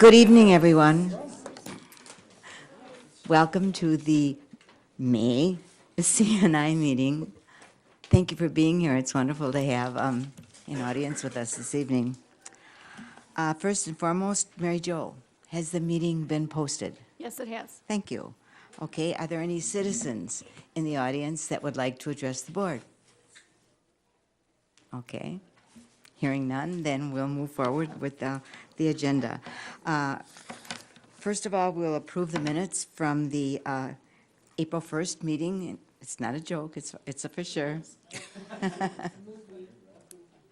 Good evening, everyone. Welcome to the May CNI meeting. Thank you for being here. It's wonderful to have an audience with us this evening. First and foremost, Mary Jo, has the meeting been posted? Yes, it has. Thank you. Okay, are there any citizens in the audience that would like to address the board? Okay. Hearing none, then we'll move forward with the agenda. First of all, we'll approve the minutes from the April 1st meeting. It's not a joke, it's a for sure.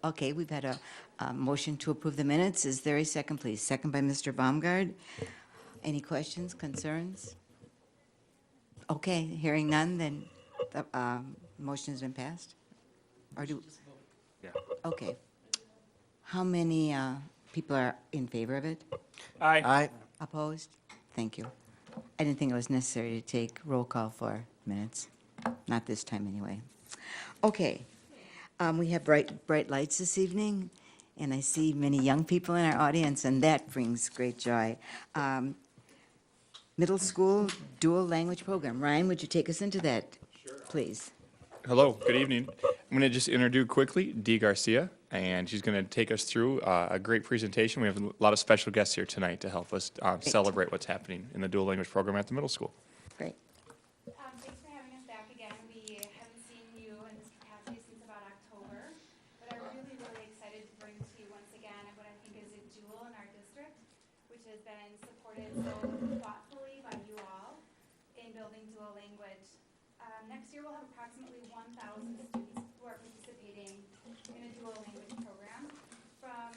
Okay, we've had a motion to approve the minutes. Is there a second, please? Second by Mr. Baumgart. Any questions, concerns? Okay, hearing none, then the motion has been passed? Or do? Yeah. Okay. How many people are in favor of it? Aye. Opposed? Thank you. I didn't think it was necessary to take roll call for minutes. Not this time, anyway. Okay. We have bright lights this evening, and I see many young people in our audience, and that brings great joy. Middle school dual language program. Ryan, would you take us into that, please? Hello, good evening. I'm going to just introduce quickly Dee Garcia, and she's going to take us through a great presentation. We have a lot of special guests here tonight to help us celebrate what's happening in the dual language program at the middle school. Great. Thanks for having us back again. We haven't seen you in this capacity since about October, but I'm really excited to bring to you once again what I think is a jewel in our district, which has been supported so thoughtfully by you all in building dual language. Next year we'll have approximately 1,000 students who are participating in a dual language program from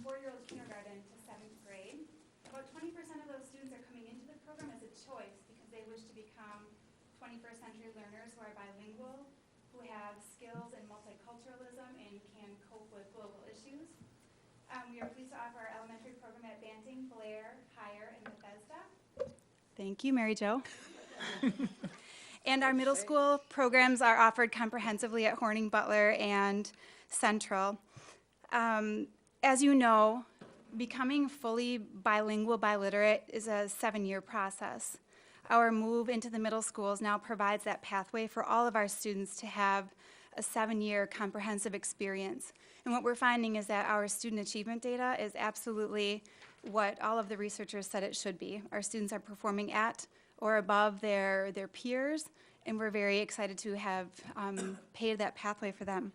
4-year-old kindergarten to 7th grade. About 20% of those students are coming into the program as a choice because they wish to become 21st century learners who are bilingual, who have skills in multiculturalism and can cope with global issues. We are pleased to offer our elementary program at Banting, Blair, Higher, and Bethesda. Thank you, Mary Jo. And our middle school programs are offered comprehensively at Horning, Butler, and Central. As you know, becoming fully bilingual, biliterate is a 7-year process. Our move into the middle schools now provides that pathway for all of our students to have a 7-year comprehensive experience. And what we're finding is that our student achievement data is absolutely what all of the researchers said it should be. Our students are performing at or above their peers, and we're very excited to have paved that pathway for them.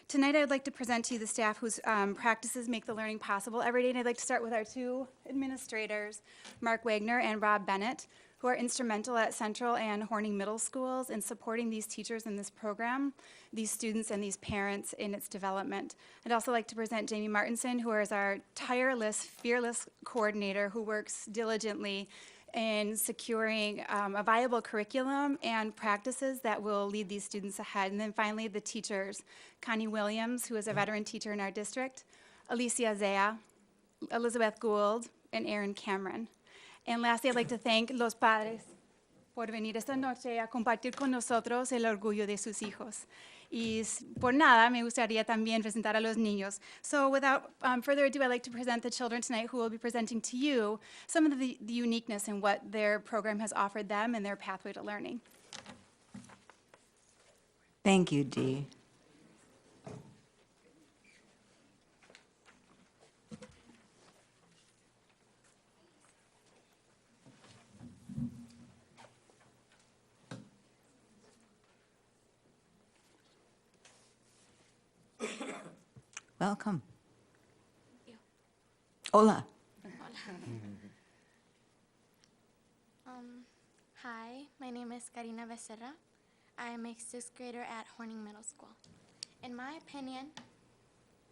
Tonight I would like to present to you the staff whose practices make the learning possible every day, and I'd like to start with our two administrators, Mark Wagner and Rob Bennett, who are instrumental at Central and Horning Middle Schools in supporting these teachers in this program, these students and these parents in its development. I'd also like to present Jamie Martinson, who is our tireless, fearless coordinator who works diligently in securing a viable curriculum and practices that will lead these students ahead. And then finally, the teachers, Connie Williams, who is a veteran teacher in our district, Alicia Zea, Elizabeth Gould, and Erin Cameron. And lastly, I'd like to thank los padres por venir esta noche a compartir con nosotros el orgullo de sus hijos. Y por nada, me gustaría también presentar a los niños. So without further ado, I'd like to present the children tonight who will be presenting to you some of the uniqueness in what their program has offered them and their pathway to learning. Thank you, Dee. Welcome. Thank you. Hola. Hi, my name is Karina Becerra. I am a 6th grader at Horning Middle School. In my opinion,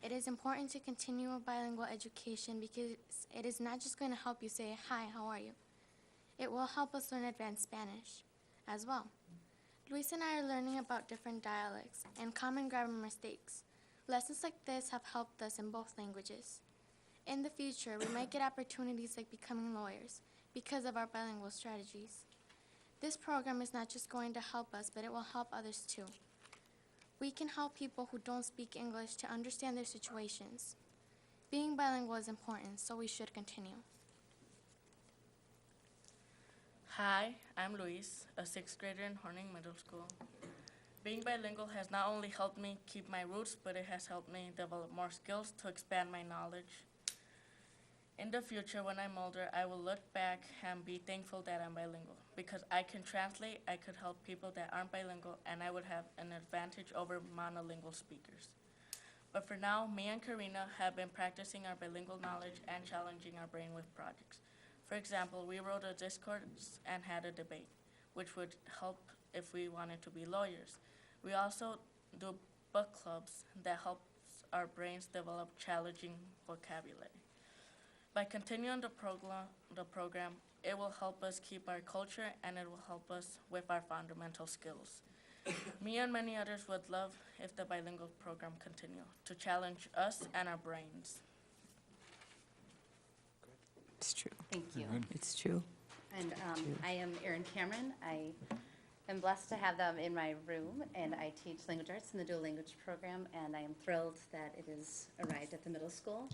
it is important to continue a bilingual education because it is not just going to help you say, hi, how are you? It will help us learn advanced Spanish as well. Luis and I are learning about different dialects and common grammar mistakes. Lessons like this have helped us in both languages. In the future, we might get opportunities like becoming lawyers because of our bilingual strategies. This program is not just going to help us, but it will help others too. We can help people who don't speak English to understand their situations. Being bilingual is important, so we should continue. Hi, I'm Luis, a sixth grader in Horning Middle School. Being bilingual has not only helped me keep my roots, but it has helped me develop more skills to expand my knowledge. In the future, when I'm older, I will look back and be thankful that I'm bilingual. Because I can translate, I could help people that aren't bilingual, and I would have an advantage over monolingual speakers. But for now, me and Karina have been practicing our bilingual knowledge and challenging our brain with projects. For example, we wrote a discourse and had a debate, which would help if we wanted to be lawyers. We also do book clubs that helps our brains develop challenging vocabulary. By continuing the program, it will help us keep our culture and it will help us with our fundamental skills. Me and many others would love if the bilingual program continue to challenge us and our brains. It's true. Thank you. It's true. And I am Erin Cameron. I am blessed to have them in my room, and I teach language arts in the dual language program, and I am thrilled that it has arrived at the middle school.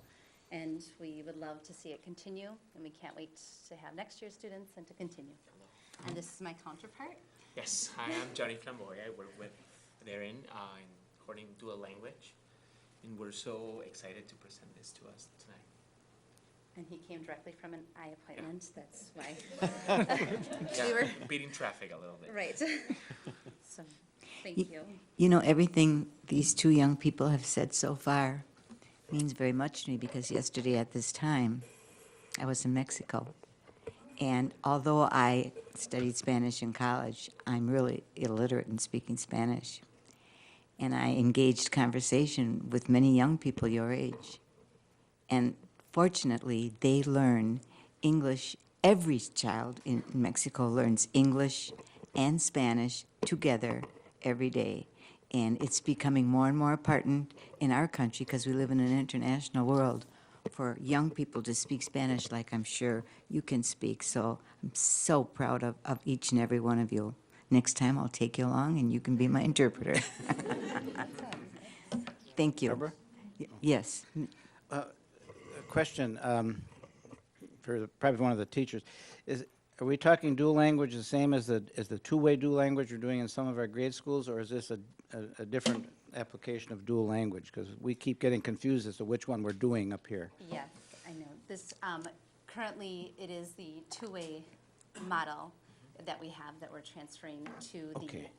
And we would love to see it continue, and we can't wait to have next year's students and to continue. And this is my counterpart. Yes, hi, I'm Johnny Flamboy. I work with Darren in Horning Dual Language, and we're so excited to present this to us tonight. And he came directly from an eye appointment. That's why. Yeah, We were beating traffic a little bit. right. So, thank Y- you. You know, everything these two young people have said so far means very much to me, because yesterday at this time, I was in Mexico. And although I studied Spanish in college, I'm really illiterate in speaking Spanish. And I engaged conversation with many young people your age. And fortunately, they learn English. Every child in Mexico learns English and Spanish together every day. And it's becoming more and more important in our country, because we live in an international world, for young people to speak Spanish like I'm sure you can speak. So I'm so proud of each and every one of you. Next time I'll take you along and you can be my interpreter. Thank you. Barbara? Yes. A question for probably one of the teachers. Are we talking dual language the same as the two-way dual language we're doing in some of our grade schools, or is this a different application of dual language? Because we keep getting confused as to which one we're doing up here. Yes, I know. This, currently, it is the two-way model that we have that we're transferring to Okay.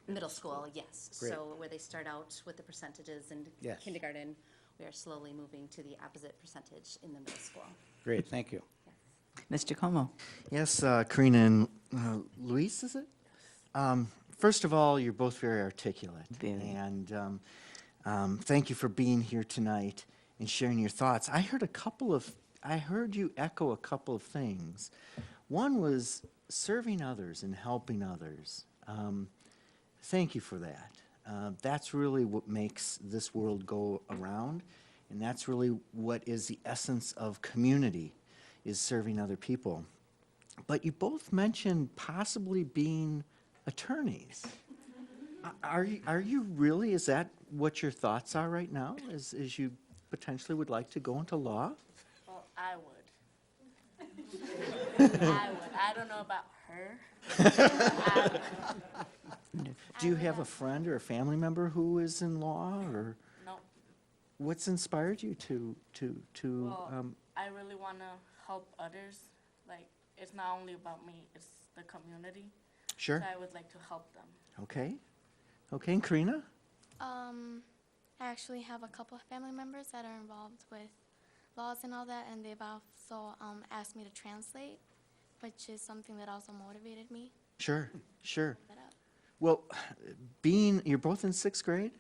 the middle school, yes. Great. So where they start out with the percentages in Yes. kindergarten, we are slowly moving to the opposite percentage in the middle school. Great, thank you. Mr. Como. Yes, Karina and Luis, is it? First of all, you're both very articulate. Very. And thank you for being here tonight and sharing your thoughts. I heard you echo a couple of things. One was serving others and helping others. Thank you for that. That's really what makes this world go around, and that's really what is the essence of community, is serving other people. But you both mentioned possibly being attorneys. Are you really, is that what your thoughts are right now, is you potentially would like to go into law? Well, I would. I would. I don't know about her. Do you have a friend or a family member who is in law, or No. what's inspired you to Well, I really want to help others. Like, it's not only about me, it's the community. Sure. So I would like to help them. Okay. Okay, and Karina? I actually have a couple of family members that are involved with laws and all that, and they've also asked me to translate, which is something that also motivated me. Sure, sure. That up. Well, you're both in sixth grade?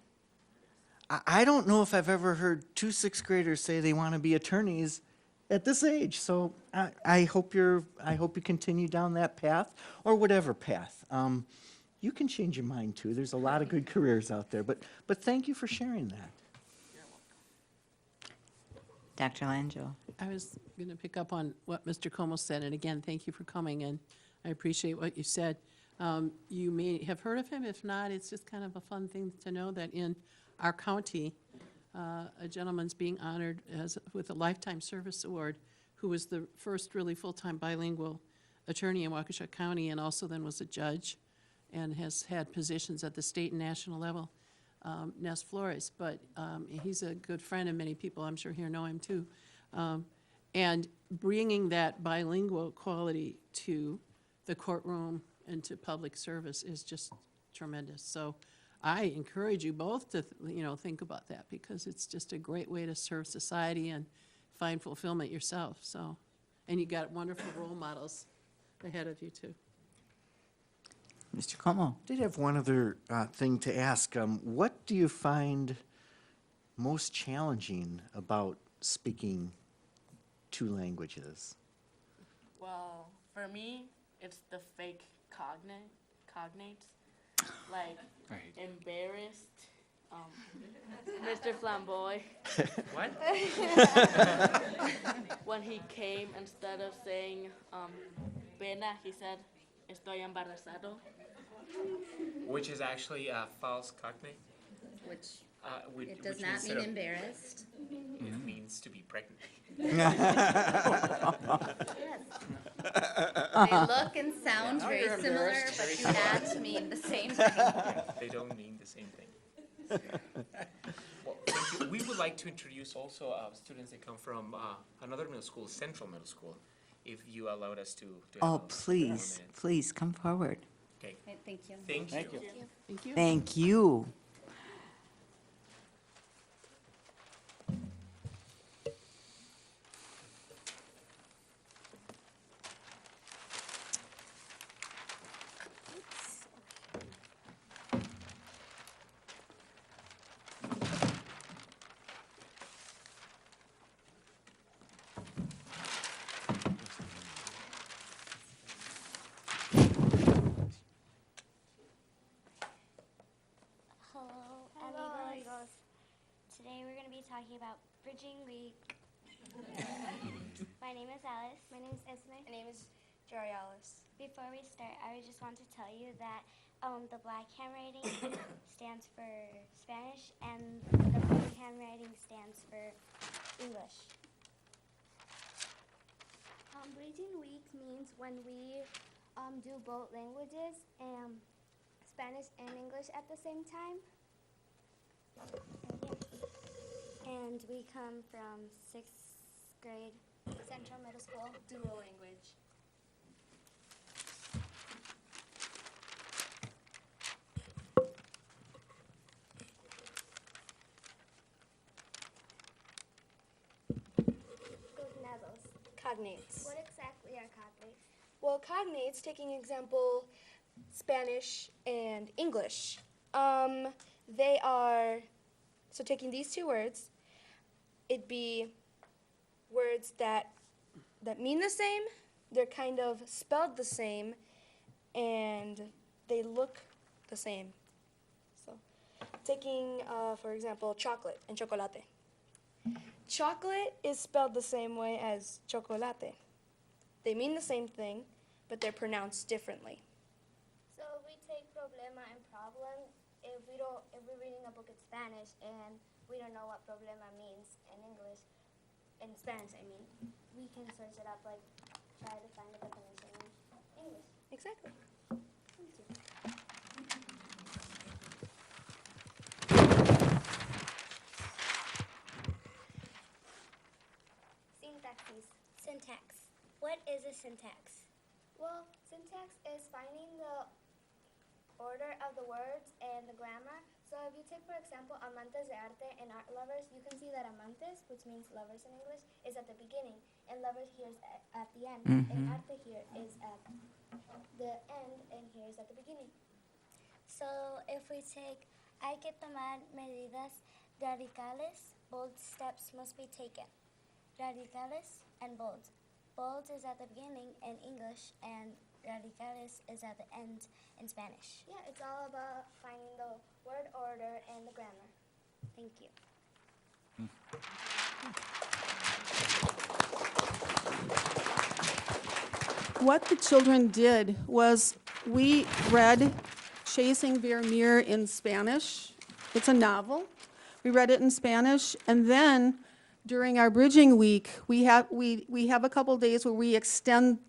I don't know if I've ever heard two sixth graders say they want to be attorneys at this age. So I hope you continue down that path, or whatever path. You can change your mind too. There's a lot of good careers out there. But thank you for sharing that. Dr. Langeau. I was going to pick up on what Mr. Como said, and again, thank you for coming, and I appreciate what you said. You may have heard of him. If not, it's just kind of a fun thing to know that in our county, a gentleman's being honored with a Lifetime Service Award, who was the first really full-time bilingual attorney in Waukesha County and also then was a judge and has had positions at the state and national level, Ness Flores. But he's a good friend of many people. I'm sure here know him too. And bringing that bilingual quality to the courtroom and to public service is just tremendous. So I encourage you both to, think about that, because it's just a great way to serve society and find fulfillment yourself. So, and you got wonderful role models ahead of you too. Mr. Como? I did have one other thing to ask. What do you find most challenging about speaking two languages? Well, for me, it's the fake cognates, like Right. embarrassed, Mr. Flamboy. What? When he came, instead of saying pena, he said, estoy embarazado. Which is actually a false cognate. Which it Which does not instead mean of- embarrassed. It means to be pregnant. They look and sound very similar, but do not mean the same thing. They don't mean the same thing. Well, thank you. We would like to introduce also students that come from another middle school, Central Middle School, if you allowed us to. Oh, have a few more please, minutes. please, come forward. Okay, Okay, thank you. thank you. Thank you. Thank you. Hello, amigos. Today we're going to be talking about Bridging Week. My name is Alice. My name is Esme. My name is Jarialis. Before we start, I just want to tell you that the black handwriting stands for Spanish and the blue handwriting stands for English. Bridging Week means when we do both languages, Spanish and English at the same time. And we come from 6th grade Central Middle School, dual language. Cognates. What exactly are cognates? Well, cognates, taking example, Spanish and English. They are, so taking these two words, it'd be words that mean the same, they're kind of spelled the same, and they look the same. So, taking, for example, chocolate and chocolate. Chocolate is spelled the same way as chocolate. They mean the same thing, but they're pronounced differently. So if we take problema and problem, if we're reading a book in Spanish and we don't know what problema means in English, in Spanish I mean, we can search it up, like try to find the definition in English. Exactly. Thank you. Syntax. What is a syntax? Well, syntax is finding the order of the words and the grammar. So if you take, for example, amantes de arte and art lovers, you can see that amantes, which means lovers in English, is at the beginning, and lovers here is at the end, and arte here is at the end, and here is at the beginning. So if we take hay que tomar medidas radicales, bold steps must be taken. Radicales and bold. Bold is at the beginning in English, and radicales is at the end in Spanish. Yeah, it's all about finding the word order and the grammar. Thank you. What the children did was we read Chasing Vermeer in Spanish. It's a novel. We read it in Spanish, and then during our bridging week, we have a couple days where we extend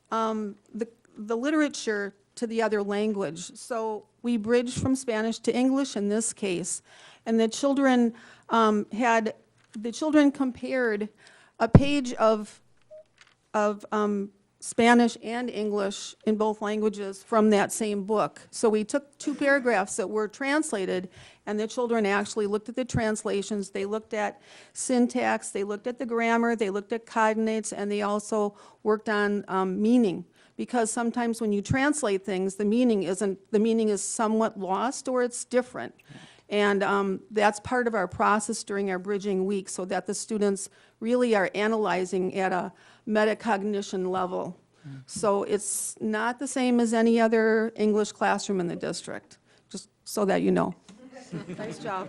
the literature to the other language. So we bridged from Spanish to English in this case. And the children compared a page of Spanish and English in both languages from that same book. So we took two paragraphs that were translated, and the children actually looked at the translations. They looked at syntax, they looked at the grammar, they looked at cognates, and they also worked on meaning. Because sometimes when you translate things, the meaning is somewhat lost or it's different. And that's part of our process during our bridging week, so that the students really are analyzing at a metacognition level. So it's not the same as any other English classroom in the district, just so that you know. Nice job.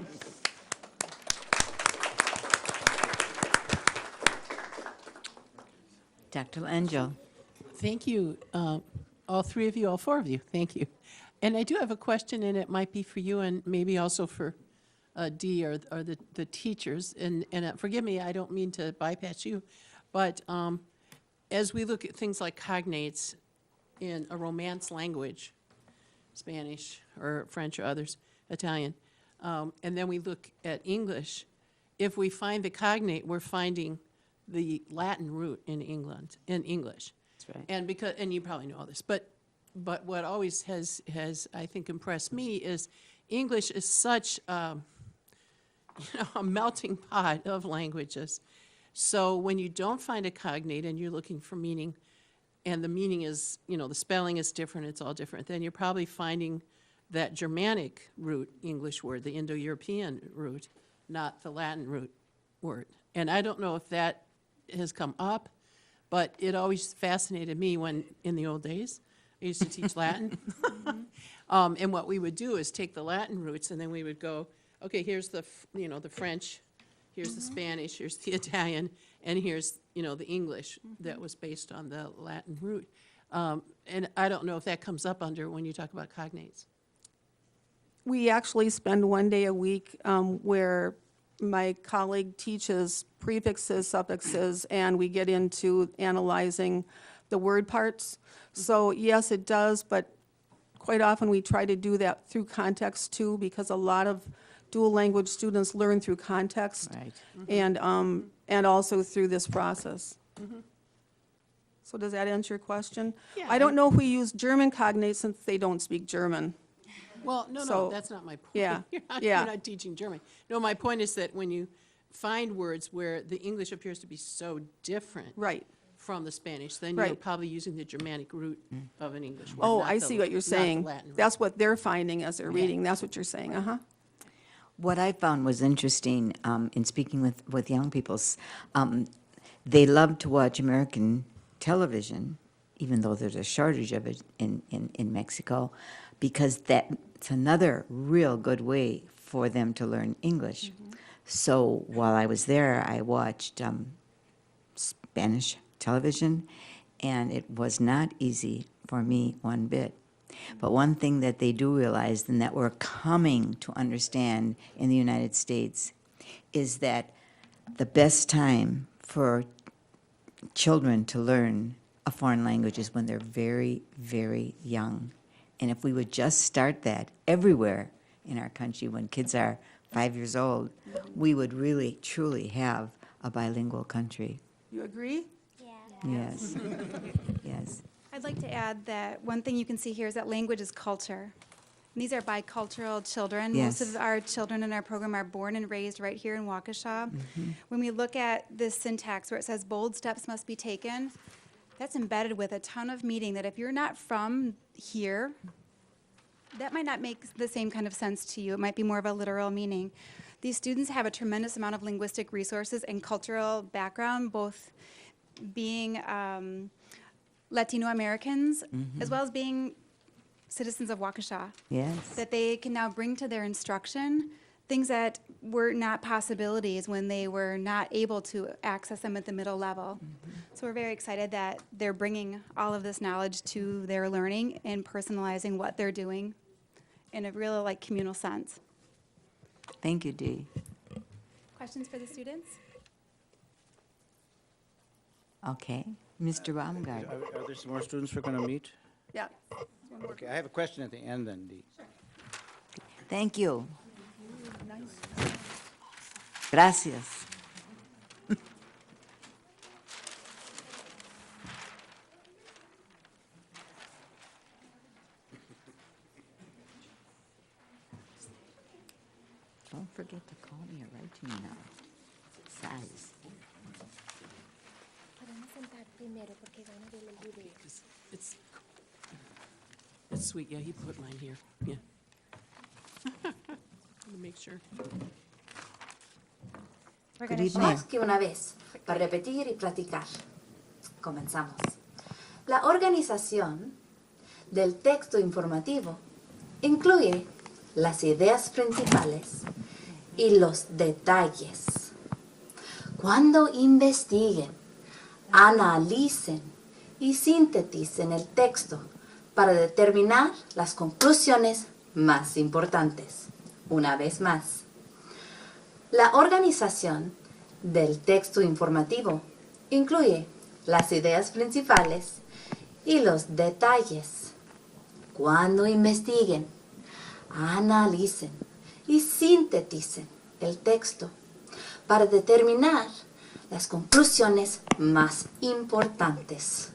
Dr. Angel. Thank you, all three of you, all four of you, thank you. And I do have a question, and it might be for you and maybe also for Dee or the teachers. And forgive me, I don't mean to bypass you, but as we look at things like cognates in a Romance language, Spanish or French or others, Italian, and then we look at English, if we find the cognate, we're finding the Latin root in English. That's right. And you probably know all this, but what always has I think impressed me is English is such a melting pot of languages. So when you don't find a cognate and you're looking for meaning, and the meaning is, the spelling is different, it's all different, then you're probably finding that Germanic root English word, the Indo-European root, not the Latin root word. And I don't know if that has come up, but it always fascinated me when, in the old days, I used to teach Latin. And what we would do is take the Latin roots, and then we would go, okay, here's the French, here's the Spanish, here's the Italian, and here's, the English that was based on the Latin root. And I don't know if that comes up under when you talk about cognates. We actually spend one day a week where my colleague teaches prefixes, suffixes, and we get into analyzing the word parts. So yes, it does, but quite often we try to do that through context too, because a lot of dual language students learn through context. Right. And also through this process. So does that answer your question? Yeah, I don't know if we use German cognates since they don't speak German. Well, no, So, that's not my point. yeah, You're yeah. not teaching German. No, my point is that when you find words where the English appears to be so different Right. from the Spanish, then you're Right. probably using the Germanic root of an English word. Oh, not I the- see what you're not the saying. Latin root. That's what they're finding as they're reading. That's what you're saying, uh-huh. What I found was interesting in speaking with young people, they love to watch American television, even though there's a shortage of it in Mexico, because that's another real good way for them to learn English. So while I was there, I watched Spanish television, and it was not easy for me one bit. But one thing that they do realize, and that we're coming to understand in the United States, is that the best time for children to learn a foreign language is when they're very, very young. And if we would just start that everywhere in our country when kids are 5 years old, we would really, truly have a bilingual country. You agree? Yeah. Yes. Yes. I'd like to add that one thing you can see here is that language is culture. And these are bicultural children. Yes. Most of our children in our program are born and raised right here in Waukesha. When we look at this syntax where it says bold steps must be taken, that's embedded with a ton of meaning that if you're not from here, that might not make the same kind of sense to you. It might be more of a literal meaning. These students have a tremendous amount of linguistic resources and cultural background, both being Latino Americans as well as being citizens of Waukesha, Yes. that they can now bring to their instruction things that were not possibilities when they were not able to access them at the middle level. So we're very excited that they're bringing all of this knowledge to their learning and personalizing what they're doing in a real communal sense. Thank you, Dee. Questions for the students? Okay. Mr. Baumgart. Are there some more students we're going to meet? Yeah. Okay, I have a question at the end then, Dee. Thank you. Gracias. Don't forget to call me or write to me now. Size. It's sweet, yeah, he put mine here, yeah. Let me make sure. Good evening. Más que una vez, para repetir y platicar. Comenzamos. La organización del texto informativo incluye las ideas principales y los detalles. Cuando investiguen, analicen y sinteticen el texto para determinar las conclusiones más importantes. Una vez más, la organización del texto informativo incluye las ideas principales y los detalles. Cuando investiguen, analicen y sinteticen el texto para determinar las conclusiones más importantes.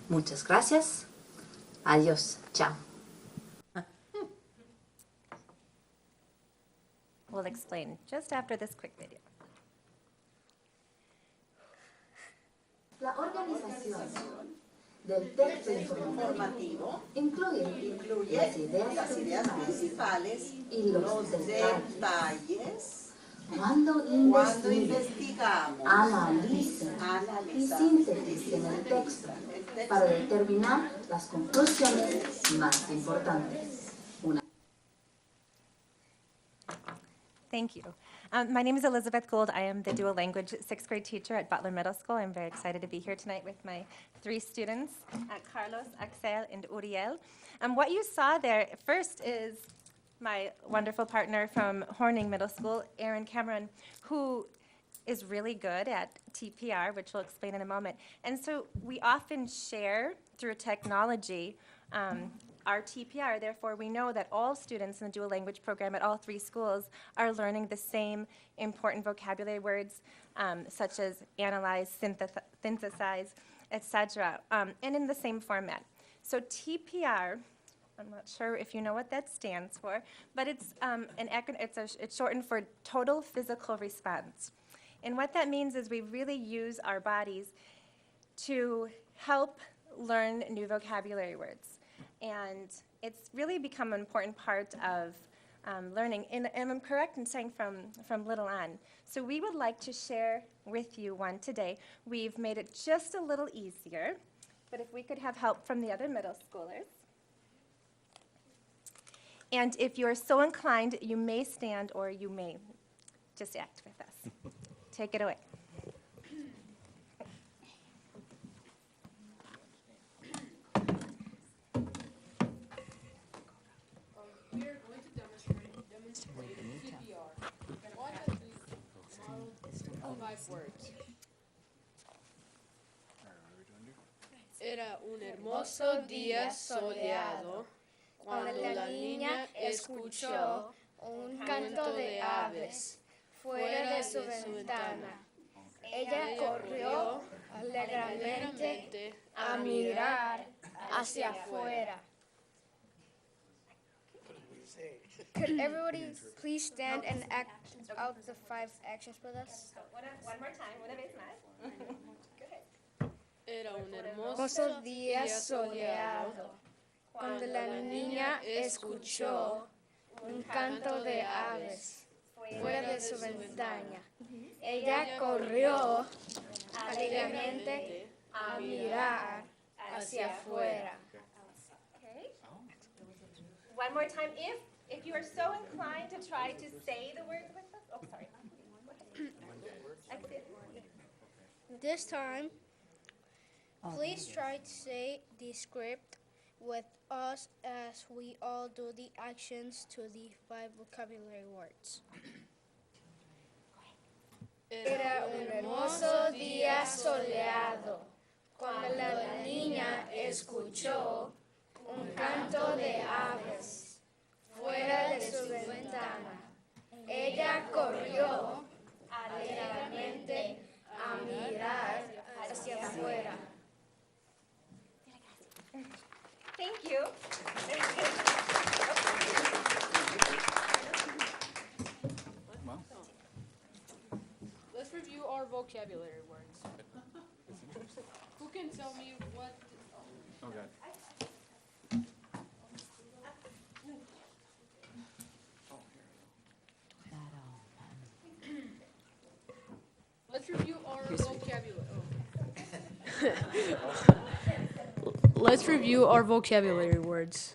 Muchas gracias. Adiós. Chao. We'll explain just after this quick video. La organización del texto informativo incluye las ideas principales y los detalles. Cuando investigamos, analicen y sinteticen el texto para determinar las conclusiones más importantes. Thank you. My name is Elizabeth Gould. I am the dual language sixth grade teacher at Butler Middle School. I'm very excited to be here tonight with my 3 students, Carlos, Axel, and Uriel. What you saw there first is my wonderful partner from Horning Middle School, Aaron Cameron, who is really good at TPR, which we'll explain in a moment. And so we often share through technology our TPR. Therefore, we know that all students in the dual language program at all 3 schools are learning the same important vocabulary words, such as analyze, synthesize, etc., and in the same format. So TPR, I'm not sure if you know what that stands for, but it's it's shortened for total physical response. And what that means is we really use our bodies to help learn new vocabulary words. And it's really become an important part of learning. And I'm correct in saying from little on. So we would like to share with you one today. We've made it just a little easier, but if we could have help from the other middle schoolers. And if you're so inclined, you may stand or you may just act with us. Take it away. We are going to demonstrate TPR. What are these model 5 words? Era un hermoso día soleado cuando la niña escuchó un canto de aves fuera de su ventana. Ella corrió alegremente a mirar hacia afuera. Could everybody please stand and act out the 5 actions with us? One more time, una vez más. Era un hermoso día soleado cuando la niña escuchó un canto de aves fuera de su ventana. Ella corrió alegremente a mirar hacia afuera. Okay. One more time, if you are so inclined to try to say the words with us. Oh, sorry. Exit. This time, please try to say the script with us as we all do the actions to the 5 vocabulary words. Era un hermoso día soleado Cuando la niña escuchó un canto de aves fuera de su ventana, ella corrió alegremente a mirar hacia afuera. Thank you. Let's review our vocabulary words. Who can tell me what? Oh, God. Let's review our vocabulary. Let's review our vocabulary words.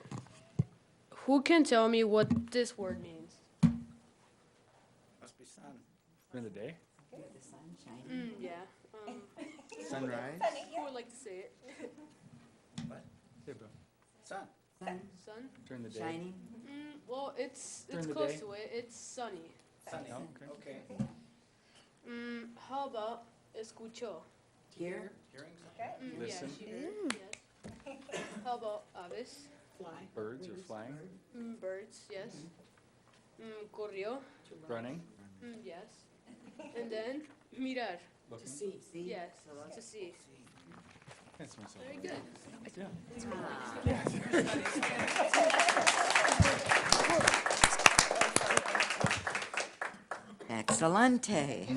Who can tell me what this word means? Must be sun. During the day? Yeah. Sunrise? Who would like to say it? What? Yeah, bro. Sun. Sun? During the day? Shining? Well, it's During the close day? to it. It's sunny. Sunny. Oh, Okay. How about escuchó? Here? Hearing? Listen. Yeah, she heard. Yes. How about aves? Birds are flying, Birds, yes. Corrió? running, Yes. And then mirar. looking. Yes, to see. That's myself. Very good. Yeah. Excelente.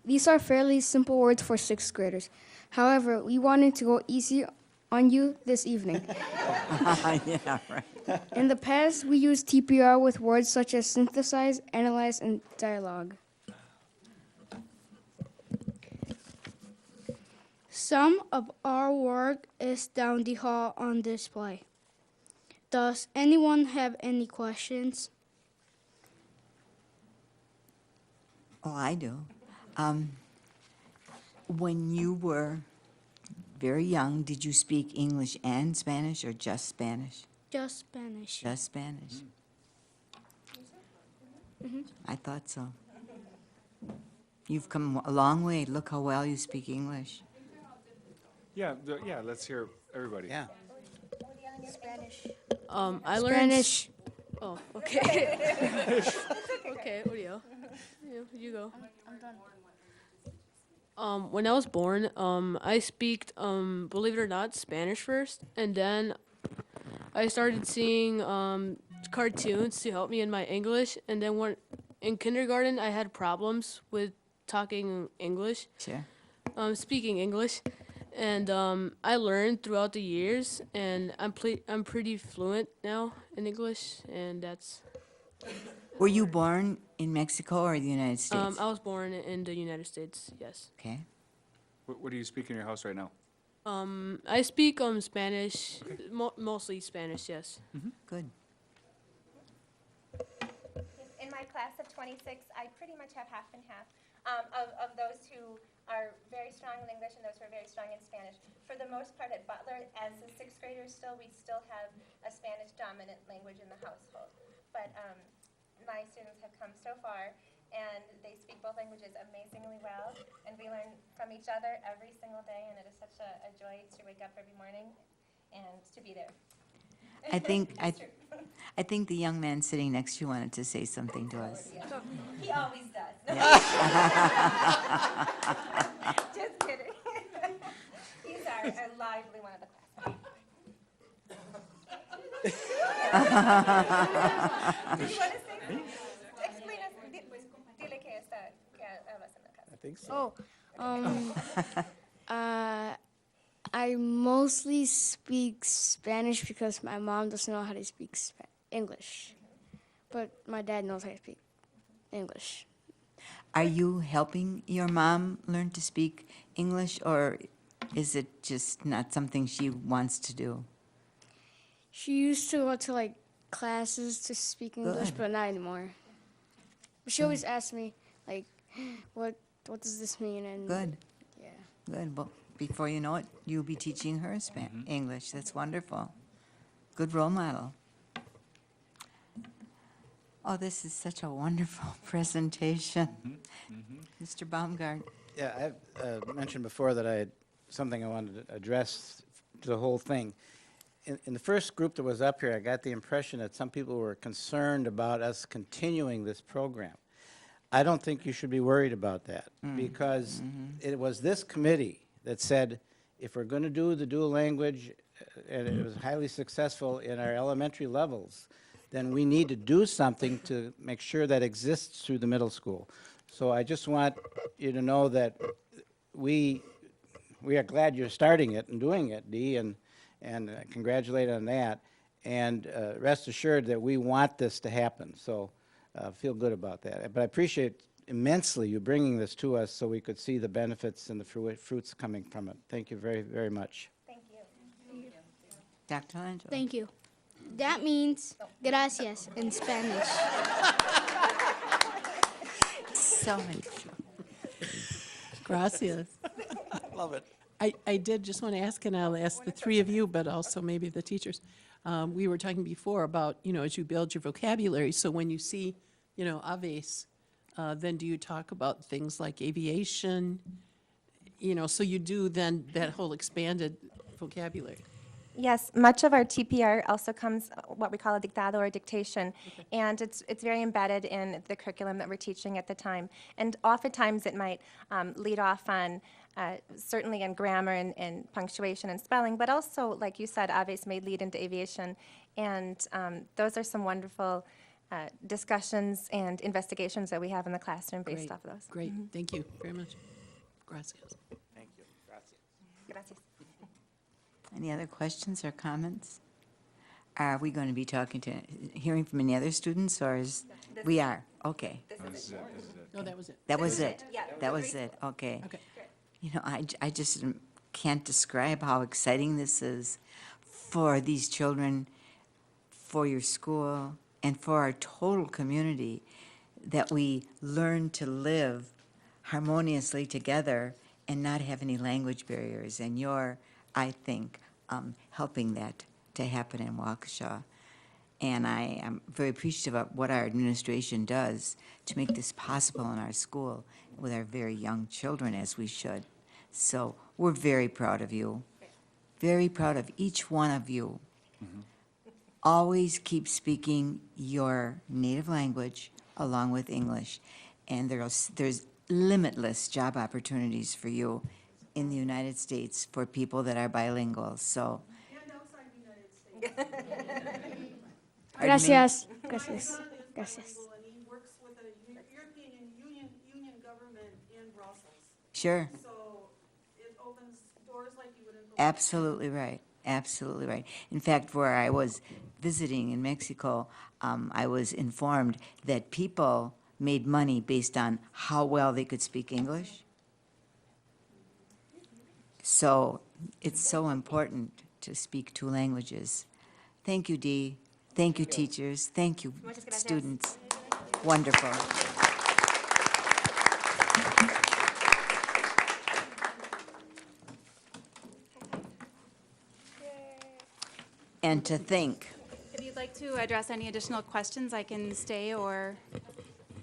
These are fairly simple words for sixth graders. However, we wanted to go easy on you this evening. Yeah, right. In the past, we used TPR with words such as synthesize, analyze, and dialogue. Some of our work is down the hall on display. Does anyone have any questions? Oh, I do. When you were very young, did you speak English and Spanish or just Spanish? Just Spanish. Just Spanish. I thought so. You've come a long way. Look how well you speak English. Yeah, yeah, let's hear everybody. Yeah. Spanish. I learned. Spanish. Oh, okay. Okay, Uriel. You go. When I was born, I speak, believe it or not, Spanish first, and then I started seeing cartoons to help me in my English, and then when in kindergarten I had problems with talking English, Sure. speaking English, and I learned throughout the years, and I'm pretty fluent now in English, and that's. Were you born in Mexico or the United States? I was born in the United States. Yes. Okay. What do you speak in your house right now? I speak Spanish, mostly Spanish. Yes. Good. In my class of 26, I pretty much have half and half of those who are very strong in English and those who are very strong in Spanish. For the most part at Butler, as a sixth grader we still have a Spanish dominant language in the household. But my students have come so far, and they speak both languages amazingly well, and we learn from each other every single day, and it is such a joy to wake up every morning and to be there. I think It's true. I think the young man sitting next to you wanted to say something to us. He always does. Just kidding. He's our lively one of the class. Do you want to say something? Explain us. Dile que hablas en la casa. I think so. I mostly speak Spanish because my mom doesn't know how to speak English. But my dad knows how to speak English. Are you helping your mom learn to speak English, or is it just not something she wants to do? She used to go to classes to speak English, Good. but not anymore. But she always asks me what does this mean? And Good. Yeah. Good. Well, before you know it, you'll be teaching her English. That's wonderful. Good role model. Oh, this is such a wonderful presentation. Mr. Baumgart. Yeah, I've mentioned before that I had something I wanted to address to the whole thing. In the first group that was up here, I got the impression that some people were concerned about us continuing this program. I don't think you should be worried about that, because it was this committee that said, if we're going to do the dual language, and it was highly successful in our elementary levels, then we need to do something to make sure that exists through the middle school. So I just want you to know that we are glad you're starting it and doing it, Dee, and congratulate on that. And rest assured that we want this to happen. So feel good about that. But I appreciate immensely you bringing this to us so we could see the benefits and the fruits coming from it. Thank you very, very much. Thank you. Dr. Angelo. Thank you. That means gracias in Spanish. So nice. Gracias. Love it. I did just want to ask, and I'll ask the three of you, but also maybe the teachers. We were talking before about, as you build your vocabulary, so when you see, aves, then do you talk about things like aviation? So you do then that whole expanded vocabulary. Yes, much of our TPR also comes what we call a dictado or dictation, and it's very embedded in the curriculum that we're teaching at the time. And oftentimes it might lead off on certainly in grammar and punctuation and spelling, but also, like you said, aves may lead into aviation, and those are some wonderful discussions and investigations that we have in the classroom based off of those. Great, thank you very much. Gracias. Thank you. Gracias. Gracias. Any other questions or comments? Are we going to be hearing from any other students, or is, we are? Okay. No, that was it. That was it? Yeah. That was it, okay. Okay. I just can't describe how exciting this is for these children, for your school, and for our total community, that we learn to live harmoniously together and not have any language barriers. And you're, I think, helping that to happen in Waukesha. And I am very appreciative of what our administration does to make this possible in our school with our very young children, as we should. So we're very proud of you, very proud of each one of you. Always keep speaking your native language along with English. And there's limitless job opportunities for you in the United States for people that are bilingual. So. And outside the United States. Gracias. Gracias. Gracias. And he works with a European Union government in Brussels. Sure. So it opens doors like you wouldn't believe. Absolutely right. Absolutely right. In fact, where I was visiting in Mexico, I was informed that people made money based on how well they could speak English. So it's so important to speak two languages. Thank you, Dee. Thank you, teachers. Thank you, students. Wonderful. And to think. If you'd like to address any additional questions, I can stay, or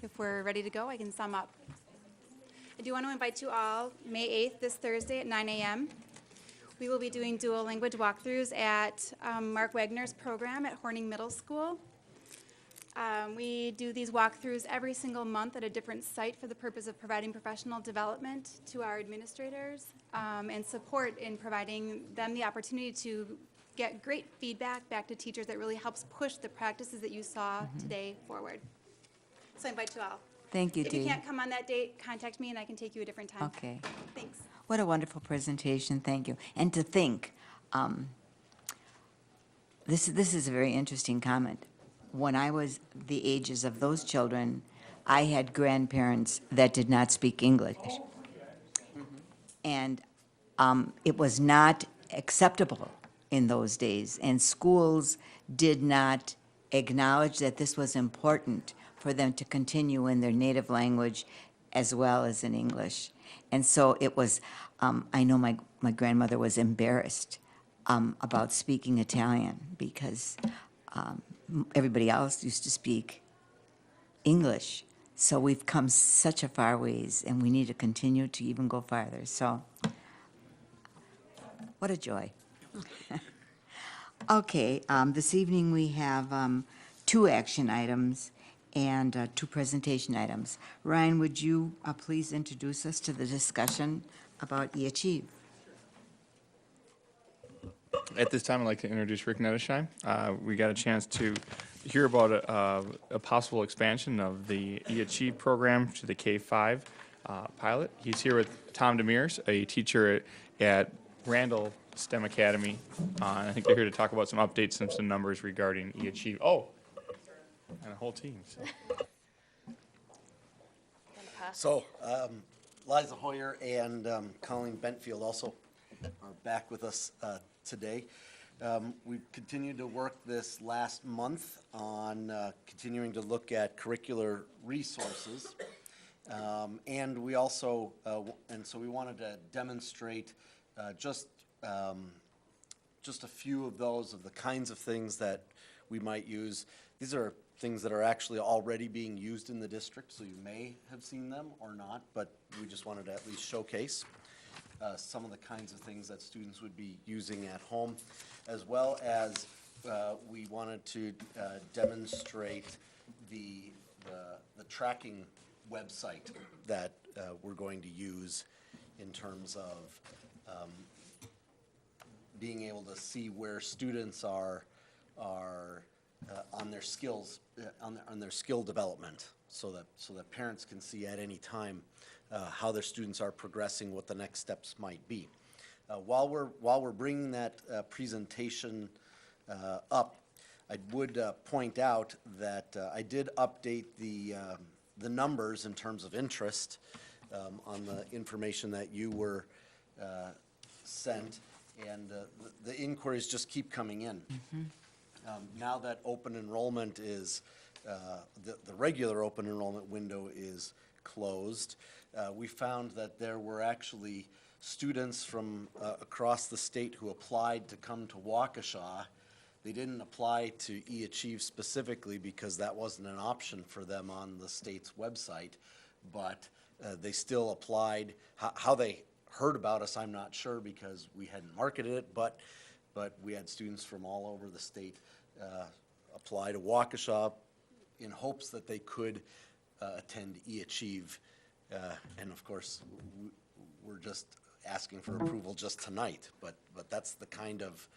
if we're ready to go, I can sum up. I do want to invite you all, May 8th, this Thursday at 9 a.m. We will be doing dual language walkthroughs at Mark Wagner's program at Horning Middle School. We do these walkthroughs every single month at a different site for the purpose of providing professional development to our administrators and support in providing them the opportunity to get great feedback back to teachers that really helps push the practices that you saw today forward. So I invite you all. Thank you, If Dee. you can't come on that date, contact me and I can take you a different time. Okay. Thanks. What a wonderful presentation. Thank you. And to think, this is a very interesting comment. When I was the ages of those children, I had grandparents that did not speak English. And it was not acceptable in those days, and schools did not acknowledge that this was important for them to continue in their native language as well as in English. And so it was, I know my grandmother was embarrassed about speaking Italian because everybody else used to speak English. So we've come such a far ways, and we need to continue to even go farther. So, what a joy. Okay, this evening we have 2 action items and 2 presentation items. Ryan, would you please introduce us to the discussion about eAchieve? At this time, I'd like to introduce Rick Nettesheim. We got a chance to hear about a possible expansion of the eAchieve program to the K-5 pilot. He's here with Tom Demers, a teacher at Randall STEM Academy. And I think they're here to talk about some updates and some numbers regarding eAchieve. Oh, and a whole team. So, Liza Hoyer and Colleen Bentfield also are back with us today. We continued to work this last month on continuing to look at curricular resources. And we also, so we wanted to demonstrate just a few of those, of the kinds of things that we might use. These are things that are actually already being used in the district, so you may have seen them or not, but we just wanted to at least showcase some of the kinds of things that students would be using at home, as well as we wanted to demonstrate the tracking website that we're going to use in terms of being able to see where students are on their skills, on their skill development, so that parents can see at any time how their students are progressing, what the next steps might be. While we're bringing that presentation up, I would point out that I did update the numbers in terms of interest on the information that you were sent, and the inquiries just keep coming in. Now that open enrollment is, the regular open enrollment window is closed, we found that there were actually students from across the state who applied to come to Waukesha. They didn't apply to eAchieve specifically because that wasn't an option for them on the state's website, but they still applied. How they heard about us, I'm not sure, because we hadn't marketed it, but we had students from all over the state apply to Waukesha in hopes that they could attend eAchieve. And of course, we're just asking for approval just tonight, but that's the kind of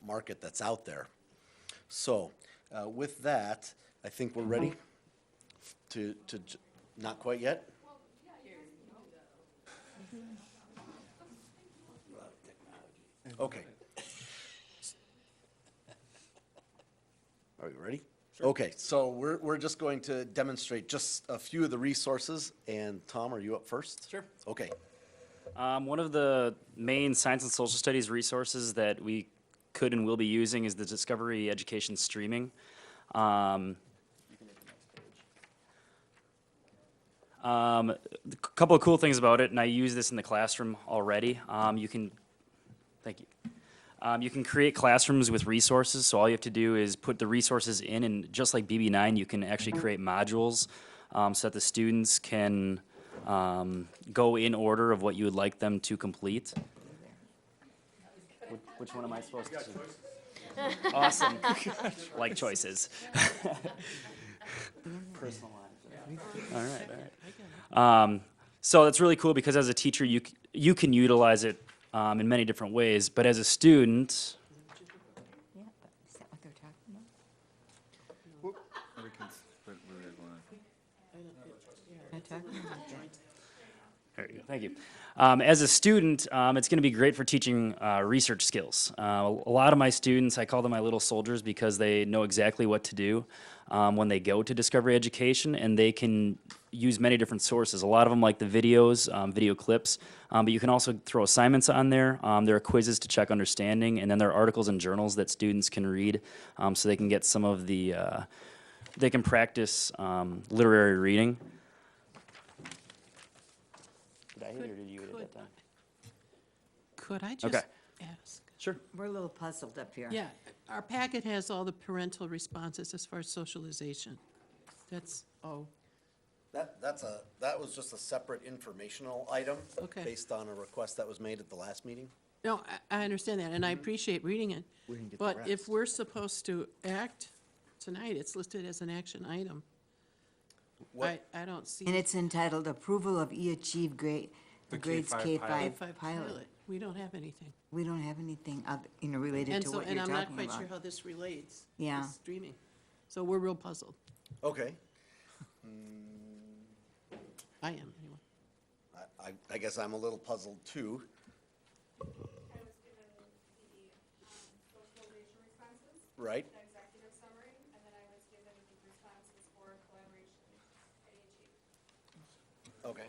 market that's out there. So with that, I think we're ready to not quite yet? Okay. Are we ready? Okay, so we're just going to demonstrate just a few of the resources, and Tom, are you up first? Sure. Okay. One of the main science and social studies resources that we could and will be using is the Discovery Education streaming. A couple of cool things about it, and I use this in the classroom already. Thank you. You can create classrooms with resources, so all you have to do is put the resources in, and just like BB9, you can actually create modules so that the students can go in order of what you would like them to complete. Which one am I supposed to do? Awesome. Like choices. Personalized. All right. So that's really cool because as a teacher, you can utilize it in many different ways, but as a student, there you go, thank you. As a student, it's going to be great for teaching research skills. A lot of my students, I call them my little soldiers because they know exactly what to do when they go to Discovery Education, and they can use many different sources. A lot of them like the videos, video clips, but you can also throw assignments on there. There are quizzes to check understanding, and then there are articles and journals that students can read so they can get some of the, they can practice literary reading. Did I hit it or did you hit it that time? Could I just Okay. ask? Sure. We're a little puzzled up here. Yeah, our packet has all the parental responses as far as socialization. That's, That was just a separate informational item. Okay. Based on a request that was made at the last meeting. No, I understand that, and I appreciate reading it. We didn't get the But if rest. we're supposed to act tonight, it's listed as an action item. I don't see. And it's entitled Approval of E-Achieve Grade, The Grades K-5 K-5 K-5 pilot. We don't have anything. We don't have anything, related And to so, what and you're I'm talking not quite sure about. how this relates. Yeah. This streaming. So we're real puzzled. Okay. I am, anyway. I guess I'm a little puzzled too. Right. An executive summary, and then I was given the responses for collaboration at EHE. Okay.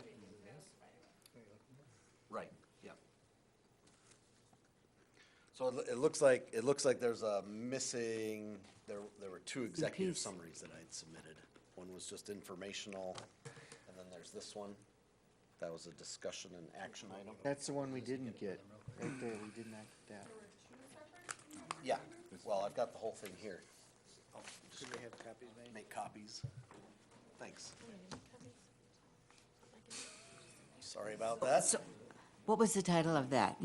Right, yeah. So it looks like there's a missing, there were two executive piece. summaries that I'd submitted. One was just informational, and then there's this one. That was a discussion and action item. That's the one we didn't get. Right there, we did not get that. Yeah, well, I've got the whole thing here. I'll just Should we have copies made? make copies. Thanks. Sorry about that. So, what was the title of that,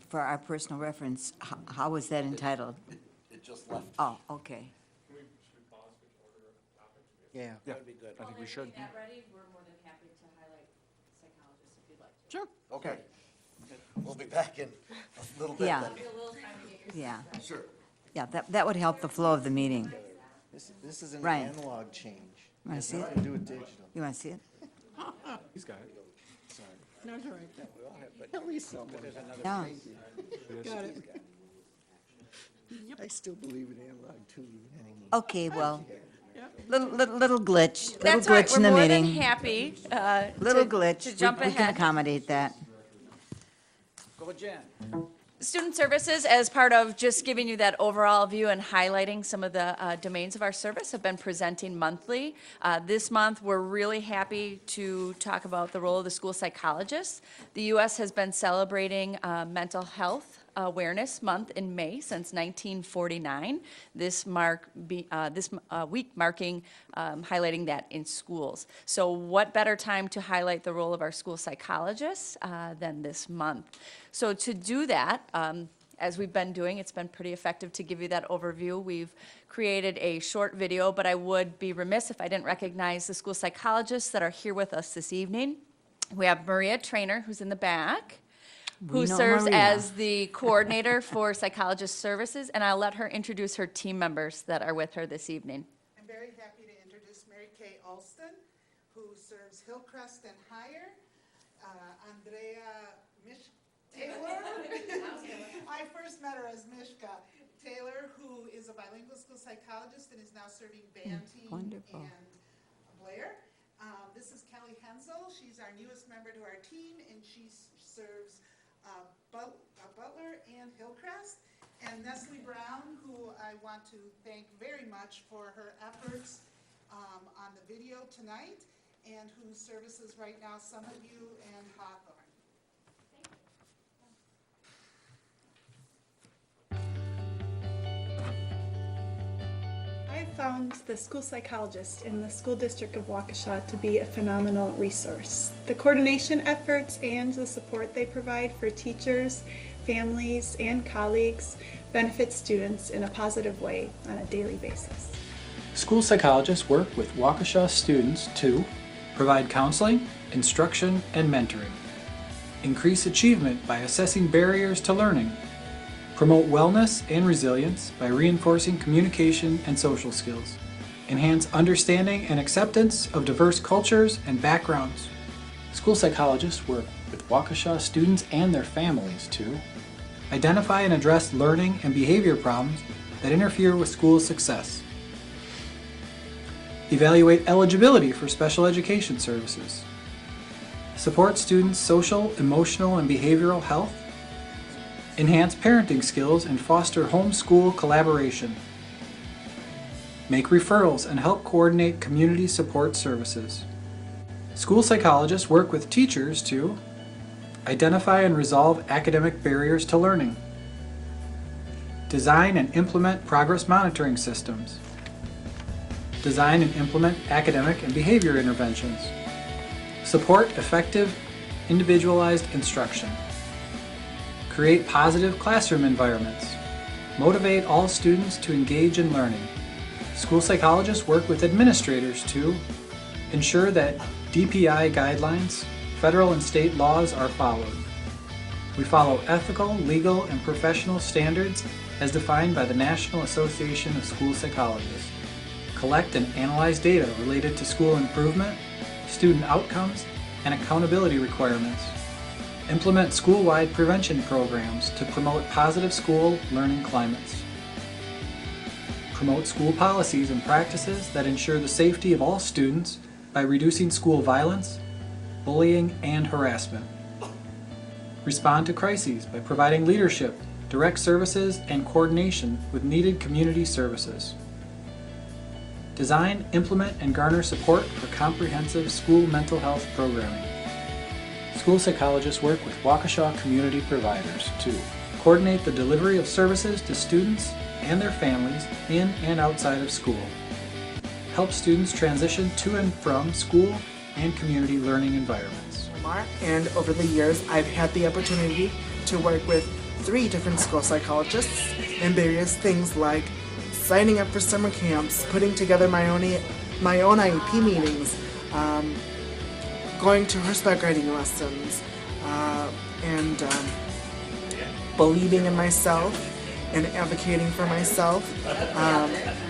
for our personal reference? How was that entitled? It just left. Oh, okay. Yeah. That'd be good. I think we should. ready, we're more than happy to highlight psychologists if you'd like to. Sure. Okay. We'll be back in a little bit Yeah. then. Yeah. Sure. Yeah, that would help the flow of the meeting. This is an Ryan. analog change. Wanna Has see it? nothing to do with digital. You want to see it? He's got it. Sorry. No, it's all right. We all have, but at least there's another Yeah. page. Got it. I still believe in analog too. Okay, well, little glitch, That's little right, glitch we're in the more than meeting. happy Little to glitch. jump We can ahead. accommodate that. Go, Jen. Student services, as part of just giving you that overall view and highlighting some of the domains of our service, have been presenting monthly. This month, we're really happy to talk about the role of the school psychologist. The U.S. has been celebrating Mental Health Awareness Month in May since 1949. This week marking highlighting that in schools. So what better time to highlight the role of our school psychologists than this month? So to do that, as we've been doing, it's been pretty effective to give you that overview. We've created a short video, but I would be remiss if I didn't recognize the school psychologists that are here with us this evening. We have Maria Trainer, who's in the back, who We know serves Maria. as the coordinator for psychologist services, and I'll let her introduce her team members that are with her this evening. I'm very happy to introduce Mary Kay Alston, who serves Hillcrest and higher. Andrea Taylor. I first met her as Mishka Taylor, who is a bilingual school psychologist and is now serving Banting Wonderful. and Blair. This is Kelly Hensel. She's our newest member to our team, and she serves Butler and Hillcrest. And Nestle Brown, who I want to thank very much for her efforts on the video tonight, and who services right now Summit View and Hawthorne. I found the school psychologist in the school district of Waukesha to be a phenomenal resource. The coordination efforts and the support they provide for teachers, families, and colleagues benefit students in a positive way on a daily basis. School psychologists work with Waukesha students to provide counseling, instruction, and mentoring, increase achievement by assessing barriers to learning, promote wellness and resilience by reinforcing communication and social skills, enhance understanding and acceptance of diverse cultures and backgrounds. School psychologists work with Waukesha students and their families to identify and address learning and behavior problems that interfere with school success, evaluate eligibility for special education services, support students' social, emotional, and behavioral health, enhance parenting skills and foster home-school collaboration, make referrals and help coordinate community support services. School psychologists work with teachers to identify and resolve academic barriers to learning, design and implement progress monitoring systems, Design and implement academic and behavior interventions. Support effective, individualized instruction. Create positive classroom environments. Motivate all students to engage in learning. School psychologists work with administrators to ensure that DPI guidelines, federal and state laws are followed. We follow ethical, legal, and professional standards as defined by the National Association of School Psychologists. Collect and analyze data related to school improvement, student outcomes, and accountability requirements. Implement school-wide prevention programs to promote positive school learning climates. Promote school policies and practices that ensure the safety of all students by reducing school violence, bullying, and harassment. Respond to crises by providing leadership, direct services, and coordination with needed community services. Design, implement, and garner support for comprehensive school mental health programming. School psychologists work with Waukesha community providers to coordinate the delivery of services to students and their families in and outside of school. Help students transition to and from school and community learning environments. And over the years, I've had the opportunity to work with 3 different school psychologists in various things like signing up for summer camps, putting together my own IEP meetings, going to horseback riding lessons, and believing in myself and advocating for myself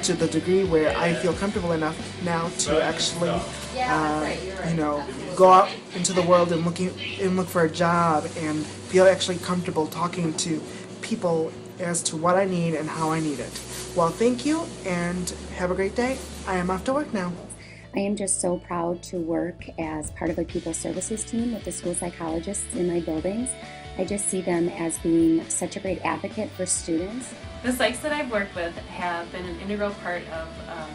to the degree where I feel comfortable enough now to actually, go out into the world and look for a job and feel actually comfortable talking to people as to what I need and how I need it. Well, thank you and have a great day. I am off to work now. I am just so proud to work as part of the People Services team with the school psychologists in my buildings. I just see them as being such a great advocate for students. The psychs that I've worked with have been an integral part of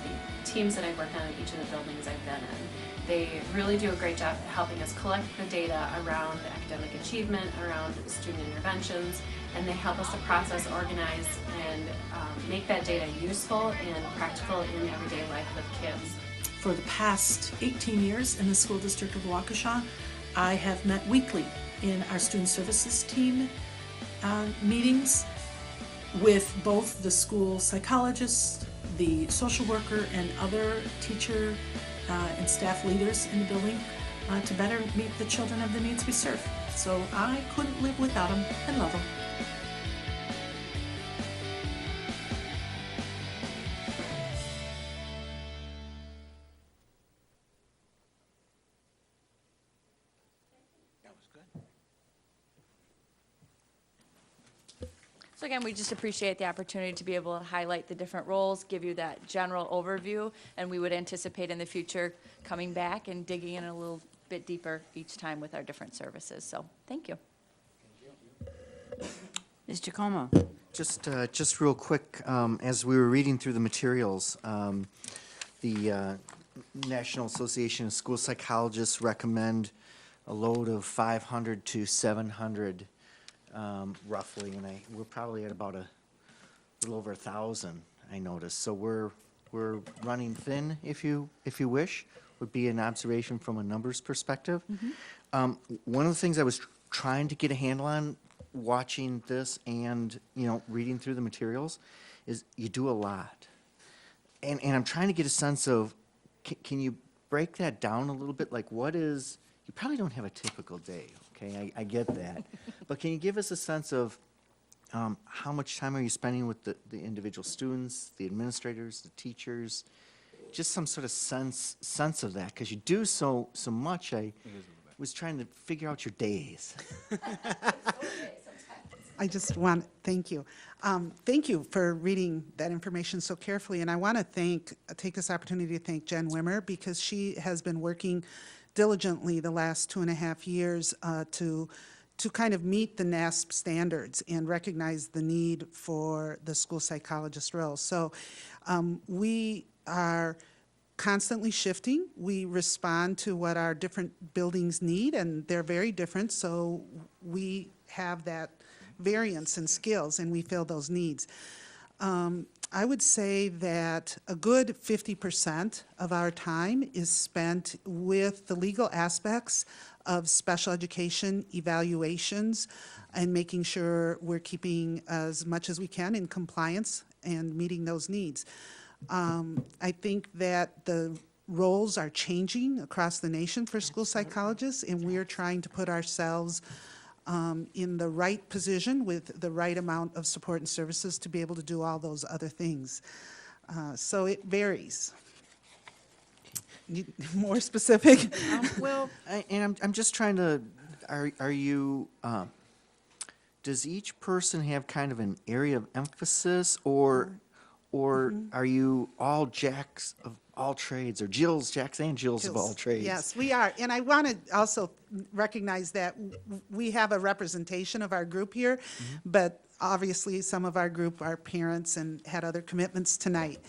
the teams that I've worked on in each of the buildings I've been in. They really do a great job helping us collect the data around academic achievement, around student interventions, and they help us to process, organize, and make that data useful and practical in everyday life with kids. For the past 18 years in the school district of Waukesha, I have met weekly in our student services team meetings with both the school psychologist, the social worker, and other teacher and staff leaders in the building to better meet the children of the needs we serve. So I couldn't live without them and love them. So again, we just appreciate the opportunity to be able to highlight the different roles, give you that general overview, and we would anticipate in the future coming back and digging in a little bit deeper each time with our different services. So thank you. Mr. Como. Just real quick, as we were reading through the materials, the National Association of School Psychologists recommend a load of 500 to 700 roughly, and we're probably at about a little over 1,000, I noticed. So we're running thin, if you wish, would be an observation from a numbers perspective. One of the things I was trying to get a handle on, watching this and reading through the materials, is you do a lot, and I'm trying to get a sense of can you break that down a little bit? Like, what is, you probably don't have a typical day. Okay, I get that. But can you give us a sense of how much time are you spending with the individual students, the administrators, the teachers? Just some sort of sense of that, because you do so much. I was trying to figure out your days. I just want, thank you. Thank you for reading that information so carefully. And I want to take this opportunity to thank Jen Wimmer, because she has been working diligently the last 2.5 years to kind of meet the NASP standards and recognize the need for the school psychologist role. So we are constantly shifting. We respond to what our different buildings need, and they're very different, so we have that variance in skills and we fill those needs. I would say that a good 50% of our time is spent with the legal aspects of special education evaluations and making sure we're keeping as much as we can in compliance and meeting those needs. I think that the roles are changing across the nation for school psychologists, and we are trying to put ourselves in the right position with the right amount of support and services to be able to do all those other things. So it varies. More specific? Well, I'm just trying to, are you, does each person have kind of an area of emphasis, or are you all jacks of all trades, or jacks and Jills of all trades? Yes, we are. And I want to also recognize that we have a representation of our group here, but obviously some of our group are parents and had other commitments tonight.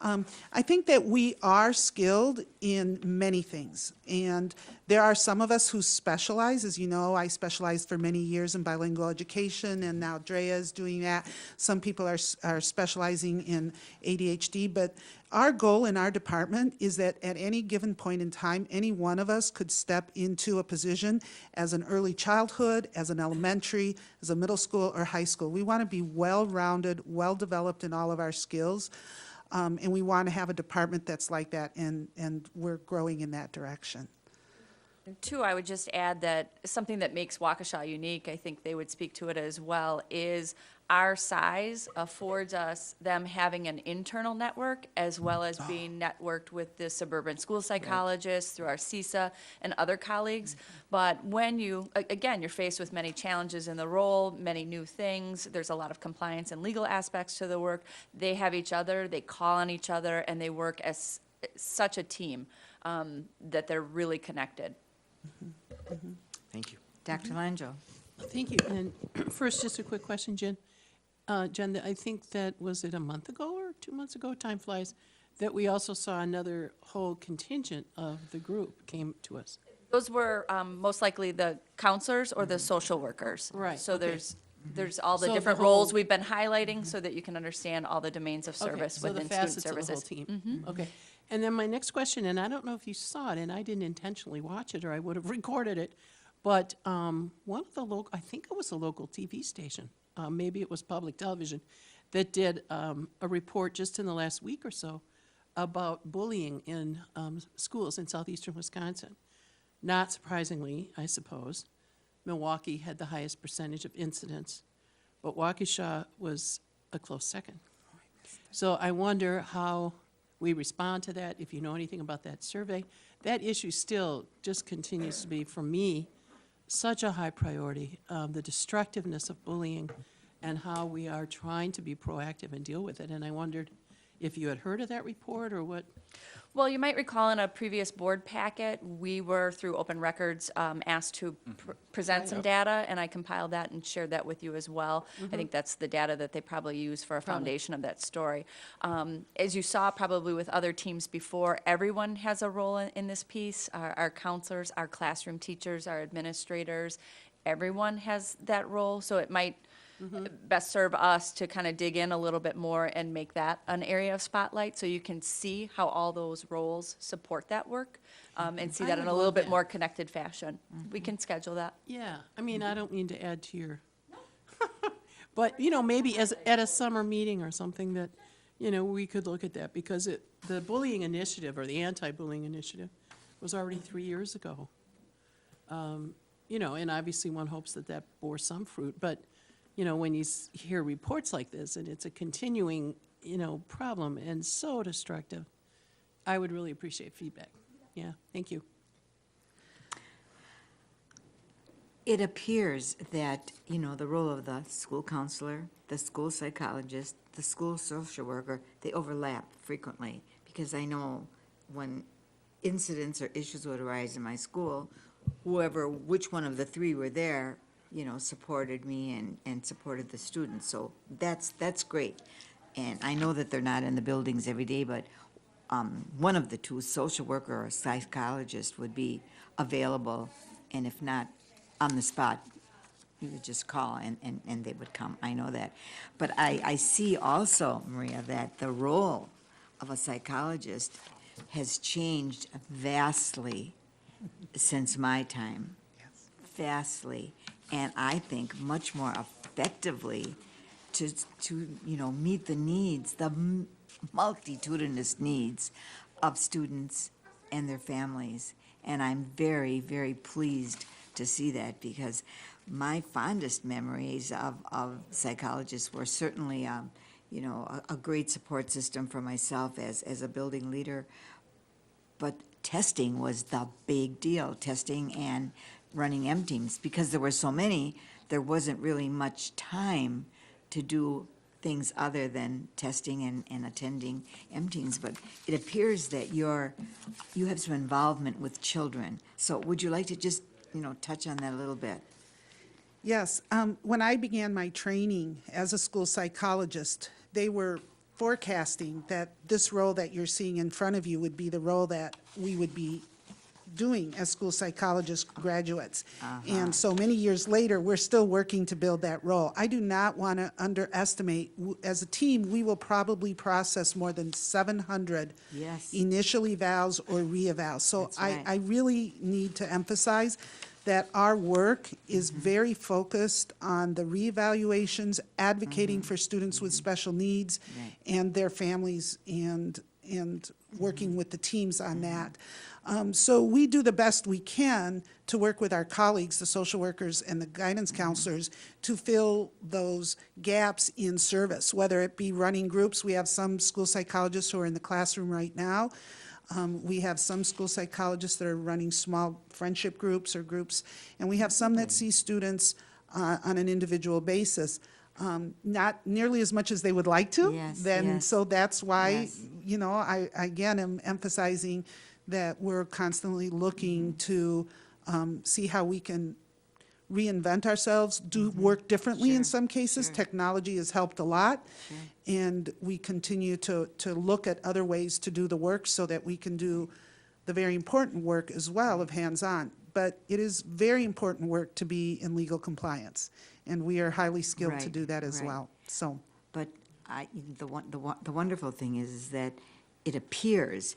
I think that we are skilled in many things, and there are some of us who specialize. As you know, I specialized for many years in bilingual education, and now Drea is doing that. Some people are specializing in ADHD, but our goal in our department is that at any given point in time, any one of us could step into a position as an early childhood, as an elementary, as a middle school or high school. We want to be well-rounded, well-developed in all of our skills. And we want to have a department that's like that, and we're growing in that direction. And two, I would just add that something that makes Waukesha unique, I think they would speak to it as well, is our size affords us them having an internal network as well as being networked with the suburban school psychologists through our CISA and other colleagues. But when you, again, you're faced with many challenges in the role, many new things, there's a lot of compliance and legal aspects to the work. They have each other, they call on each other, and they work as such a team that they're really connected. Thank you. Dr. Langeau. Thank you. And first, just a quick question, Jen. Jen, I think that, was it a month ago or 2 months ago, time flies, that we also saw another whole contingent of the group came to us. Those were most likely the counselors or the social workers. Right, So okay. there's all the So the different whole- roles we've been highlighting so that you can understand all the domains of service so the within student facets of the services. whole team. Okay. And then my next question, and I don't know if you saw it, and I didn't intentionally watch it, or I would have recorded it, but one of the local, I think it was a local TV station, maybe it was public television, that did a report just in the last week or so about bullying in schools in southeastern Wisconsin. Not surprisingly, I suppose, Milwaukee had the highest percentage of incidents, but Waukesha was a close second. So I wonder how we respond to that, if you know anything about that survey. That issue still just continues to be, for me, such a high priority, the destructiveness of bullying and how we are trying to be proactive and deal with it. And I wondered if you had heard of that report or what. Well, you might recall in a previous board packet, we were, through open records, asked to present some data, and I compiled that and shared that with you as well. I think that's the data that they probably use for a foundation of that story. As you saw probably with other teams before, everyone has a role in this piece. Our counselors, our classroom teachers, our administrators, everyone has that role, so it might best serve us to kind of dig in a little bit more and make that an area of spotlight so you can see how all those roles support that work and see I that in would a little love bit that. more connected fashion. We can schedule that. Yeah, I mean, I don't mean to add to your, but, you know, maybe as, at a summer meeting or something that, you know, we could look at that, because the bullying initiative, or the anti-bullying initiative, was already 3 years ago. You know, and obviously one hopes that that bore some fruit, but, you know, when you hear reports like this, and it's a continuing, you know, problem and so destructive, I would really appreciate feedback. Yeah, thank you. It appears that, you know, the role of the school counselor, the school psychologist, the school social worker, they overlap frequently, because I know when incidents or issues would arise in my school, which one of the three were there, you know, supported me and supported the students. So that's great. And I know that they're not in the buildings every day, but one of the two, social worker or psychologist, would be available, and if not on the spot, you would just call and they would come. I know that. But I see also, Maria, that the role of a psychologist has changed vastly since my time. Vastly. And I think much more effectively to meet the needs, the multitudinous needs of students and their families. And I'm very, very pleased to see that, because my fondest memories of psychologists were certainly, a great support system for myself as a building leader. But testing was the big deal, testing and running M teams, because there were so many, there wasn't really much time to do things other than testing and attending M teams. But it appears that you have some involvement with children. So would you like to just, touch on that a little bit? Yes, when I began my training as a school psychologist, they were forecasting that this role that you're seeing in front of you would be the role that we would be doing as school psychologist graduates. And so many years later, we're still working to build that role. I do not want to underestimate, as a team, we will probably process more than 700 Yes. initial evals or re-evals. So That's right. I really need to emphasize that our work is very focused on the reevaluations, advocating for students with special needs and their families, and working with the teams on that. So we do the best we can to work with our colleagues, the social workers and the guidance counselors, to fill those gaps in service, whether it be running groups. We have some school psychologists who are in the classroom right now. We have some school psychologists that are running small friendship groups or groups, and we have some that see students on an individual basis. Not nearly as much as they would like to. Yes. So that's why, I again am emphasizing that we're constantly looking to see how we can reinvent ourselves, do work differently in some cases. Technology has helped a lot. And we continue to look at other ways to do the work so that we can do the very important work as well of hands-on. But it is very important work to be in legal compliance, and we are highly skilled to do that as well. So, but the wonderful thing is that it appears,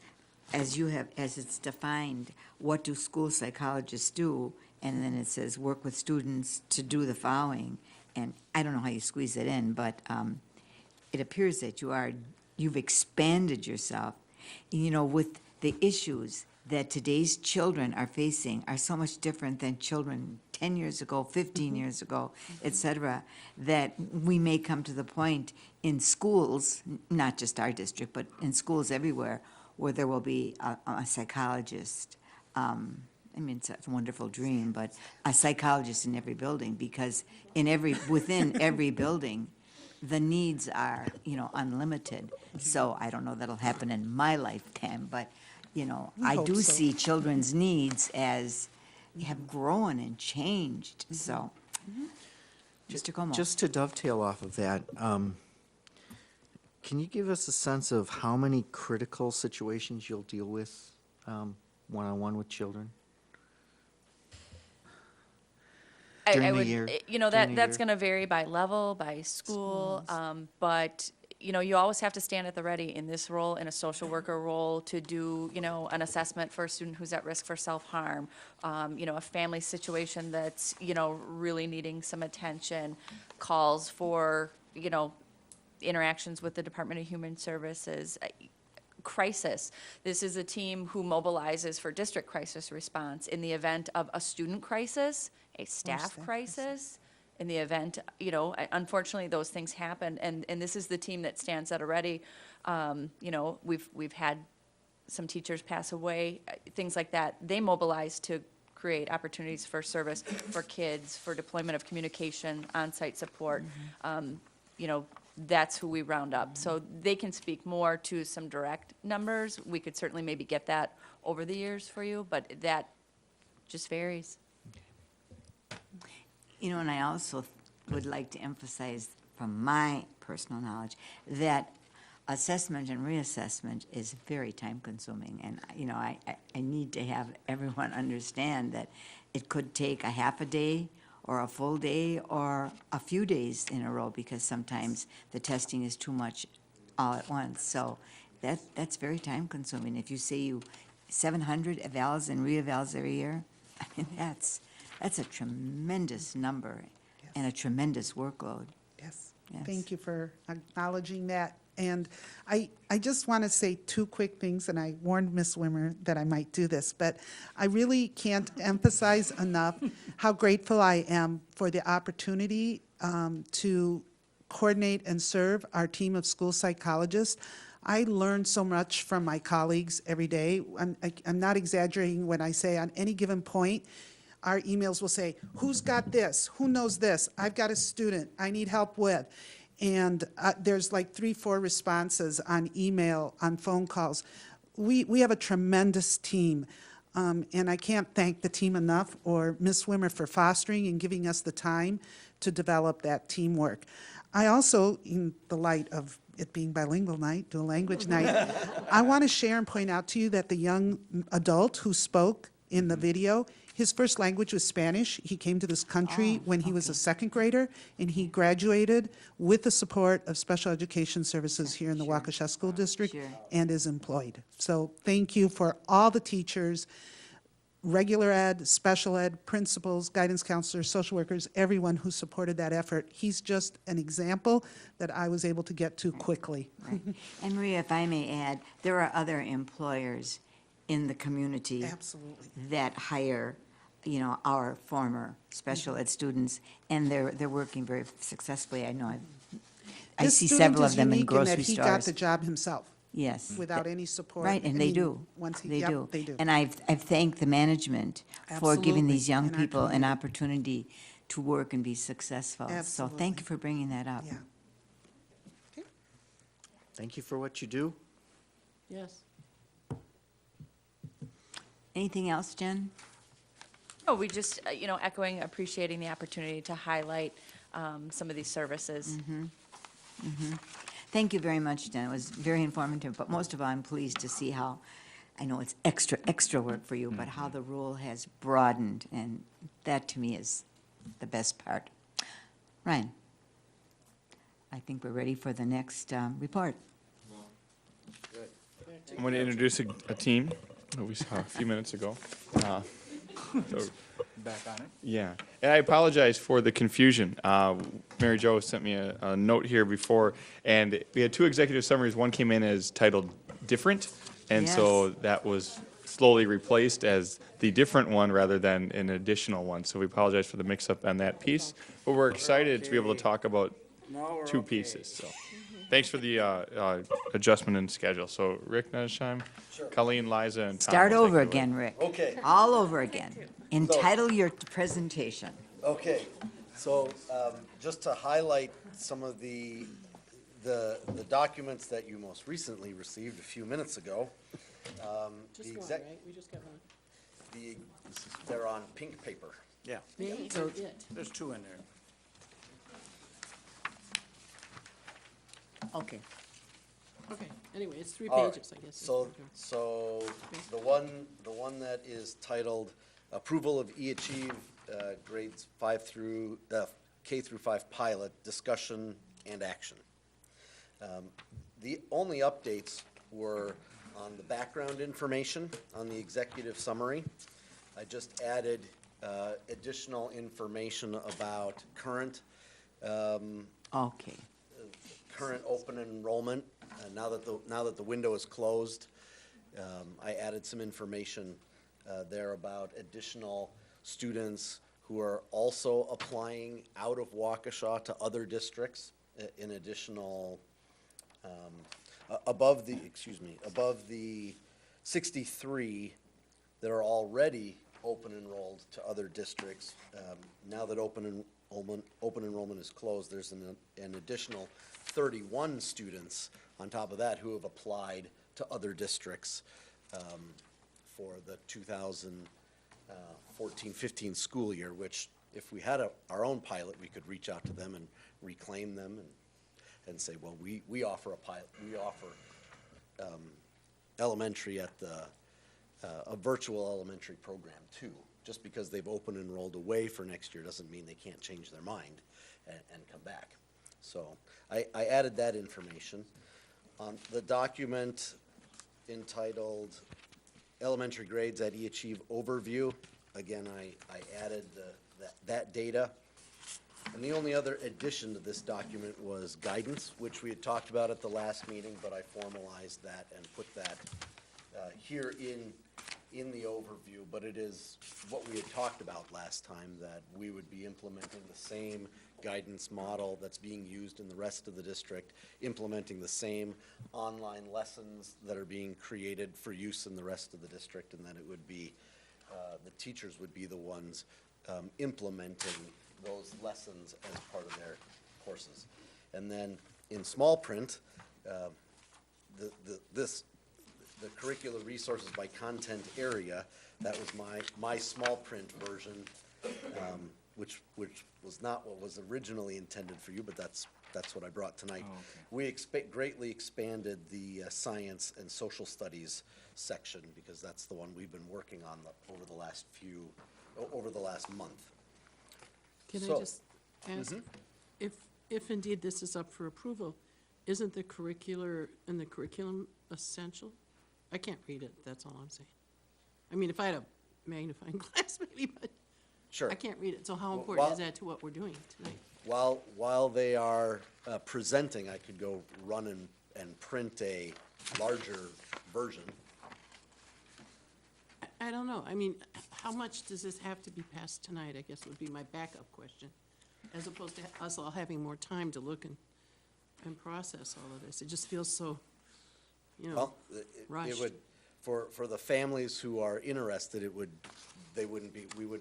as it's defined, what do school psychologists do, and then it says work with students to do the following. And I don't know how you squeeze it in, but it appears that you've expanded yourself, with the issues that today's children are facing are so much different than children 10 years ago, 15 years ago, et cetera, that we may come to the point in schools, not just our district, but in schools everywhere, where there will be a psychologist. It's a wonderful dream, but a psychologist in every building, because within every building, the needs are, unlimited. So I don't know that'll happen in my lifetime, but, I hope do so. see children's needs as have grown and changed, so. Mr. Como. Just to dovetail off of that, can you give us a sense of how many critical situations you'll deal with one-on-one with children? I would, year, that's going to vary by level, by school, but, you always have to stand at the ready in this role, in a social worker role, to do, an assessment for a student who's at risk for self-harm, a family situation that's, really needing some attention, calls for, interactions with the Department of Human Services, crisis. This is a team who mobilizes for district crisis response in the event of a student crisis, a staff crisis, in the event, unfortunately, those things happen, and this is the team that stands at a ready. We've had some teachers pass away, things like that. They mobilize to create opportunities for service for kids, for deployment of communication, on-site support. That's who we round up. So they can speak more to some direct numbers. We could certainly maybe get that over the years for you, but that just varies. And I also would like to emphasize, from my personal knowledge, that assessment and reassessment is very time-consuming. And, I need to have everyone understand that it could take a half a day or a full day or a few days in a row, because sometimes the testing is too much all at once. So that's very time consuming. If you say 700 evals and re-evals every year, I mean, that's a tremendous number and a tremendous workload. Yes. Yes. Thank you for acknowledging that. And I just want to say two quick things, and I warned Ms. Wimmer that I might do this, but I really can't emphasize enough how grateful I am for the opportunity to coordinate and serve our team of school psychologists. I learn so much from my colleagues every day. I'm not exaggerating when I say on any given point, our emails will say, who's got this? Who knows this? I've got a student I need help with. And there's like 3-4 responses on email, on phone calls. We have a tremendous team. And I can't thank the team enough, or Ms. Wimmer, for fostering and giving us the time to develop that teamwork. I also, in the light of it being bilingual night, dual language night, I want to share and point out to you that the young adult who spoke in the video, his first language was Spanish. He came to this country when he was a second grader, and he graduated with the support of special education services here in the Waukesha School District and is employed. So thank you for all the teachers, regular ed, special ed, principals, guidance counselors, social workers, everyone who supported that effort. He's just an example that I was able to get to quickly. Right. And Maria, if I may add, there are other employers in the community Absolutely. that hire, our former special ed students, and they're working very successfully. I know I This see student several is of them in unique grocery that he stores. got the job himself. Yes. Without any support. Right, and I they mean, do. Once he, They yep, do. they do. And I've thanked the management for giving these Absolutely, young in our people an community. opportunity to work and be successful. So Absolutely. thank you for bringing that up. Yeah. Thank you for what you do. Yes. Anything else, Jen? Oh, we just, echoing, appreciating the opportunity to highlight some of these services. Thank you very much, Jen. It was very informative, but most of all, I'm pleased to see how, I know it's extra work for you, but how the role has broadened, and that to me is the best part. Ryan, I think we're ready for the next report. I'm going to introduce a team that we saw a few minutes ago. Back on it. Yeah, and I apologize for the confusion. Mary Jo sent me a note here before, and we had two executive summaries. One came in as titled "Different," and so that was slowly replaced as the different one rather than an additional one. So we apologize for the mix-up on that piece, but we're excited to be able to talk about two pieces. So thanks for the adjustment in schedule. So Rick Nesheim, Colleen, Liza, and Tom. Start will take over it away. again, Rick. Okay. All over again. Entitle your presentation. Okay, so just to highlight some of the documents that you most recently received a few minutes ago. Just one, right? We just got one. They're on pink paper. Yeah. Me So and it. there's two in there. Okay. Okay, anyway, it's 3 All right. pages, I guess. So the one that is titled Approval of E-Achieve Grades 5 through, K through 5 Pilot, Discussion and Action. The only updates were on the background information on the executive summary. I just added additional information about current current open enrollment. Now that the window is closed, I added some information there about additional students who are also applying out of Waukesha to other districts in additional, above the 63 that are already open enrolled to other districts. Now that open enrollment is closed, there's an additional 31 students on top of that who have applied to other districts for the 2014-15 school year, which if we had our own pilot, we could reach out to them and reclaim them and say, well, we offer a pilot, we offer elementary at a virtual elementary program too. just because they've open enrolled away for next year doesn't mean they can't change their mind and come back. So I added that information. The document entitled Elementary Grades at eAchieve Overview, again, I added that data. And the only other addition to this document was guidance, which we had talked about at the last meeting, but I formalized that and put that here in the overview. But it is what we had talked about last time, that we would be implementing the same guidance model that's being used in the rest of the district, implementing the same online lessons that are being created for use in the rest of the district, and that it would be, the teachers would be the ones implementing those lessons as part of their courses. And then in small print, the curricular resources by content area, that was my small print version, which was not what was originally intended for you, but that's what I brought tonight. Oh, okay. We greatly expanded the science and social studies section, because that's the one we've been working on over the last month. Can I So- just ask, if indeed this is up for approval, isn't the curricular and the curriculum essential? I can't read it, that's all I'm saying. I mean, if I had a magnifying glass maybe, but Sure. I can't read it, so how Well, important is that to what we're doing tonight? While they are presenting, I could go run and print a larger version. I don't know, I mean, how much does this have to be passed tonight, I guess would be my backup question, as opposed to us all having more time to look and process all of this. It just feels so, Well, rushed. it would, for the families who are interested, we wouldn't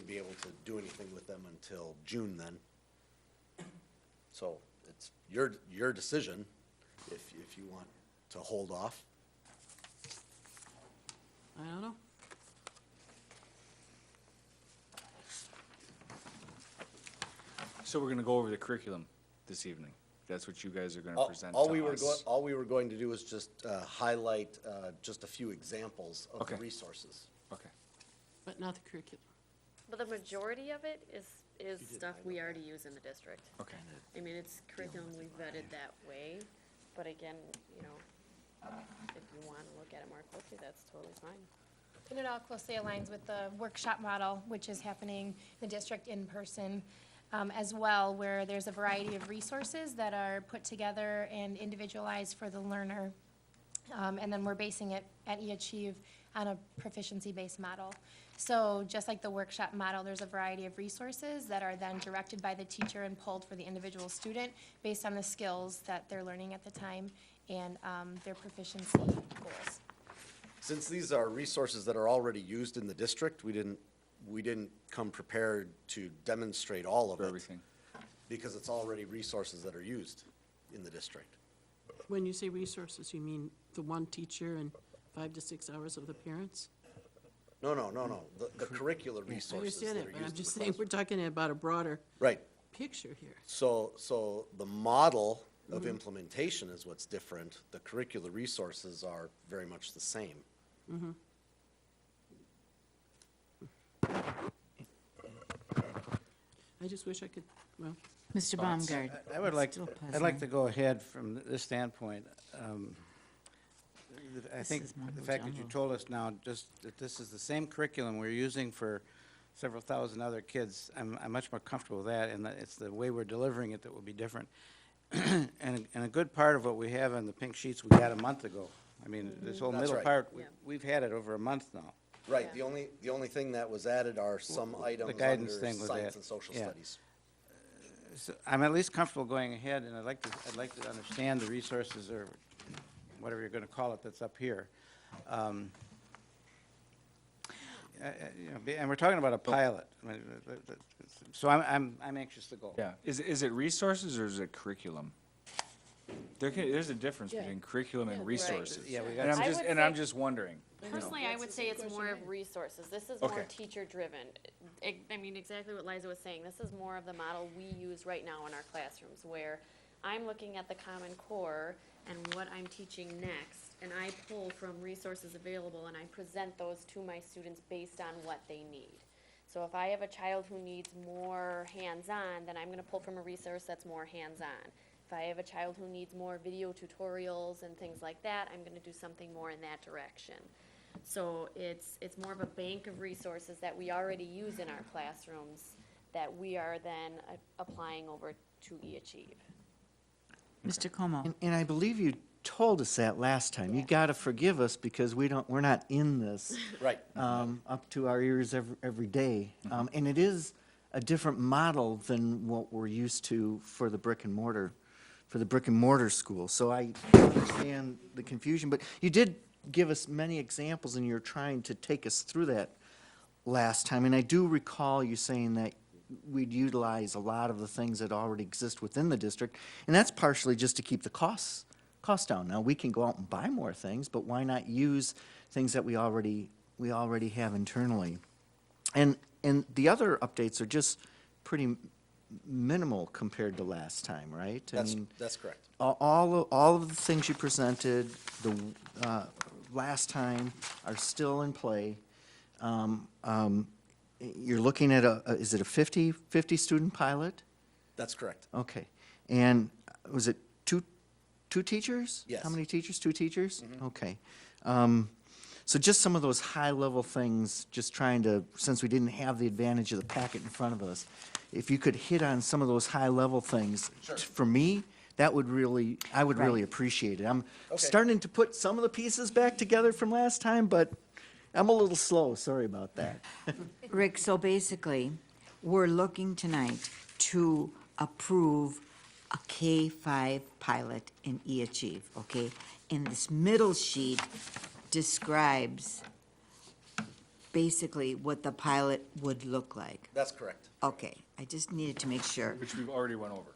be able to do anything with them until June then. So it's your decision if you want to hold off. I don't know. So we're gonna go over the curriculum this evening. That's what you guys are gonna present All to we were us. all we were going to do was just highlight just a few examples of the Okay. resources. Okay. But not the curriculum. But the majority of it is stuff we already use in the district. Okay. I mean, it's curriculum we vetted that way, but again, if you want to look at it more closely, that's totally fine. And it all closely aligns with the workshop model, which is happening in the district in person as well, where there's a variety of resources that are put together and individualized for the learner. And then we're basing it at eAchieve on a proficiency-based model. So just like the workshop model, there's a variety of resources that are then directed by the teacher and pulled for the individual student based on the skills that they're learning at the time and their proficiency goals. Since these are resources that are already used in the district, we didn't come prepared to demonstrate all of it. Everything. Because it's already resources that are used in the district. When you say resources, you mean the one teacher and 5 to 6 hours of the parents? No. The curricular I resources understand that it, are but I'm used in just the saying, classroom. we're talking about a broader Right. picture here. So the model of implementation is what's different. The curricular resources are very much the same. Mhm. I just wish I could, well. Mr. Thoughts? Baumgart. I would like, Still I'd like puzzling. to go ahead from this standpoint. I This think is the mumbo fact that you jumbo. told us now just that this is the same curriculum we're using for several thousand other kids, I'm much more comfortable with that, and that it's the way we're delivering it that will be different. And a good part of what we have on the pink sheets, we got a month ago. I mean, this whole That's middle right. part, we've had it over a month now. Right, the only thing that was added are some items guidance under thing was science that, and social yeah. studies. So I'm at least comfortable going ahead, and I'd like to understand the resources, or whatever you're gonna call it, that's up here. And we're talking about a pilot. I mean, so I'm anxious to go. Yeah. Is it resources or is it curriculum? There's a difference Yeah. between curriculum and Yeah, right. resources. Yeah, we And got- I'm just wondering. Personally, I would say it's more of resources. This is Okay. more teacher-driven. I mean, exactly what Liza was saying. This is more of the model we use right now in our classrooms, where I'm looking at the Common Core and what I'm teaching next, and I pull from resources available, and I present those to my students based on what they need. So if I have a child who needs more hands-on, then I'm going to pull from a resource that's more hands-on. If I have a child who needs more video tutorials and things like that, I'm going to do something more in that direction. So it's more of a bank of resources that we already use in our classrooms that we are then applying over to eAchieve. Mr. Como? And I believe you told us that last time. You got to forgive us because we're not in this Right. up to our ears every day. And it is a different model than what we're used to for the brick and mortar school. So I understand the confusion, but you did give us many examples, and you're trying to take us through that last time. And I do recall you saying that we'd utilize a lot of the things that already exist within the district, and that's partially just to keep the costs down. Now, we can go out and buy more things, but why not use things that we already have internally? And the other updates are just pretty minimal compared to last time, right? That's correct. All of the things you presented the last time are still in play. You're looking at is it a 50 student pilot? That's correct. Okay. And was it two teachers? Yes. How many teachers? 2 teachers? Okay. So just some of those high-level things, just trying to, since we didn't have the advantage of the packet in front of us, if you could hit on some of those high-level things, Sure. for me, I would really appreciate it. I'm starting to put some of the pieces back together from last time, but I'm a little slow. Sorry about that. Rick, so basically, we're looking tonight to approve a K-5 pilot in eAchieve, okay? And this middle sheet describes basically what the pilot would look like. That's correct. Okay, I just needed to make sure. Which we've already went over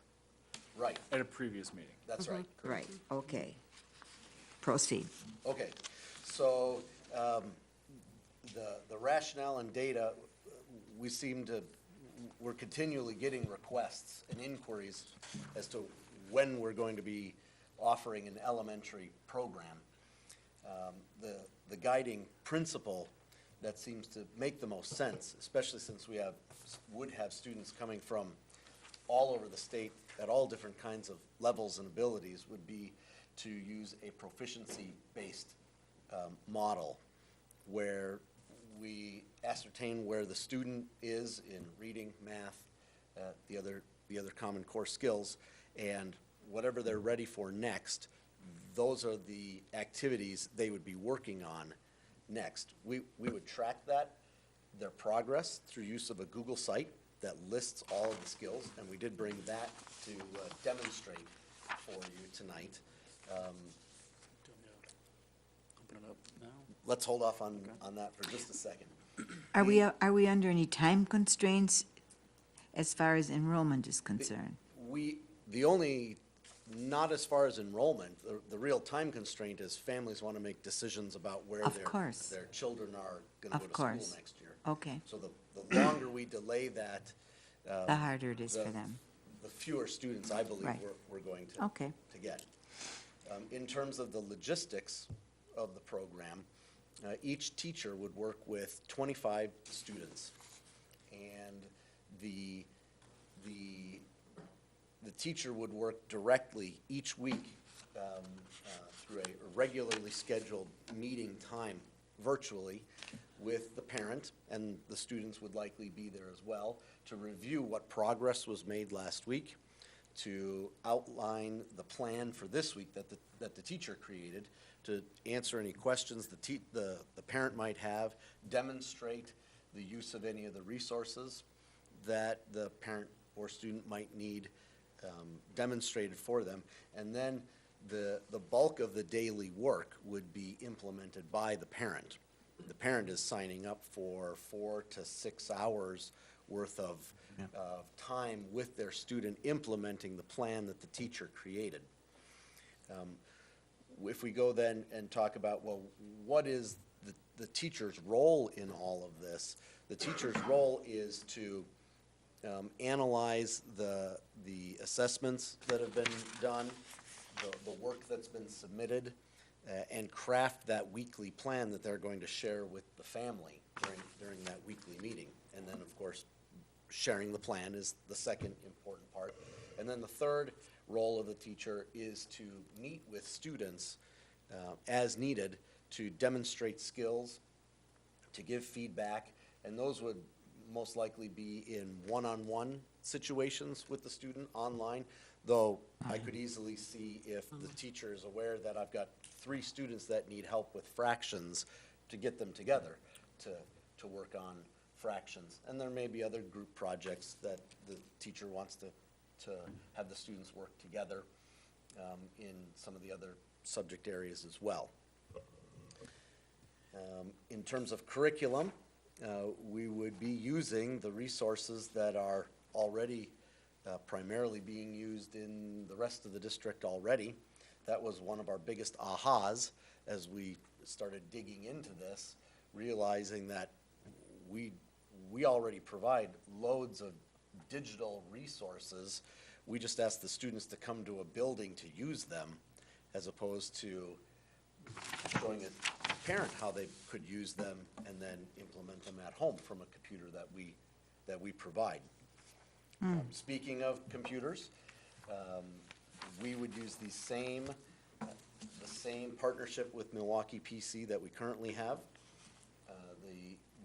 Right. at a previous meeting. That's right. Right, okay. Proceed. Okay, so the rationale and data, we're continually getting requests and inquiries as to when we're going to be offering an elementary program. The guiding principle that seems to make the most sense, especially since we would have students coming from all over the state at all different kinds of levels and abilities, would be to use a proficiency-based model where we ascertain where the student is in reading, math, the other common core skills, and whatever they're ready for next, those are the activities they would be working on next. We would track their progress through use of a Google site that lists all of the skills, and we did bring that to demonstrate for you tonight. Open it up now. Let's hold off on that for just a second. Are we under any time constraints as far as enrollment is concerned? Not as far as enrollment, the real time constraint is families want to make decisions about where their children are going to go to school next year. Okay. So the longer we delay that, The harder it is for them. the fewer students I believe Right. we're going to Okay. get. In terms of the logistics of the program, each teacher would work with 25 students, and the teacher would work directly each week through a regularly scheduled meeting time virtually with the parent, and the students would likely be there as well, to review what progress was made last week, to outline the plan for this week that the teacher created, to answer any questions the parent might have, demonstrate the use of any of the resources that the parent or student might need demonstrated for them, and then the bulk of the daily work would be implemented by the parent. The parent is signing up for 4 to 6 hours worth of time with their student implementing the plan that the teacher created. If we go then and talk about, well, what is the teacher's role in all of this? The teacher's role is to analyze the assessments that have been done, the work that's been submitted, and craft that weekly plan that they're going to share with the family during that weekly meeting. And then, of course, sharing the plan is the second important part. And then the third role of the teacher is to meet with students as needed to demonstrate skills, to give feedback, and those would most likely be in one-on-one situations with the student online, though I could easily see if the teacher is aware that I've got 3 students that need help with fractions, to get them together to work on fractions. And there may be other group projects that the teacher wants to have the students work together in some of the other subject areas as well. In terms of curriculum, we would be using the resources that are already primarily being used in the rest of the district already. That was one of our biggest ahas as we started digging into this, realizing that we already provide loads of digital resources. We just ask the students to come to a building to use them, as opposed to showing a parent how they could use them and then implement them at home from a computer that we provide. Speaking of computers, we would use the same partnership with Milwaukee PC that we currently have.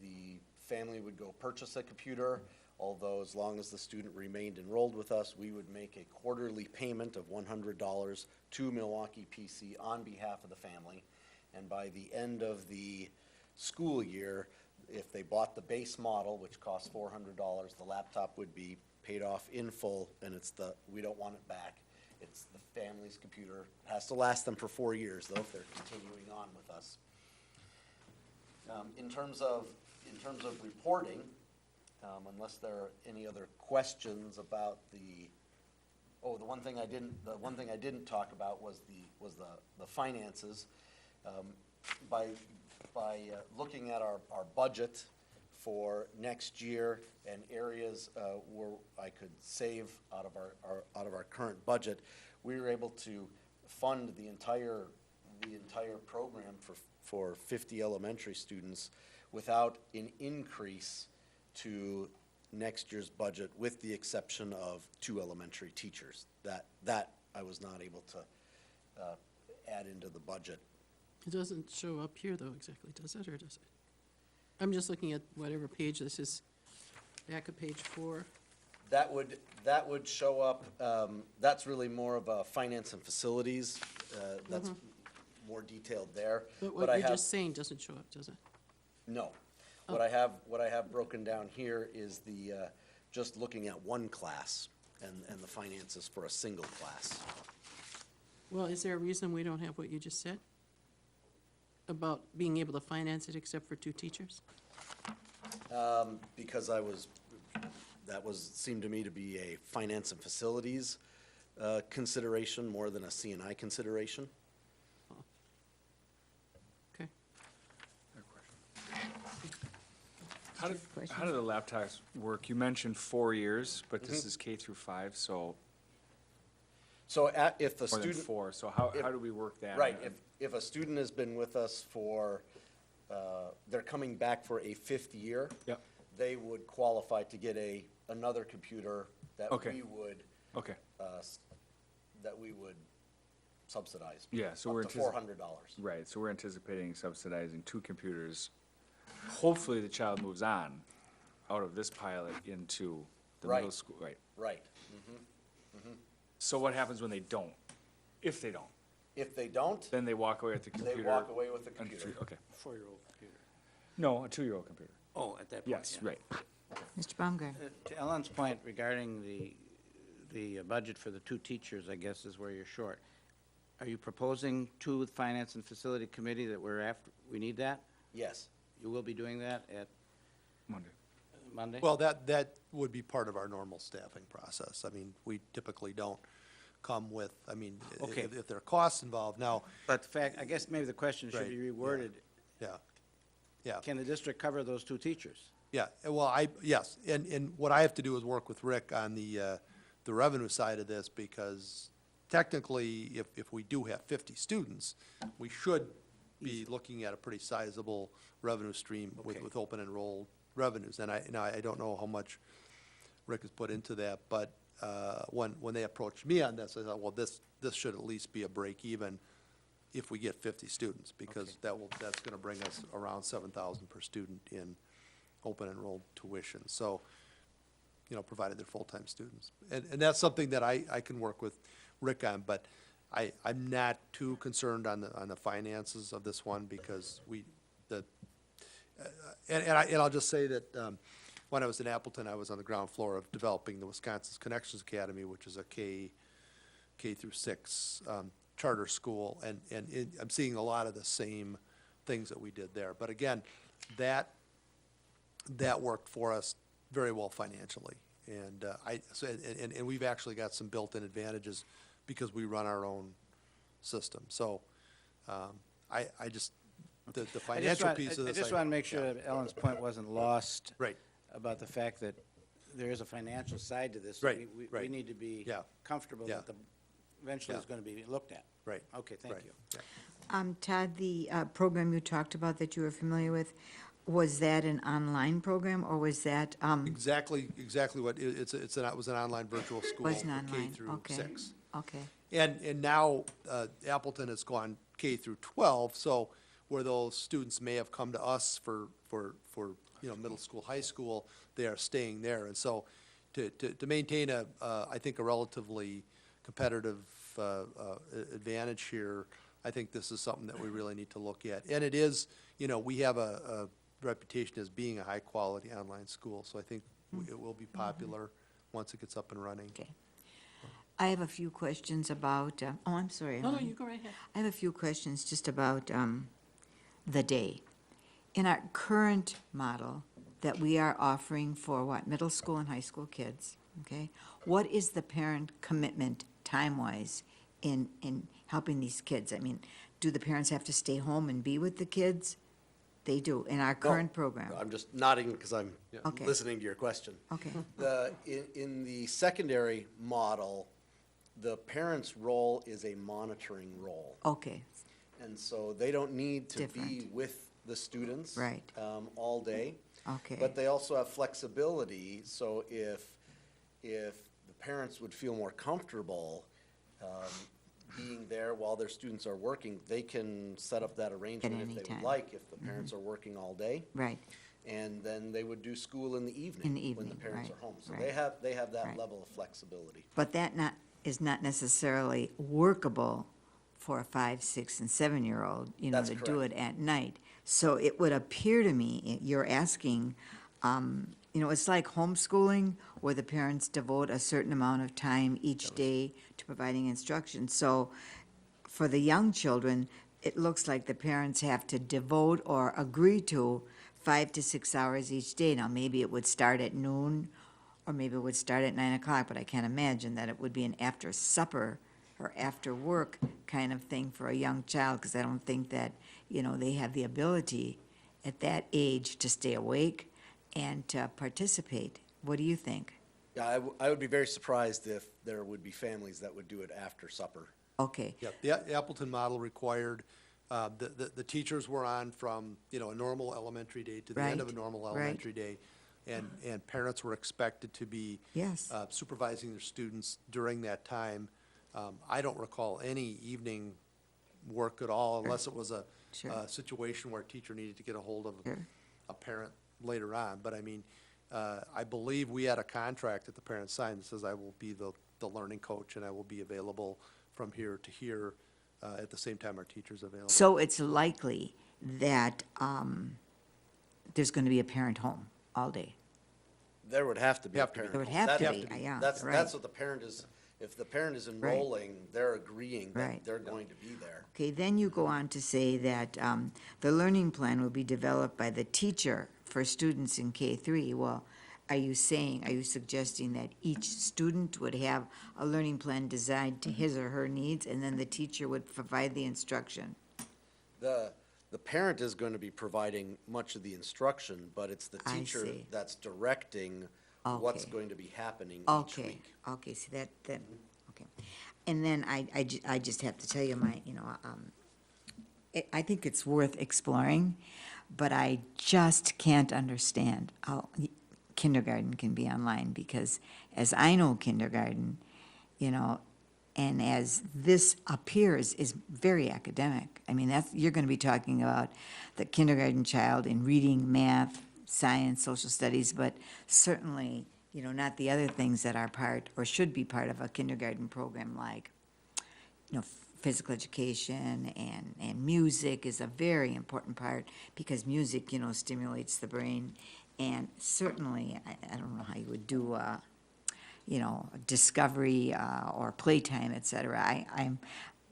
The family would go purchase a computer, although as long as the student remained enrolled with us, we would make a quarterly payment of $100 to Milwaukee PC on behalf of the family. And by the end of the school year, if they bought the base model, which costs $400, the laptop would be paid off in full, and we don't want it back. It's the family's computer. It has to last them for 4 years, though, if they're continuing on with us. In terms of reporting, unless there are any other questions about the one thing I didn't talk about was the finances. By looking at our budget for next year and areas where I could save out of our current budget, we were able to fund the entire program for 50 elementary students without an increase to next year's budget, with the exception of 2 elementary teachers. That I was not able to add into the budget. It doesn't show up here, though, exactly, does it, or does it? I'm just looking at whatever page this is, back of page 4. That would show up, that's really more of a finance and facilities, that's more detailed there. But what you're just saying doesn't show up, does it? No. What I have broken down here is just looking at one class and the finances for a single class. Well, is there a reason we don't have what you just said? About being able to finance it except for 2 teachers? Because seemed to me to be a finance and facilities consideration more than a C&I consideration. Okay. How do the laptops work? You mentioned 4 years, but this is K through 5, so. So if the more than student. 4, so how do we work that? Right, if a student has been with us for, they're coming back for a 5th year. Yep. They would qualify to get another computer that Okay. That we would subsidize. Yeah, so up we're to $400. Right, so we're anticipating subsidizing 2 computers. Hopefully, the child moves on out of this pilot into the middle school, right? Right. So what happens when they don't? If they don't? If they don't, Then they walk away with the computer? they walk away with the and computer. Okay. 4-year-old computer. No, a 2-year-old computer. Oh, at that point, Yes, yeah. right. Mr. Baumgart? To Ellen's point regarding the budget for the 2 teachers, I guess, is where you're short. Are you proposing to the Finance and Facility Committee that we need that? Yes. You will be doing that at Monday? Well, that would be part of our normal staffing process. I mean, we typically don't come with, Okay. if there are costs involved. Now, But the fact, I guess maybe the question should Right, be yeah. reworded. yeah. Can the district cover those 2 teachers? Yeah, well, yes, and what I have to do is work with Rick on the revenue side of this, because technically, if we do have 50 students, we should be looking at a pretty sizable revenue stream with open enrolled revenues. And I don't know how much Rick has put into that, but when they approached me on this, I thought, well, this should at least be a break even if we get 50 students, because that's going to bring us around 7,000 per student in open enrolled tuition. So, provided they're full-time students. And that's something that I can work with Rick on, but I'm not too concerned on the finances of this one, because I'll just say that when I was in Appleton, I was on the ground floor of developing the Wisconsin's Connections Academy, which is a K through 6 charter school, and I'm seeing a lot of the same things that we did there. But again, that worked for us very well financially, and and we've actually got some built-in advantages because we run our own system. So the financial piece of this. I just want to make sure that Ellen's point wasn't lost. Right. About the fact that there is a financial side to this. Right, We right. need to be comfortable that eventually it's going to be looked at. Right. Okay, thank Right. you. Yeah. Todd, the program you talked about that you were familiar with, was that an online program, or was that? Exactly what, it was an online virtual school. Was an K online, through okay. 6. Okay. And now Appleton has gone K through 12, so where those students may have come to us for middle school, high school, they are staying there. And so to maintain I think a relatively competitive advantage here, I think this is something that we really need to look at. And it is, we have a reputation as being a high-quality online school, so I think it will be popular once it gets up and running. Okay. I have a few questions about, I'm sorry. No, Ellen. you go right ahead. I have a few questions just about the day. In our current model that we are offering for middle school and high school kids, okay? What is the parent commitment time-wise in helping these kids? I mean, do the parents have to stay home and be with the kids? They do, in our current program. I'm just nodding because I'm Okay. listening to your question. Okay. In the secondary model, the parent's role is a monitoring role. Okay, And so they don't need to be Different. with the students Right. all day. okay. But they also have flexibility, so if the parents would feel more comfortable being there while their students are working, they can set up that arrangement if any they time. would like, if the parents are working all day. Right, And then they would do school in the evening. In the When evening, the parents right, are home. So right. they have that Right. level of flexibility. but that is not necessarily workable for a 5, 6, and 7-year-old, That's to do correct. it at night. So it would appear to me, you're asking, it's like homeschooling, where the parents devote a certain amount of time each day to providing instruction. So for the young children, it looks like the parents have to devote or agree to 5 to 6 hours each day. Now, maybe it would start at noon, or maybe it would start at 9 o'clock, but I can't imagine that it would be an after supper or after work kind of thing for a young child, because I don't think that, they have the ability at that age to stay awake and to participate. What do you think? Yeah, I would be very surprised if there would be families that would do it after supper. Okay, Yeah, the Appleton model required, the teachers were on from, a normal elementary day to the end of a Right, normal right. elementary day. And parents were expected to be yes, supervising their students during that time. I don't recall any evening work at all, unless it was a Sure. situation where a teacher needed to get a hold of Sure. a parent later on. But I mean, I believe we had a contract that the parents signed that says I will be the learning coach, and I will be available from here to here at the same time our teacher's available. so it's likely that there's going to be a parent home all day. There would have to be a Have to be. parent. There would home. have That'd to be, yeah, That's right. what the parent is, if the parent is enrolling, they're agreeing that Right. they're going to be there. Okay, then you go on to say that the learning plan will be developed by the teacher for students in K-3. Well, are you suggesting that each student would have a learning plan designed to his or her needs, and then the teacher would provide the instruction? The parent is going to be providing much of the instruction, but it's the I teacher see. that's directing what's Okay. going to be happening each Okay, week. okay, see that, okay. And then I just have to tell you I think it's worth exploring, but I just can't understand how kindergarten can be online, because as I know kindergarten, you know, and as this appears, is very academic. I mean, that's, you're going to be talking about the kindergarten child in reading, math, science, social studies, but certainly, you know, not the other things that are part or should be part of a kindergarten program, like, you know, physical education and music is a very important part, because music, you know, stimulates the brain. And certainly, I don't know how you would do, you know, discovery or playtime, et cetera.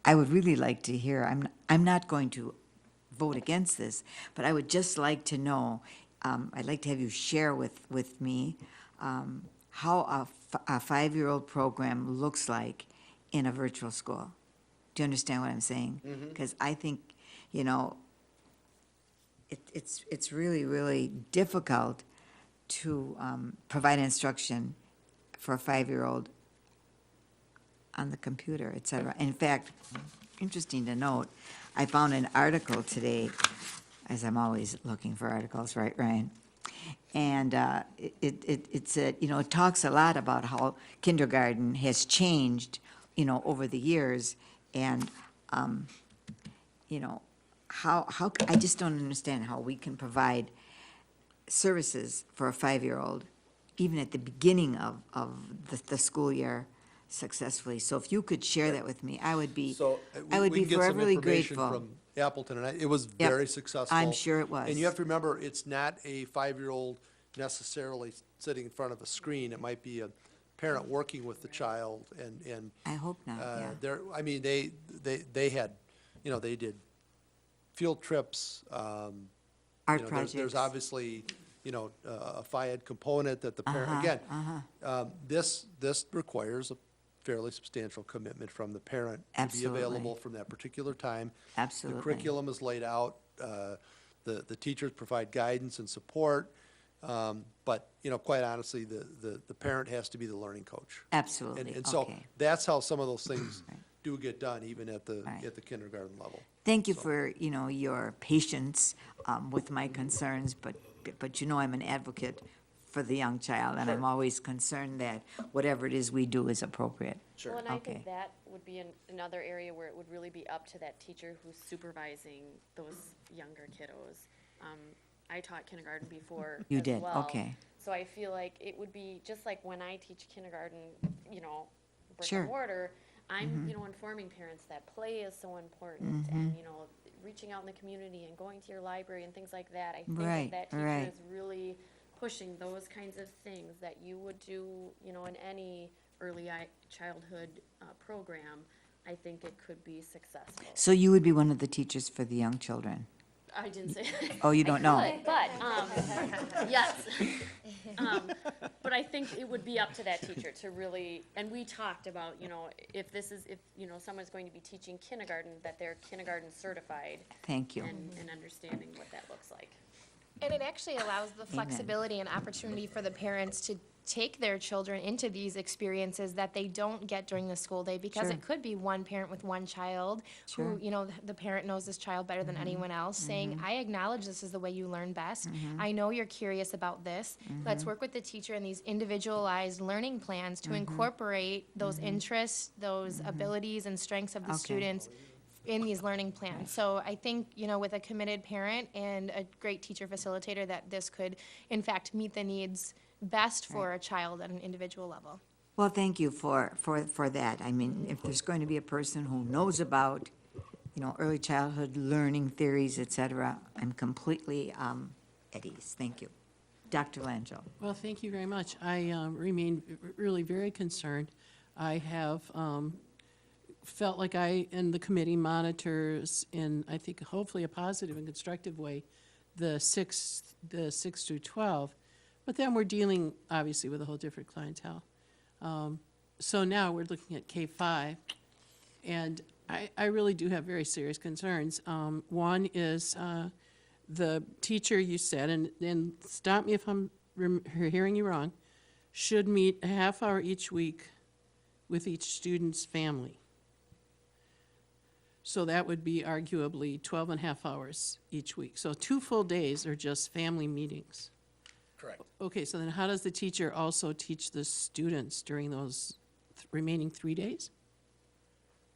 I would really like to hear, I'm not going to vote against this, but I would just like to know, I'd like to have you share with me how a 5-year-old program looks like in a virtual school. Do you understand what I'm saying? Because I think, you know, it's really, really difficult to provide instruction for a 5-year-old on the computer, et cetera. In fact, interesting to note, I found an article today, as I'm always looking for articles, right, Ryan? And it said, you know, it talks a lot about how kindergarten has changed, you know, over the years, and, you know, how I just don't understand how we can provide services for a 5-year-old, even at the beginning of the school year, successfully. So if you could share that with me, I would be foreverly grateful. From Appleton, and it was Yep. very successful. I'm sure it was. And you have to remember, it's not a 5-year-old necessarily sitting in front of a screen. It might be a parent working with the child, and I hope not, yeah. I mean, they had, you know, they did field trips. Art you know, projects. There's obviously, you know, a FIAD component that the parent, again, this requires a fairly substantial commitment from the parent to be Absolutely. available from that particular time. Absolutely. The curriculum is laid out, the teachers provide guidance and support, but, you know, quite honestly, the parent has to be the learning coach. Absolutely, And so okay. that's how some of those things do get done, even at the kindergarten level. Thank you for, you know, your patience with my concerns, but you know I'm an advocate for the young child, and I'm always concerned that whatever it is we do is appropriate. Sure. Well, and I Okay. think that would be another area where it would really be up to that teacher who's supervising those younger kiddos. I taught kindergarten before You as did, well. okay. So I feel like it would be, just like when I teach kindergarten, you know, brick Sure. and mortar, I'm, Mhm. you know, informing parents that play is so important, and, you know, reaching out in the community and going to your library and things like that. I think Right, that teacher right. is really pushing those kinds of things that you would do, you know, in any early childhood program. I think it could be successful. So you would be one of the teachers for the young children? I didn't say. Oh, you don't know? Could, but yes. But I think it would be up to that teacher to really. And we talked about, you know, if you know, someone's going to be teaching kindergarten, that they're kindergarten certified. Thank you. And understanding what that looks like. And it actually allows the flexibility and opportunity for the parents to take their children into these experiences that they don't get during the school day, because Sure. it could be one parent with one child Sure. who, you know, the parent knows this child better than anyone else, saying, I acknowledge this is the way you learn best. I know you're curious about this. Let's work with the teacher in these individualized learning plans to incorporate those interests, those abilities and strengths of the Okay. students in these learning plans. So I think, you know, with a committed parent and a great teacher facilitator, that this could, in fact, meet the needs best for a child at an individual level. Well, thank you for that. I mean, if there's going to be a person who knows about, you know, early childhood learning theories, et cetera, I'm completely at ease. Thank you. Dr. Langell. Well, thank you very much. I remain really very concerned. I have felt like I and the committee monitors in, I think, hopefully a positive and constructive way, the 6 through 12. But then we're dealing, obviously, with a whole different clientele. So now we're looking at K-5, and I really do have very serious concerns. One is the teacher, you said, and stop me if I'm hearing you wrong, should meet a half hour each week with each student's family. So that would be arguably 12 and a half hours each week. So 2 full days are just family meetings. Correct. Okay, so then how does the teacher also teach the students during those remaining 3 days?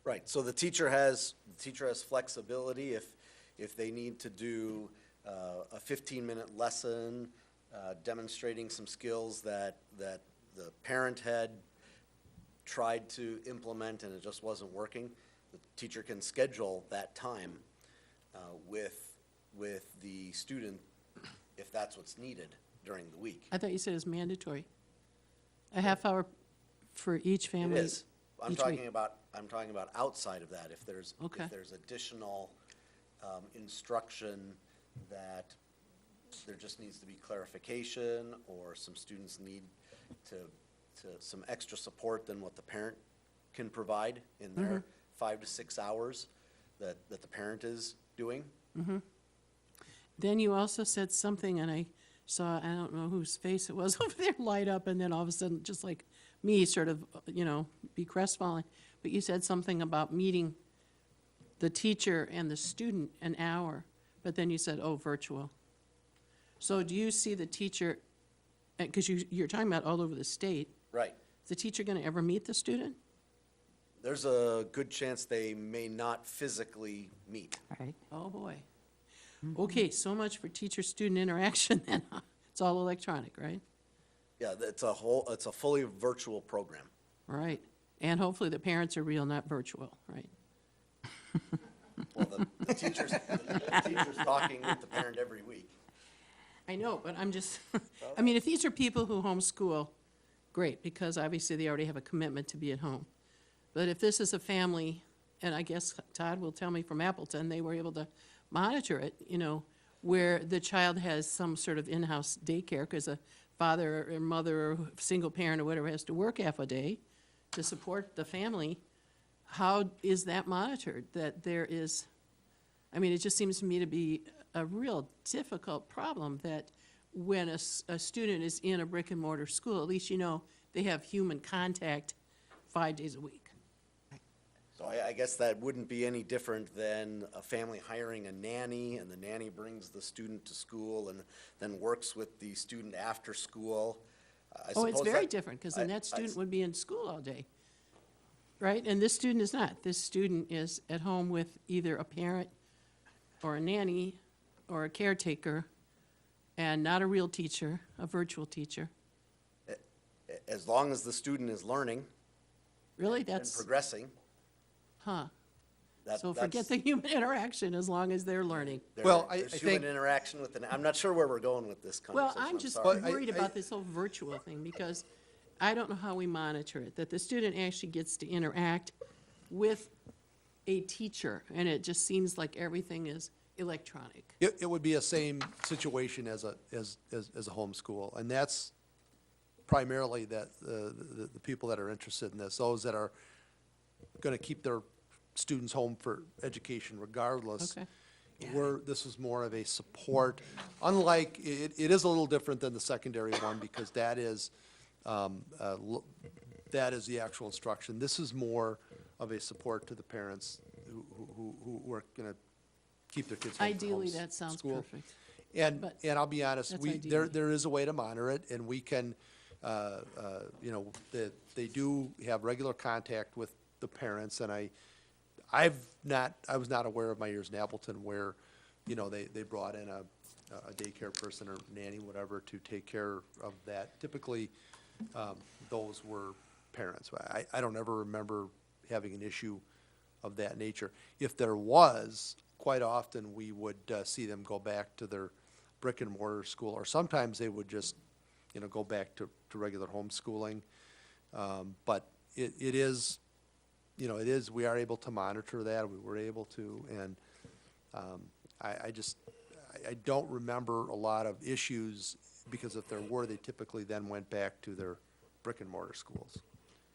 Right, so the teacher has flexibility if they need to do a 15-minute lesson demonstrating some skills that the parent had tried to implement and it just wasn't working. The teacher can schedule that time with the student if that's what's needed during the week. I thought you said it was mandatory. A half hour for each family. It is. I'm each talking week. about outside of that, if there's Okay. additional instruction that there just needs to be clarification, or some students need to some extra support than what the parent can provide in their 5 to 6 hours that the parent is doing. Then you also said something, and I saw, I don't know whose face it was over there light up, and then all of a sudden, just like me, sort of, be crestfallen. But you said something about meeting the teacher and the student an hour, but then you said, oh, virtual. So do you see the teacher, because you're talking about all over the state, Right. is the teacher going to ever meet the student? There's a good chance they may not physically meet. Right. Oh, boy. Okay, so much for teacher-student interaction then. It's all electronic, right? Yeah, it's a fully virtual program. Right. And hopefully the parents are real, not virtual, right? Well, the teacher's talking with the parent every week. I know, but I'm just, I mean, if these are people who homeschool, great, because obviously they already have a commitment to be at home. But if this is a family, and I guess Todd will tell me from Appleton, they were able to monitor it, where the child has some sort of in-house daycare, because a father or mother or single parent or whatever has to work half a day to support the family, how is that monitored? That there is, I mean, it just seems to me to be a real difficult problem that when a student is in a brick and mortar school, at least they have human contact 5 days a week. So I guess that wouldn't be any different than a family hiring a nanny, and the nanny brings the student to school and then works with the student after school. Oh, it's very different, because then that student would be in school all day, right? And this student is not. This student is at home with either a parent or a nanny or a caretaker, and not a real teacher, a virtual teacher. As long as the student is learning. Really? And That's, progressing. huh. So That's- forget the human interaction as long as they're learning. Well, There's I human think- interaction with I'm not sure where we're going with this Well, conversation. I'm just sorry. worried about this whole virtual thing, because I don't know how we monitor it, that the student actually gets to interact with a teacher, and it just seems like everything is electronic. It would be a same situation as a homeschool, and that's primarily that the people that are interested in this, those that are going to keep their students home for education regardless. Okay. This is more of a support, unlike, it is a little different than the secondary one, because that is the actual instruction. This is more of a support to the parents who are going to keep their kids home from Ideally, home that sounds school. perfect. And But I'll be honest, that's there ideally. is a way to monitor it, and we can, they do have regular contact with the parents, and I was not aware of my years in Appleton where, they brought in a daycare person or nanny, whatever, to take care of that. Typically, those were parents. I don't ever remember having an issue of that nature. If there was, quite often we would see them go back to their brick and mortar school, or sometimes they would just, go back to regular homeschooling. But it is, we are able to monitor that, we were able to, and I don't remember a lot of issues, because if there were, they typically then went back to their brick and mortar schools.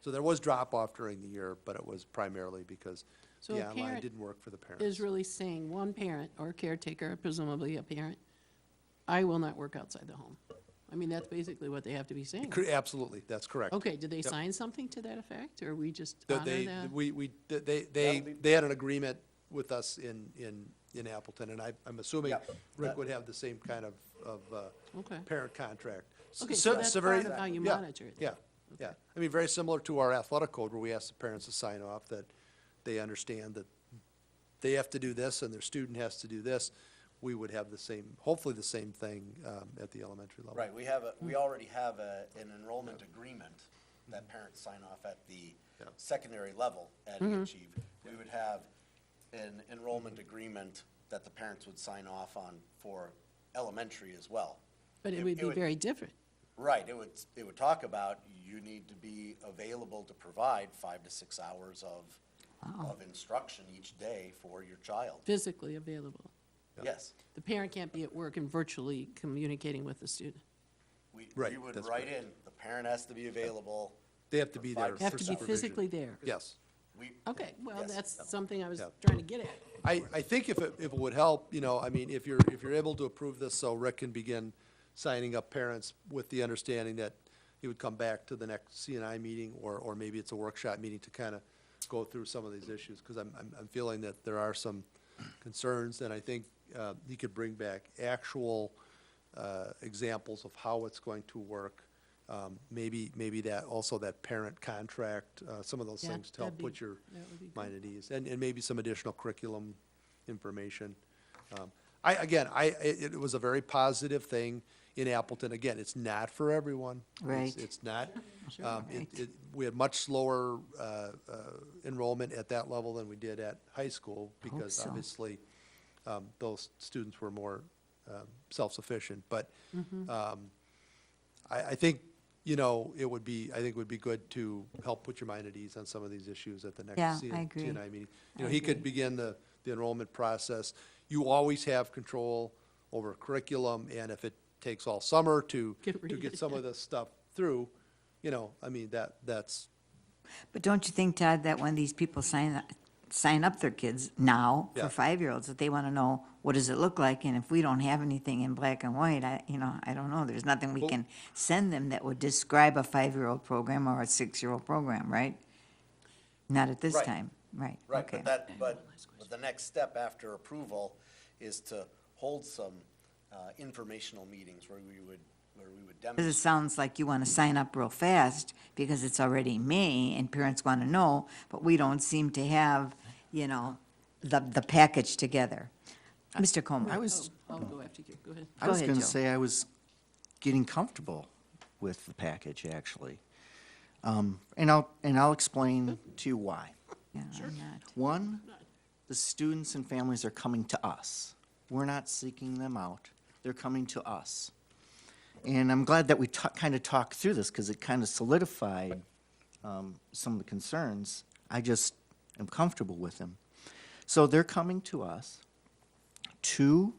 So there was drop-off during the year, but it was primarily because So the a online parent didn't work for the parents. is really saying, one parent or caretaker, presumably a parent, I will not work outside the home. I mean, that's basically what they have to be saying. Absolutely, that's correct. Okay, did they Yep. sign something to that effect, or we just That honor that? they had an agreement with us in Appleton, and I'm assuming Yeah. Rick would have the same kind of Okay. parent contract. Okay, so that's very- part of how you yeah, monitor it. Yeah, yeah. I mean, very similar to our athletic code, where we ask the parents to sign off that they understand that they have to do this and their student has to do this. We would have the same, hopefully the same thing at the elementary level. Right, we already have an enrollment agreement that parents sign off at the secondary level at Achieve. We would have an enrollment agreement that the parents would sign off on for elementary as well. But it would be very different. Right, it would talk about you need to be available to provide 5 to 6 hours of instruction each day for your child. Physically available. Yes. The parent can't be at work and virtually communicating with the student. We Right, would that's write in, the parent has to be available. They have to be there. Have for to be supervision. physically there. Yes. Okay, well, Yes. that's something I was Yeah. trying to get at. I think if it would help, I mean, if you're able to approve this, so Rick can begin signing up parents with the understanding that he would come back to the next CNI meeting, or maybe it's a workshop meeting to kind of go through some of these issues, because I'm feeling that there are some concerns, and I think he could bring back actual examples of how it's going to work. Maybe that, also that parent contract, some of those Yeah, things to help that'd put be- your that would be good. mind at ease, and maybe some additional curriculum information. It was a very positive thing in Appleton. Again, it's not for everyone. Right. It's not. Sure, Right. We had much slower enrollment at that level than we did at high school, because so. obviously those students were more self-sufficient. But I think, it would be good to help put your mind at ease on some of these issues at the next Yeah, I agree. CNI meeting. I He could agree. begin the enrollment process. You always have control over curriculum, and if it takes all summer to get some of this stuff through, that's, But don't you think, Todd, that when these people sign up their kids now Yeah. for 5-year-olds, that they want to know, what does it look like? And if we don't have anything in black and white, I don't know, there's nothing we can send them that would describe a 5-year-old program or a 6-year-old program, right? Not at this Right. time, right, Right, okay. but the next step after approval is to hold some informational meetings where we would Because demonstrate. it sounds like you want to sign up real fast, because it's already May, and parents want to know, but we don't seem to have, the package together. Mr. Como? I'll go after you, go ahead. I was ahead, going to Joe. say I was getting comfortable with the package, actually. And I'll explain to you why. Yeah, I'm not. One, the students and families are coming to us. We're not seeking them out. They're coming to us. And I'm glad that we kind of talked through this, because it kind of solidified some of the concerns. I just am comfortable with them. So they're coming to us. Two,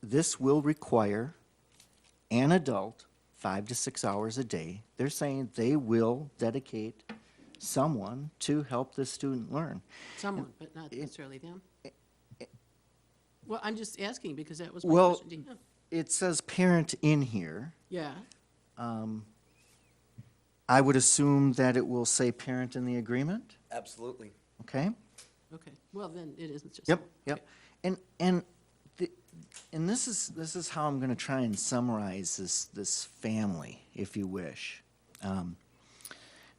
this will require an adult 5 to 6 hours a day. They're saying they will dedicate someone to help the student learn. Someone, but not necessarily them. Well, I'm just asking because that was my Well, question to him. it says parent in here. Yeah, I would assume that it will say parent in the agreement, Absolutely. okay? okay. Well, then it isn't just. Yep, yep. And this is how I'm gonna try and summarize this family, if you wish.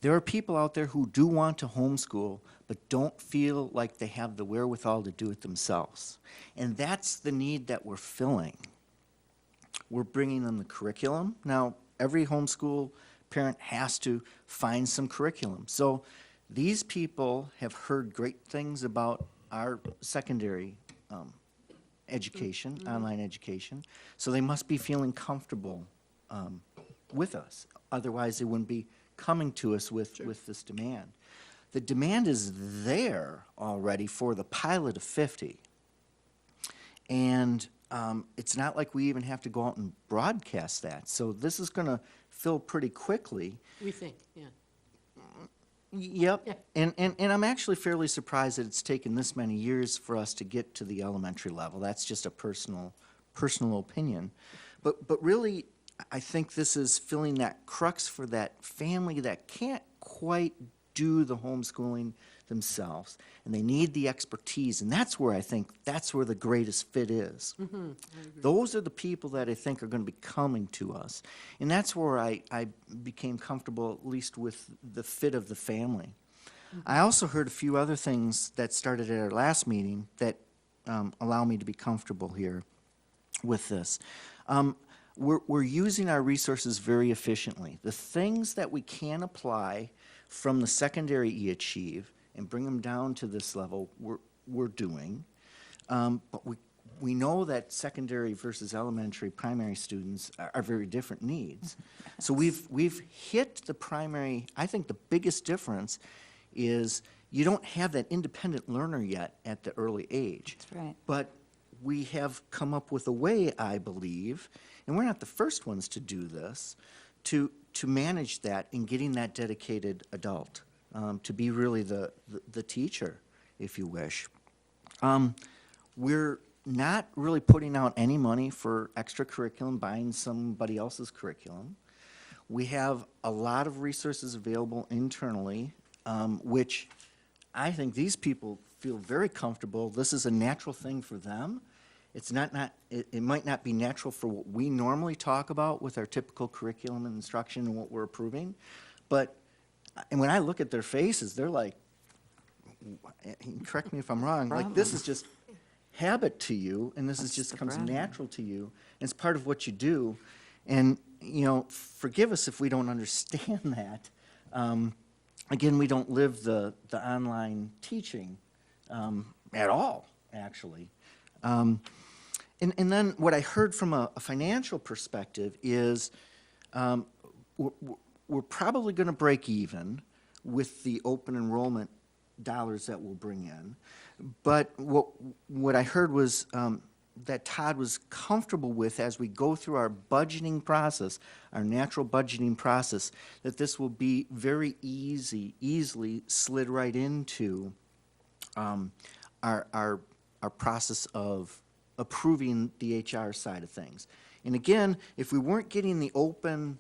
There are people out there who do want to homeschool, but don't feel like they have the wherewithal to do it themselves. And that's the need that we're filling. We're bringing them the curriculum. Now, every homeschool parent has to find some curriculum. So these people have heard great things about our secondary education, online education, so they must be feeling comfortable with us. Otherwise, they wouldn't be coming to us with this demand. The demand is there already for the pilot of 50. And it's not like we even have to go out and broadcast that. So this is going to fill pretty quickly. We think, yeah. Yep. Yeah. And I'm actually fairly surprised that it's taken this many years for us to get to the elementary level. That's just a personal opinion. But really, I think this is filling that crux for that family that can't quite do the homeschooling themselves, and they need the expertise, and that's where I think, that's where the greatest fit is. Those are the people that I think are going to be coming to us, and that's where I became comfortable, at least with the fit of the family. I also heard a few other things that started at our last meeting that allow me to be comfortable here with this. We're using our resources very efficiently. The things that we can apply from the secondary e-achieve and bring them down to this level, we're doing. But we know that secondary versus elementary primary students are very different needs. So we've hit the primary. I think the biggest difference is you don't have that independent learner yet at the early age. That's right. But we have come up with a way, I believe, and we're not the first ones to do this, to manage that in getting that dedicated adult, to be really the teacher, if you wish. We're not really putting out any money for extra curriculum, buying somebody else's curriculum. We have a lot of resources available internally, which I think these people feel very comfortable. This is a natural thing for them. It's it might not be natural for what we normally talk about with our typical curriculum and instruction and what we're approving, but and when I look at their faces, they're like, correct me if I'm wrong, like this is just habit to you, and this is just comes natural to you, and it's part of what you do, and you know, forgive us if we don't understand that. Again, we don't live the online teaching at all, actually. And then what I heard from a financial perspective is we're probably going to break even with the open enrollment dollars that we'll bring in. But what I heard was that Todd was comfortable with as we go through our budgeting process, our natural budgeting process, that this will be very easily slid right into our process of approving the HR side of things. And again, if we weren't getting the open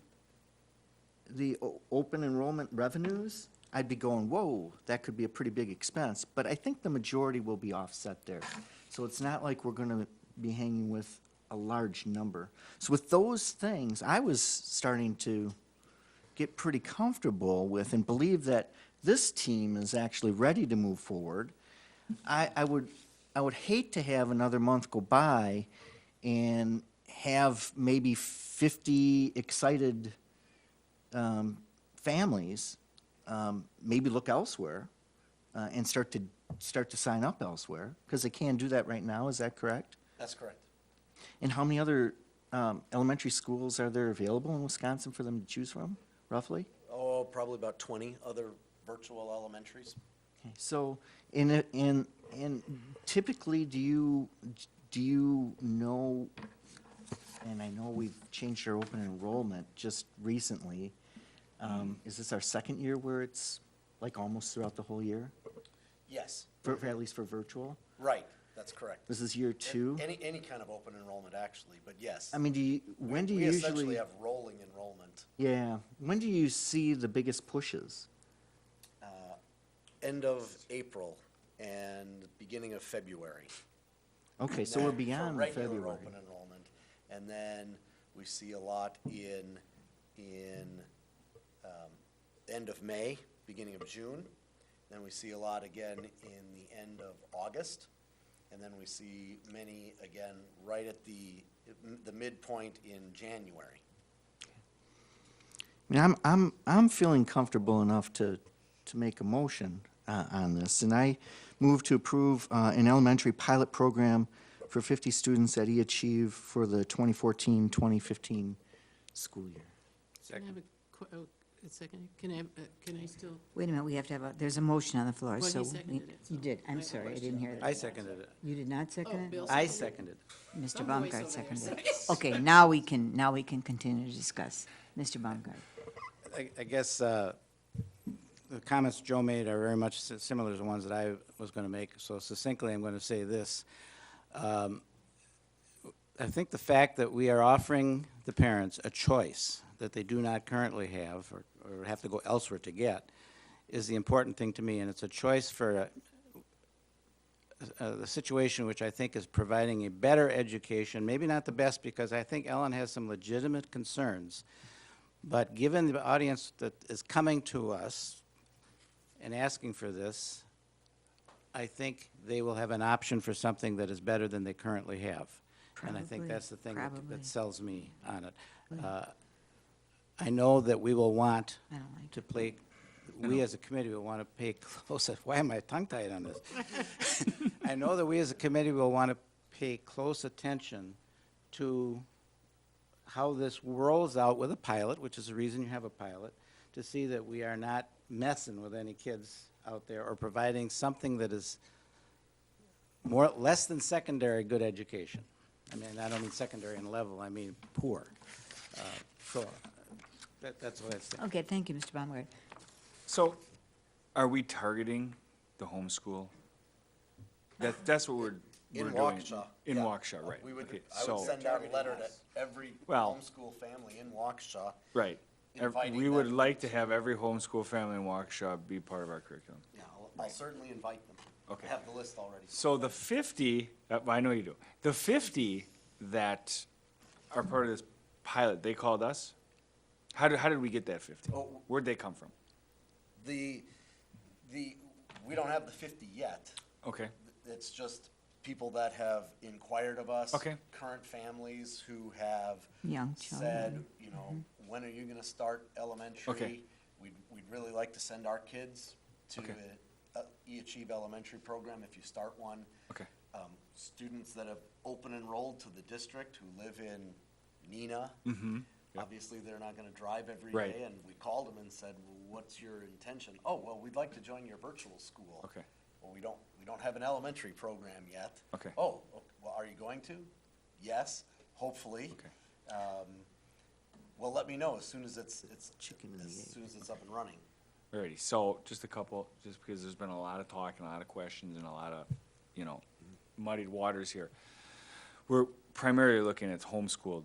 enrollment revenues, I'd be going, whoa, that could be a pretty big expense. But I think the majority will be offset there. So it's not like we're going to be hanging with a large number. So with those things, I was starting to get pretty comfortable with and believe that this team is actually ready to move forward. I would hate to have another month go by and have maybe 50 excited families maybe look elsewhere and start to sign up elsewhere, because they can do that right now. Is that correct? That's correct. And how many other elementary schools are there available in Wisconsin for them to choose from, roughly? Oh, probably about 20 other virtual elementaries. Okay, so in typically, do you know, and I know we've changed our open enrollment just recently, is this our second year where it's like almost throughout the whole year? Yes. For at least for virtual? Right, that's correct. This is year 2? Any kind of open enrollment, actually, but yes. I mean, when do you we usually? essentially have rolling enrollment. Yeah, when do you see the biggest pushes? End of April and beginning of February. Okay, And so we're then beyond for regular February. open enrollment, and then we see a lot in end of May, beginning of June. Then we see a lot again in the end of August, and then we see many again right at the midpoint in January. I mean, I'm feeling comfortable enough to make a motion on this, and I move to approve an elementary pilot program for 50 students at eAchieve for the 2014-2015 school year. Can I have a second? Can I still? Wait a minute, we have to have there's a motion on the floor, Well, he so. seconded it, You so did, I I'm have a sorry, I question. didn't hear that. I seconded it. You did not second it? Bill I seconded seconded. Mr. I'm always Baumgart so seconded it. nice. Okay, now we can continue to discuss. Mr. Baumgart. I guess the comments Joe made are very much similar to the ones that I was going to make. So succinctly, I'm going to say this. I think the fact that we are offering the parents a choice that they do not currently have or have to go elsewhere to get is the important thing to me, and it's a choice for the situation which I think is providing a better education, maybe not the best, because I think Ellen has some legitimate concerns. But given the audience that is coming to us and asking for this, I think they will have an option for something that is better than they currently have. And I think that's the thing that sells me on it. I know that we will want to play, we as a committee will want to pay close, why am I tongue-tied on this? I know that we as a committee will want to pay close attention to how this rolls out with a pilot, which is the reason you have a pilot, to see that we are not messing with any kids out there or providing something that is less than secondary good education. I mean, I don't mean secondary in level, I mean poor. That's what I think. Okay, thank you, Mr. Baumgart. So, are we targeting the homeschool? That's what we're In doing. Waukesha. In yeah. Waukesha, right. I would So, send out a letter to every Well- homeschool family in Waukesha. right. inviting We would them. like to have every homeschool family in Waukesha be part of our curriculum. Yeah, I'll certainly invite them. Okay. I have the list already. So the 50, I know you do. The 50 that are part of this pilot, they called us? How did we get that 50? Oh. Where'd they come from? We don't have the 50 yet. Okay. It's just people that have inquired of us. Okay. Current families who have Young said, children. you know, when are you gonna start elementary? Okay. We'd really like to send our kids to Okay. E-Achieve Elementary program if you start one. Okay. Students that have open enrolled to the district who live in Neenah. Mm-hmm. Obviously, they're not gonna drive every Right. day, and we called them and said, well, what's your intention? Oh, well, we'd like to join your virtual school. Okay. Well, we don't have an elementary program yet. Okay. Oh, well, are you going to? Yes, hopefully. Okay. Well, let me know as soon as it's Chicken and as the egg. soon as it's up and running. Alrighty, so just a couple, just because there's been a lot of talk and a lot of questions and a lot of, muddied waters here. We're primarily looking at homeschooled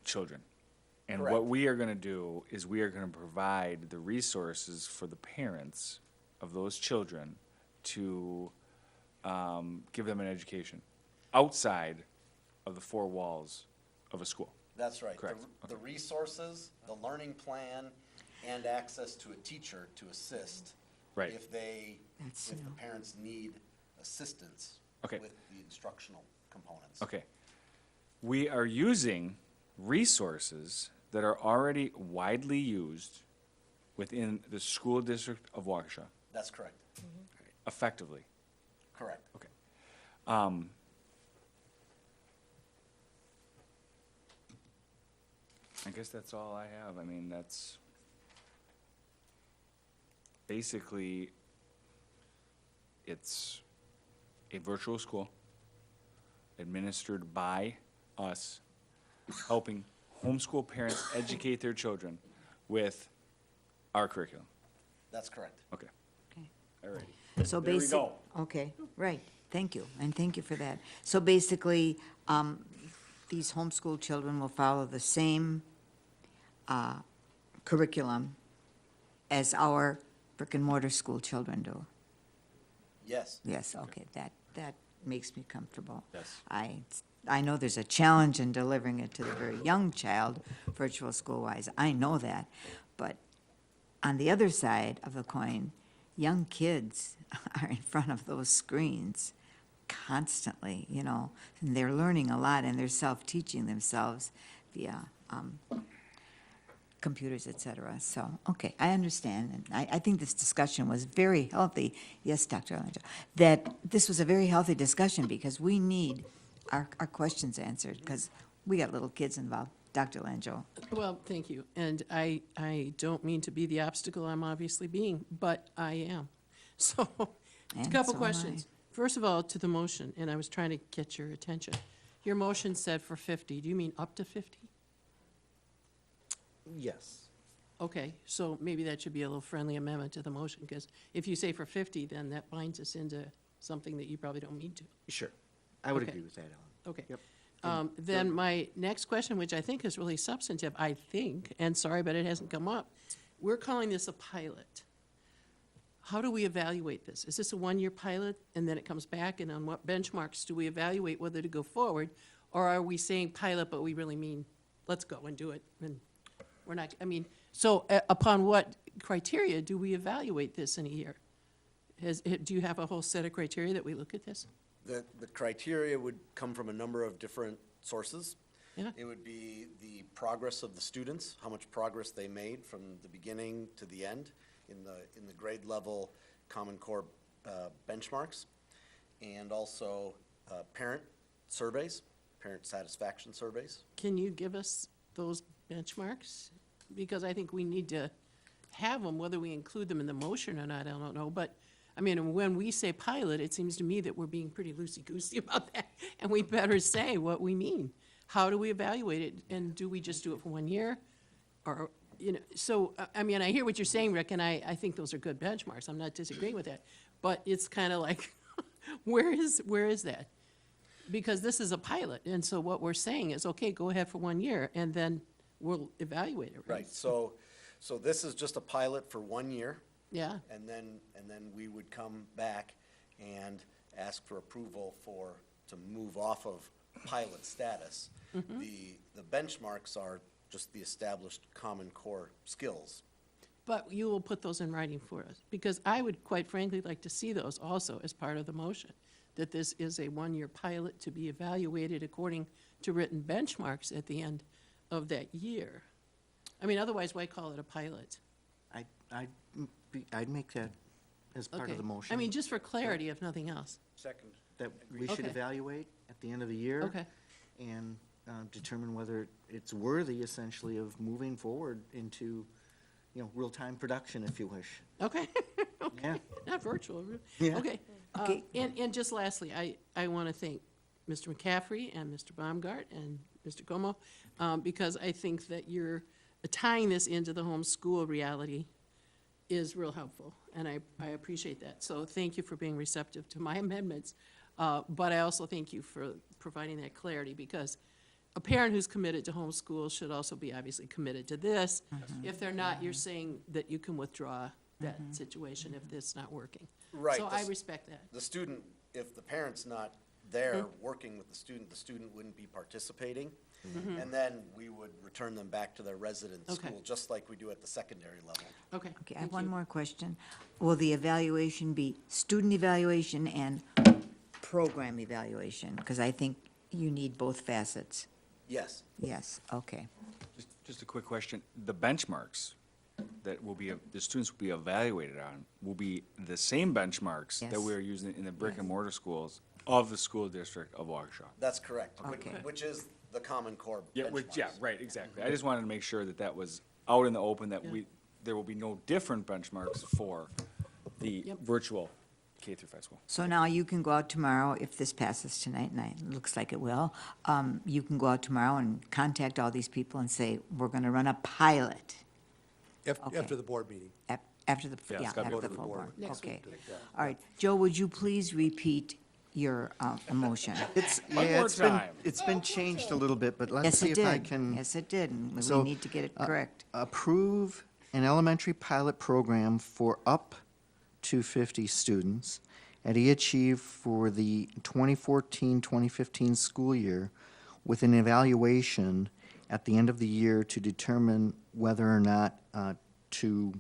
children. And Correct. what we are gonna do is we are gonna provide the resources for the parents of those children to give them an education outside of the four walls of a school. That's right. Correct. The resources, the learning plan, and access to a teacher to assist. Right. If the parents need assistance Okay. with the instructional components. Okay. We are using resources that are already widely used within the school district of Waukesha, That's correct. effectively. Correct. Okay. I guess that's all I have. I mean, that's basically, it's a virtual school administered by us, helping homeschool parents educate their children with our curriculum. That's correct. Okay. Okay. All righty. So There we basic, go. okay, right, thank you, and thank you for that. So basically, these homeschool children will follow the same curriculum as our brick and mortar school children do. Yes. Yes, okay, that makes me comfortable. Yes. I know there's a challenge in delivering it to the very young child, virtual school-wise, I know that, but on the other side of the coin, young kids are in front of those screens constantly, and they're learning a lot, and they're self-teaching themselves via computers, et cetera. So, okay, I understand, and I think this discussion was very healthy. Yes, Dr. Alonso, that this was a very healthy discussion because we need our questions answered because we got little kids involved. Dr. Langeau. Well, thank you. And I don't mean to be the obstacle I'm obviously being, but I am. So, a And couple so am questions. First of all, to the motion, and I was trying to get your attention. Your motion said for 50. Do you mean up to 50? Yes. Okay, so maybe that should be a little friendly amendment to the motion, because if you say for 50, then that binds us into something that you probably don't mean to. Sure. I would Okay. agree with that, Ellen. Okay. Yep. Then my next question, which I think is really substantive, I think, and sorry, but it hasn't come up. We're calling this a pilot. how do we evaluate this? Is this a one-year pilot and then it comes back, and on what benchmarks do we evaluate whether to go forward? Or are we saying pilot, but we really mean, let's go and do it, and we're not, I mean, so upon what criteria do we evaluate this in a year? Do you have a whole set of criteria that we look at this? The criteria would come from a number of different sources. Yeah. It would be the progress of the students, how much progress they made from the beginning to the end in the grade level Common Core benchmarks, and also parent surveys, parent satisfaction surveys. Can you give us those benchmarks? Because I think we need to have them, whether we include them in the motion or not, I don't know. But, I mean, when we say pilot, it seems to me that we're being pretty loosey-goosey about that, and we better say what we mean. How do we evaluate it, and do we just do it for 1 year? Or, you know, so, I mean, I hear what you're saying, Rick, and I think those are good benchmarks. I'm not disagreeing with that. But it's kind of like, where is that? Because this is a pilot, and so what we're saying is, okay, go ahead for 1 year, and then we'll evaluate it, right? Right, so this is just a pilot for 1 year. Yeah. And then we would come back and ask for approval to move off of pilot status. Mhm. The benchmarks are just the established Common Core skills. But you will put those in writing for us, because I would quite frankly like to see those also as part of the motion, that this is a 1-year pilot to be evaluated according to written benchmarks at the end of that year. I mean, otherwise, why call it a pilot? I'd make that as part Okay. of the motion. I mean, just for clarity, if nothing else. Second. That we should Okay. evaluate at the end of the year. Okay. And determine whether it's worthy, essentially, of moving forward into, real-time production, if you wish. Okay. Yeah. Not virtual. Yeah. Okay. Okay. And just lastly, I want to thank Mr. McCaffrey and Mr. Baumgart and Mr. Como, because I think that you're tying this into the homeschool reality is real helpful, and I appreciate that. So thank you for being receptive to my amendments, but I also thank you for providing that clarity, because a parent who's committed to homeschool should also be obviously committed to this. If they're not, you're saying that you can withdraw that situation if it's not working. Right. So I respect that. The student, if the parent's not there working with the student wouldn't be participating. Mhm. And then we would return them back to their resident Okay. school, just like we do at the secondary level. Okay. Okay, I have one more question. Will the evaluation be student evaluation and program evaluation? Because I think you need both facets. Yes. Yes, okay. Just a quick question. The benchmarks that the students will be evaluated on will be the same benchmarks that Yes. we're using in the brick and mortar schools of the school district of Waukesha. That's correct, Okay. which is the Common Core Yeah, benchmarks. right, exactly. I just wanted to make sure that was out in the open, that there will be no different benchmarks for the virtual K through 5 school. So now you can go out tomorrow, if this passes tonight, and it looks like it will, you can go out tomorrow and contact all these people and say, we're going to run a pilot. Okay. After the board meeting. After the, Yeah, it's yeah, gotta after go the to the full board. board. Next Okay. week. All right. Joe, would you please repeat your motion? It's been changed a little bit, but let's Yes, see it if I did. can. Yes, it did, and we So, need to get it correct. Approve an elementary pilot program for up to 50 students at EAchieve for the 2014-2015 school year, with an evaluation at the end of the year to determine whether or not to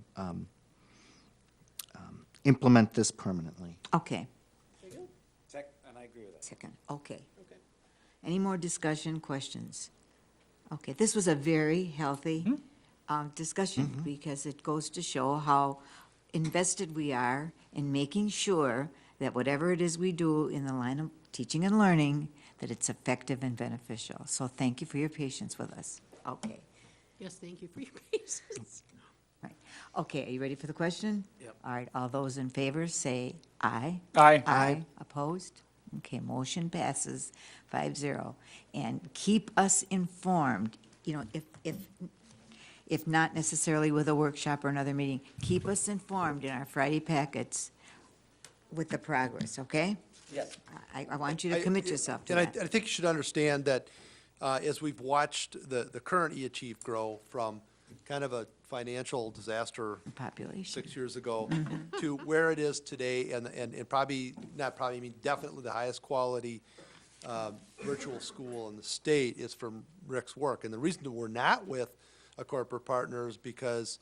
implement this permanently. Okay, And I agree with that. second, okay. Any more discussion, questions? Okay, this was a very healthy discussion, because it goes to show how invested we are in making sure that whatever it is we do in the line of teaching and learning, that it's effective and beneficial. So thank you for your patience with us. Okay. Yes, thank you for your patience. Right. Okay, are you ready for the question? Yep. All right, all those in favor say aye. Aye. Aye. Opposed? Okay, motion passes 5-0. And keep us informed, if not necessarily with a workshop or another meeting, keep us informed in our Friday packets with the progress, okay? Yes. I want you to commit yourself to And that. I think you should understand that as we've watched the current eAchieve grow from kind of a financial disaster Population. 6 years ago to where it is today, and probably, not probably, I mean, definitely the highest quality virtual school in the state is from Rick's work. And the reason that we're not with a corporate partner is because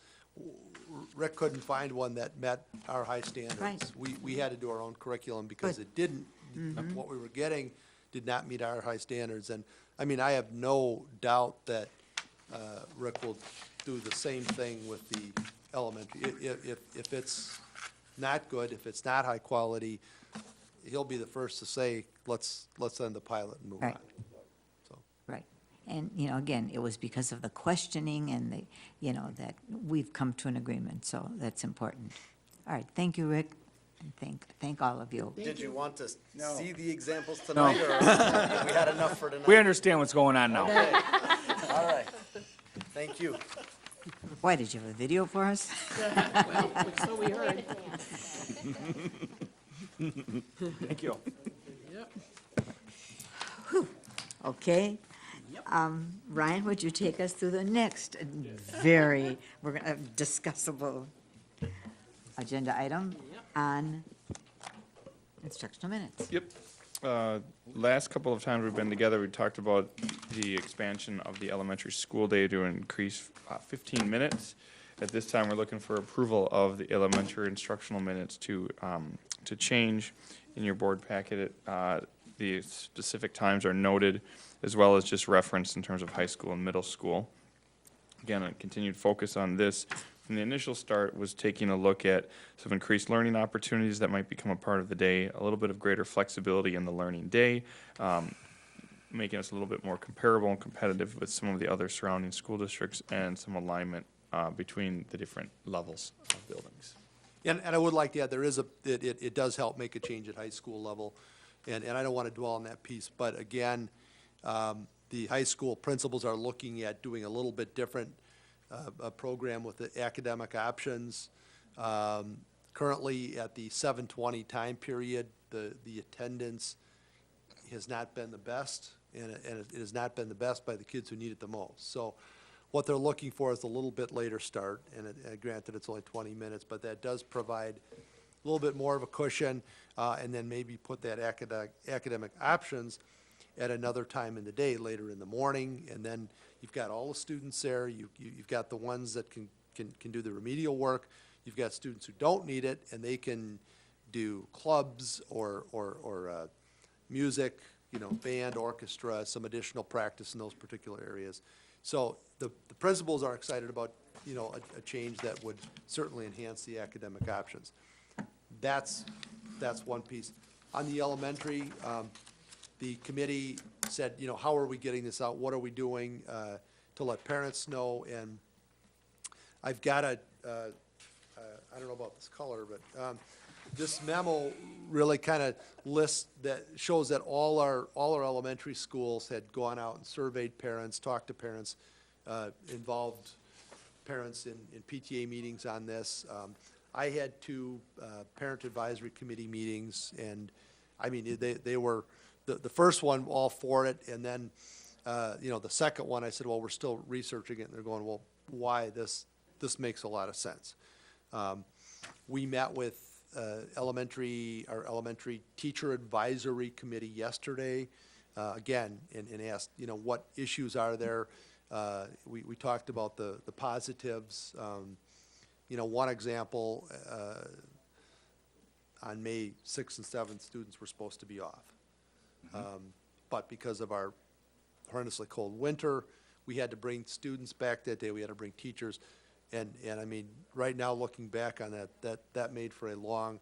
Rick couldn't find one that met our high standards. Right. We had to do our own curriculum because Good. it didn't, what we were getting did not meet our high standards. And, I mean, I have no doubt that Rick will do the same thing with the elementary. If it's not good, if it's not high quality, he'll be the first to say, let's end the pilot and move Right. on. So. Right. And, you know, again, it was because of the questioning and the, you know, that we've come to an agreement, so that's important. All right, thank you, Rick, and thank all of you. Did you want to see the examples tonight, or we had enough for tonight? We understand what's going on now. Okay. All right. Thank you. Why, did you have a video for us? Well, so we heard. Thank you. Yep. Okay. Ryan, would you take us through the next very, we're gonna discussable agenda item on instructional minutes? Yep. Last couple of times we've been together, we talked about the expansion of the elementary school day to increase 15 minutes. At this time, we're looking for approval of the elementary instructional minutes to change in your board packet. The specific times are noted, as well as just referenced in terms of high school and middle school. Again, a continued focus on this. From the initial start was taking a look at some increased learning opportunities that might become a part of the day, a little bit of greater flexibility in the learning day, making us a little bit more comparable and competitive with some of the other surrounding school districts, and some alignment between the different levels of buildings. And I would like to add, there is it does help make a change at high school level, and I don't want to dwell on that piece, but again, the high school principals are looking at doing a little bit different a program with the academic options. Currently, at the 7:20 time period, the attendance has not been the best, and it has not been the best by the kids who need it the most. So what they're looking for is a little bit later start, and granted, it's only 20 minutes, but that does provide a little bit more of a cushion, and then maybe put that academic options at another time in the day, later in the morning, and then you've got all the students there. You've got the ones that can do the remedial work. You've got students who don't need it, and they can do clubs or music, you know, band, orchestra, some additional practice in those particular areas. So the principals are excited about, you know, a change that would certainly enhance the academic options. That's one piece. On the elementary, the committee said, you know, how are we getting this out? What are we doing to let parents know? And I've got I don't know about this color, but this memo really kind of shows that all our elementary schools had gone out and surveyed parents, talked to parents, involved parents in PTA meetings on this. I had 2 parent advisory committee meetings, and I mean, they were, the first one all for it, and then, you know, the second one, I said, well, we're still researching it, and they're going, well, why? This makes a lot of sense. We met with our elementary teacher advisory committee yesterday, again, and asked, you know, what issues are there? We talked about the positives. You know, one example, on May 6th and 7th, students were supposed to be off. But because of our horrendously cold winter, we had to bring students back that day. We had to bring teachers. And I mean, right now, looking back on that made for a long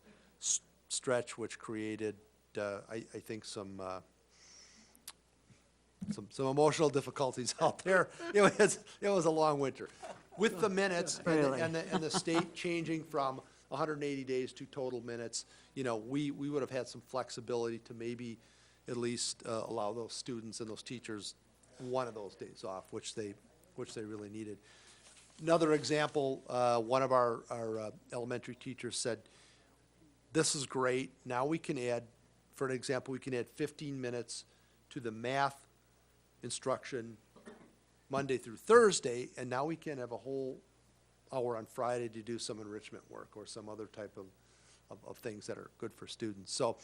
stretch, which created, I think, some emotional difficulties out there. It was a long winter. With the minutes and the state changing from 180 days to total minutes, you know, we would have had some flexibility to maybe at least allow those students and those teachers one of those days off, which they really needed. Another example, one of our elementary teachers said, this is great. Now we can add, for an example, we can add 15 minutes to the math instruction Monday through Thursday, and now we can have a whole hour on Friday to do some enrichment work or some other type of things that are good for students. So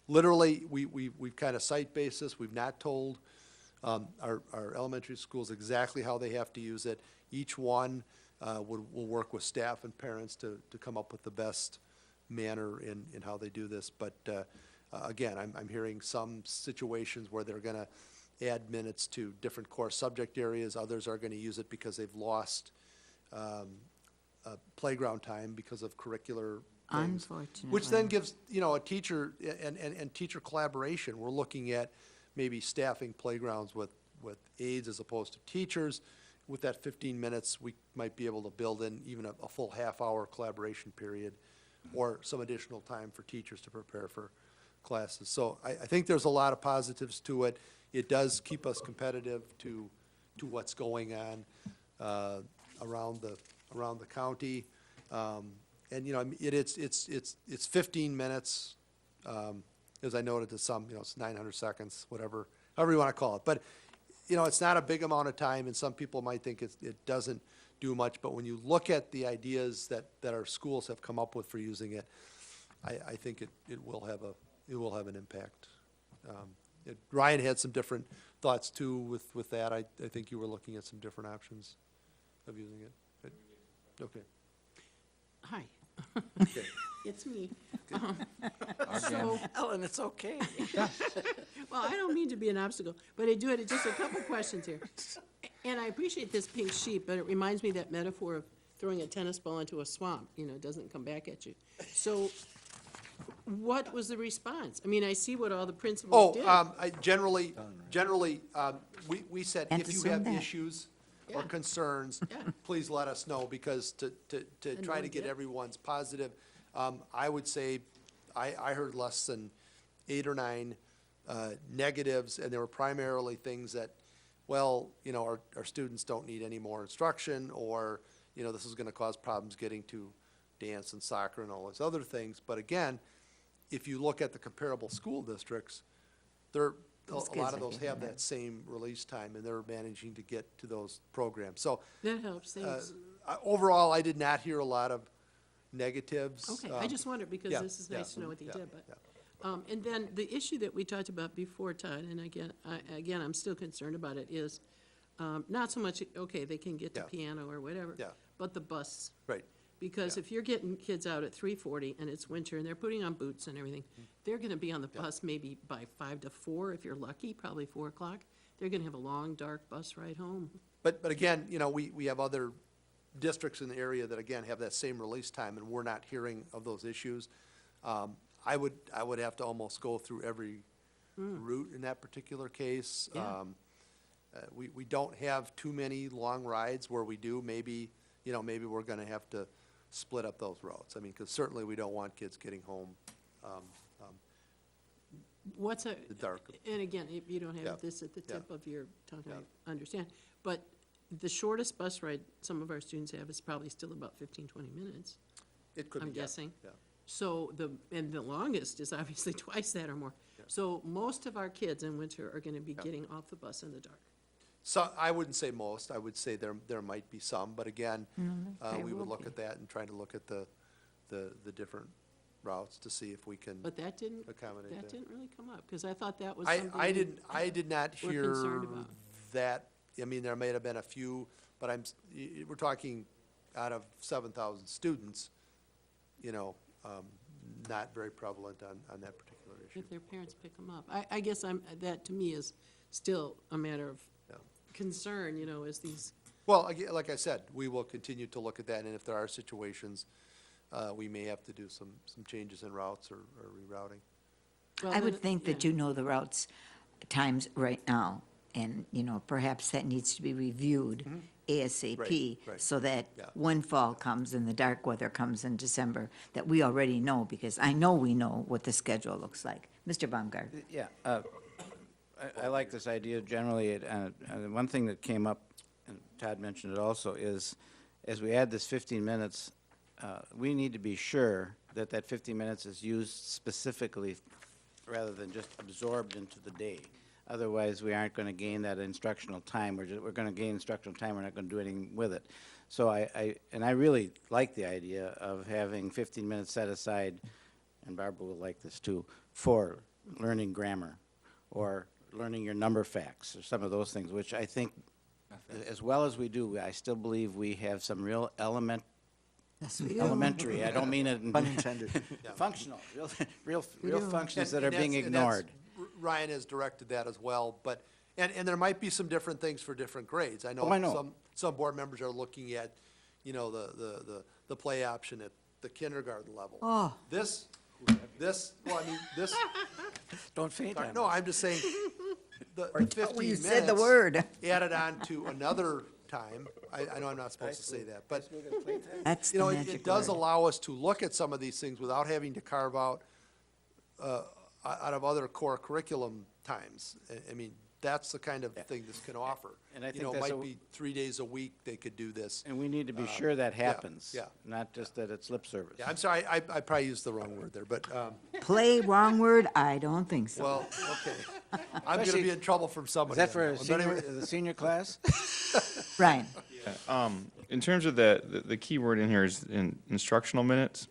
literally, we've kind of site-based this. We've not told our elementary schools exactly how they have to use it. Each one will work with staff and parents to come up with the best manner in how they do this. But again, I'm hearing some situations where they're going to add minutes to different core subject areas. Others are going to use it because they've lost playground time because of curricular things. Unfortunately. Which then gives, a teacher and teacher collaboration. We're looking at maybe staffing playgrounds with aides as opposed to teachers. With that 15 minutes, we might be able to build in even a full half-hour collaboration period or some additional time for teachers to prepare for classes. So I think there's a lot of positives to it. It does keep us competitive to what's going on around the county. And it's 15 minutes, as I noted to some, it's 900 seconds, however you want to call it. But it's not a big amount of time, and some people might think it doesn't do much. But when you look at the ideas that our schools have come up with for using it, I think it will have an impact. Ryan had some different thoughts too with that. I think you were looking at some different options of using it. Okay. Hi. Okay. It's me. So, Ellen, it's okay. Well, I don't mean to be an obstacle, but I do have just a couple questions here. And I appreciate this pink sheet, but it reminds me of that metaphor of throwing a tennis ball into a swamp, it doesn't come back at you. So what was the response? I mean, I see what all the principals did. Generally, we said And if to you assume have that. issues or Yeah. concerns, please let us know, because to try to get everyone's positive, I would say I heard less than 8 or 9 negatives, and they were primarily things that, our students don't need any more instruction, or, this is going to cause problems getting to dance and soccer and all those other things. But again, if you look at the comparable school districts, a lot of those have that same release time, and they're managing to get to those programs. So That helps, thanks. overall, I did not hear a lot of negatives. Okay, I just wondered, because this is nice to know what they did, but. And then the issue that we talked about before, Todd, and again, I'm still concerned about it, is not so much, okay, they can get to piano or whatever, but the bus. Right. Because if you're getting kids out at 3:40 and it's winter and they're putting on boots and everything, they're gonna be on the bus maybe by 5 to 4, if you're lucky, probably 4 o'clock. They're gonna have a long, dark bus ride home. But again, we have other districts in the area that, again, have that same release time, and we're not hearing of those issues. I would have to almost go through every route in that particular case. Yeah. We don't have too many long rides. Where we do, maybe we're gonna have to split up those routes. I mean, because certainly we don't want kids getting home What's a, the dark. and again, if you don't Yeah. have this at the tip of your tongue, Yeah. I understand. But the shortest bus ride some of our students have is probably still about 15, 20 minutes. It could be. I'm guessing. Yeah. So and the longest is obviously twice that or more. So most of our kids in winter are gonna be getting off the bus in the dark. So I wouldn't say most. I would say there might be some, but again, we would look at that and try to look at the different routes to see if we can But that didn't, accommodate that. that didn't really come up, because I thought that was I something. did not we're hear concerned about. that. I mean, there may have been a few, but we're talking out of 7,000 students, not very prevalent on that particular issue. If their parents pick them up. I guess that to me is still a matter of concern, as these. Well, again, like I said, we will continue to look at that, and if there are situations, we may have to do some changes in routes or rerouting. Well, I then, would think that the routes times right now, and, perhaps that needs to be reviewed ASAP, Right. so that Yeah. when fall comes and the dark weather comes in December, that we already know, because I know we know what the schedule looks like. Mr. Baumgart? Yeah, I like this idea generally, and one thing that came up, and Todd mentioned it also, is as we add this 15 minutes, we need to be sure that 15 minutes is used specifically rather than just absorbed into the day. Otherwise, we aren't going to gain that instructional time. We're going to gain instructional time, we're not going to do anything with it. So I really like the idea of having 15 minutes set aside, and Barbara will like this too, for learning grammar or learning your number facts or some of those things, which I think, as well as we do, I still believe we have some real Yes, we do. elementary, I don't mean it in. Pun intended. Functional, real do. functions that are And being that's- and that's- ignored. Ryan has directed that as well, but, and there might be some different things for different grades. I know Oh, I know. some board members are looking at, you know, the play option at the kindergarten level. Oh. This, well, I mean, this. Don't faint on No, us. I'm just saying, the Or 15 tell when you minutes. said the word. Added on to another time, I know I'm not supposed to say that, but, That's you the know, magic it does word. allow us to look at some of these things without having to carve out, out of other core curriculum times. I mean, that's the kind of thing this can offer. And I You think know, it that's might a- be 3 days a week they could do this. And we need to be sure that yeah, happens. yeah. Not just that it's lip service. Yeah, I'm sorry, I probably used the wrong word there, but, Play, wrong word? I don't think so. well, okay. I'm gonna Especially- be in trouble from Is somebody. that on for one, but anyway. the senior class? Ryan? In terms of the key word in here is instructional minutes.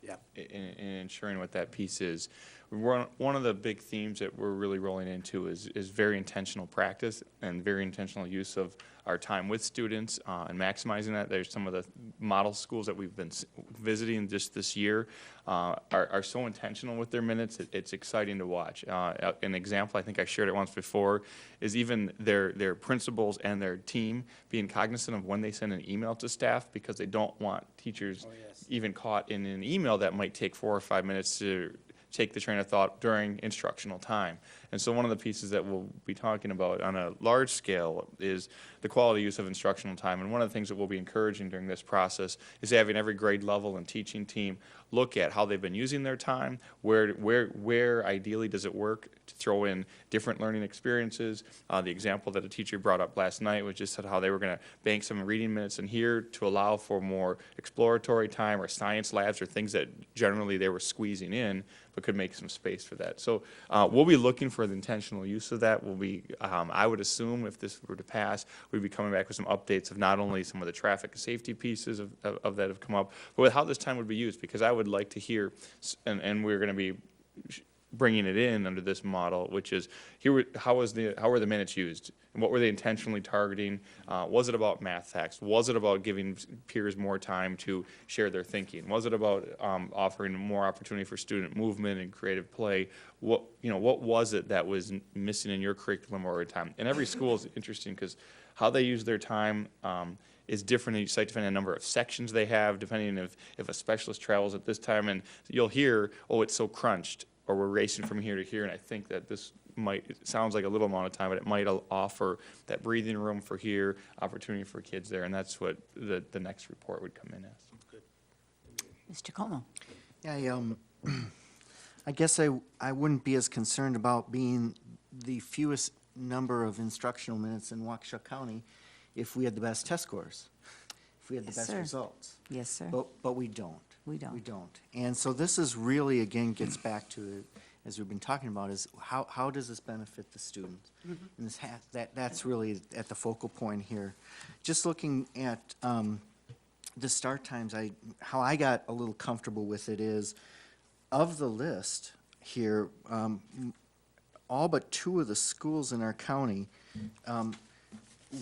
Yeah. In ensuring what that piece is. One of the big themes that we're really rolling into is very intentional practice and very intentional use of our time with students and maximizing that. There's some of the model schools that we've been visiting just this year are so intentional with their minutes. It's exciting to watch. An example, I think I shared it once before, is even their principals and their team being cognizant of when they send an email to staff because they don't want teachers even caught in an email that might take 4 or 5 minutes to take the train of thought during instructional time. And so one of the pieces that we'll be talking about on a large scale is the quality use of instructional time. And one of the things that we'll be encouraging during this process is having every grade level and teaching team look at how they've been using their time, where ideally does it work to throw in different learning experiences. The example that a teacher brought up last night was just how they were going to bank some reading minutes in here to allow for more exploratory time or science labs or things that generally they were squeezing in, but could make some space for that. So we'll be looking for the intentional use of that. We'll be, I would assume if this were to pass, we'd be coming back with some updates of not only some of the traffic and safety pieces of that have come up, but with how this time would be used, because I would like to hear, and we're going to be bringing it in under this model, which is how were the minutes used and what were they intentionally targeting? Was it about math facts? Was it about giving peers more time to share their thinking? Was it about offering more opportunity for student movement and creative play? What was it that was missing in your curriculum over time? And every school is interesting because how they use their time is different in each site depending on the number of sections they have, depending if a specialist travels at this time, and you'll hear, oh, it's so crunched, or we're racing from here to here, and I think that this it sounds like a little amount of time, but it might offer that breathing room for here, opportunity for kids there, and that's what the next report would come in as. Mr. Como? Yeah, I guess I wouldn't be as concerned about being the fewest number of instructional minutes in Waukesha County if we had the best test scores, if we had the Yes, best sir. results. Yes, sir. But we don't. We don't. We don't. And so this is really, again, gets back to, as we've been talking about, is how does this benefit the students? And this that's really at the focal point here. Just looking at the start times, how I got a little comfortable with it is, of the list here, all but 2 of the schools in our county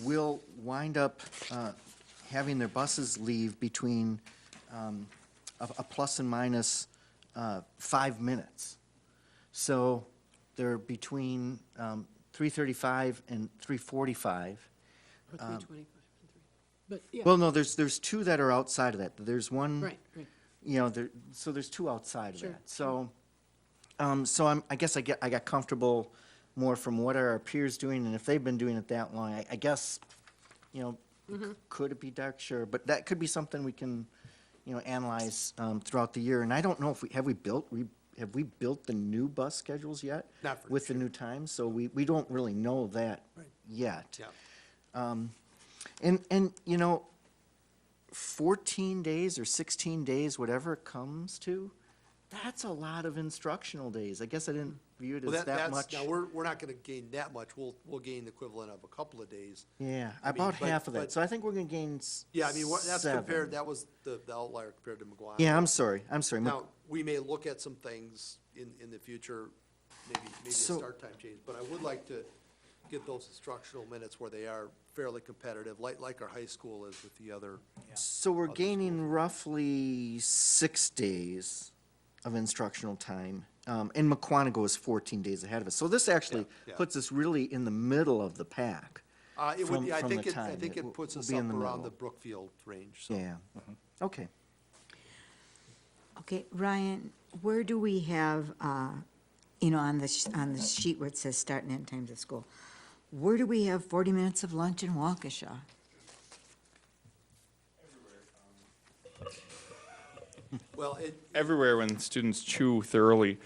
will wind up having their buses leave between a plus and minus 5 minutes. So they're between 3:35 and 3:45. Or 3:25 and 3. But, yeah. Well, no, there's 2 that are outside of that. There's one. Right. You know, so there's 2 outside of Sure, that. So, I guess I got comfortable more from what are our peers doing, and if they've been doing it that long, I guess, could it be dark? Sure, but that could be something we can, analyze throughout the year. And I don't know if have we built the new bus schedules yet? Not for with the new times, so we don't really know that yet. Yeah. And 14 days or 16 days, whatever it comes to, That's a lot of instructional days. I guess I didn't view it Well, as that that's, much. now, we're not gonna gain that much. We'll gain the equivalent of a couple of days. Yeah, I mean, about but- half of that. but- So I think we're gonna gain Yeah, I mean, that's 7. compared, that was the outlier compared to McGuire. Yeah, I'm sorry. Now, we may look at some things in the future, maybe a So- start time change, but I would like to get those instructional minutes where they are fairly competitive, like our high school is with the other. So we're gaining roughly 6 days of instructional time. And Mukwonago is 14 days ahead of us. So this actually Yeah. puts us really in the middle of the pack. It would, I from think the it, I time. think It it puts will us be up in the around the middle. Brookfield range, so. Yeah. Okay. Okay, Ryan, where do we have, on the sheet where it says start and end times of school, where do we have 40 minutes of lunch in Waukesha? Well, Everywhere when students chew thoroughly.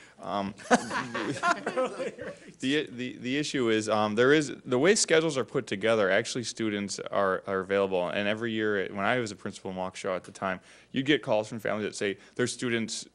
The issue is, the way schedules are put together, actually students are available. And every year, when I was a principal in Waukesha at the time, you get calls from families that say their students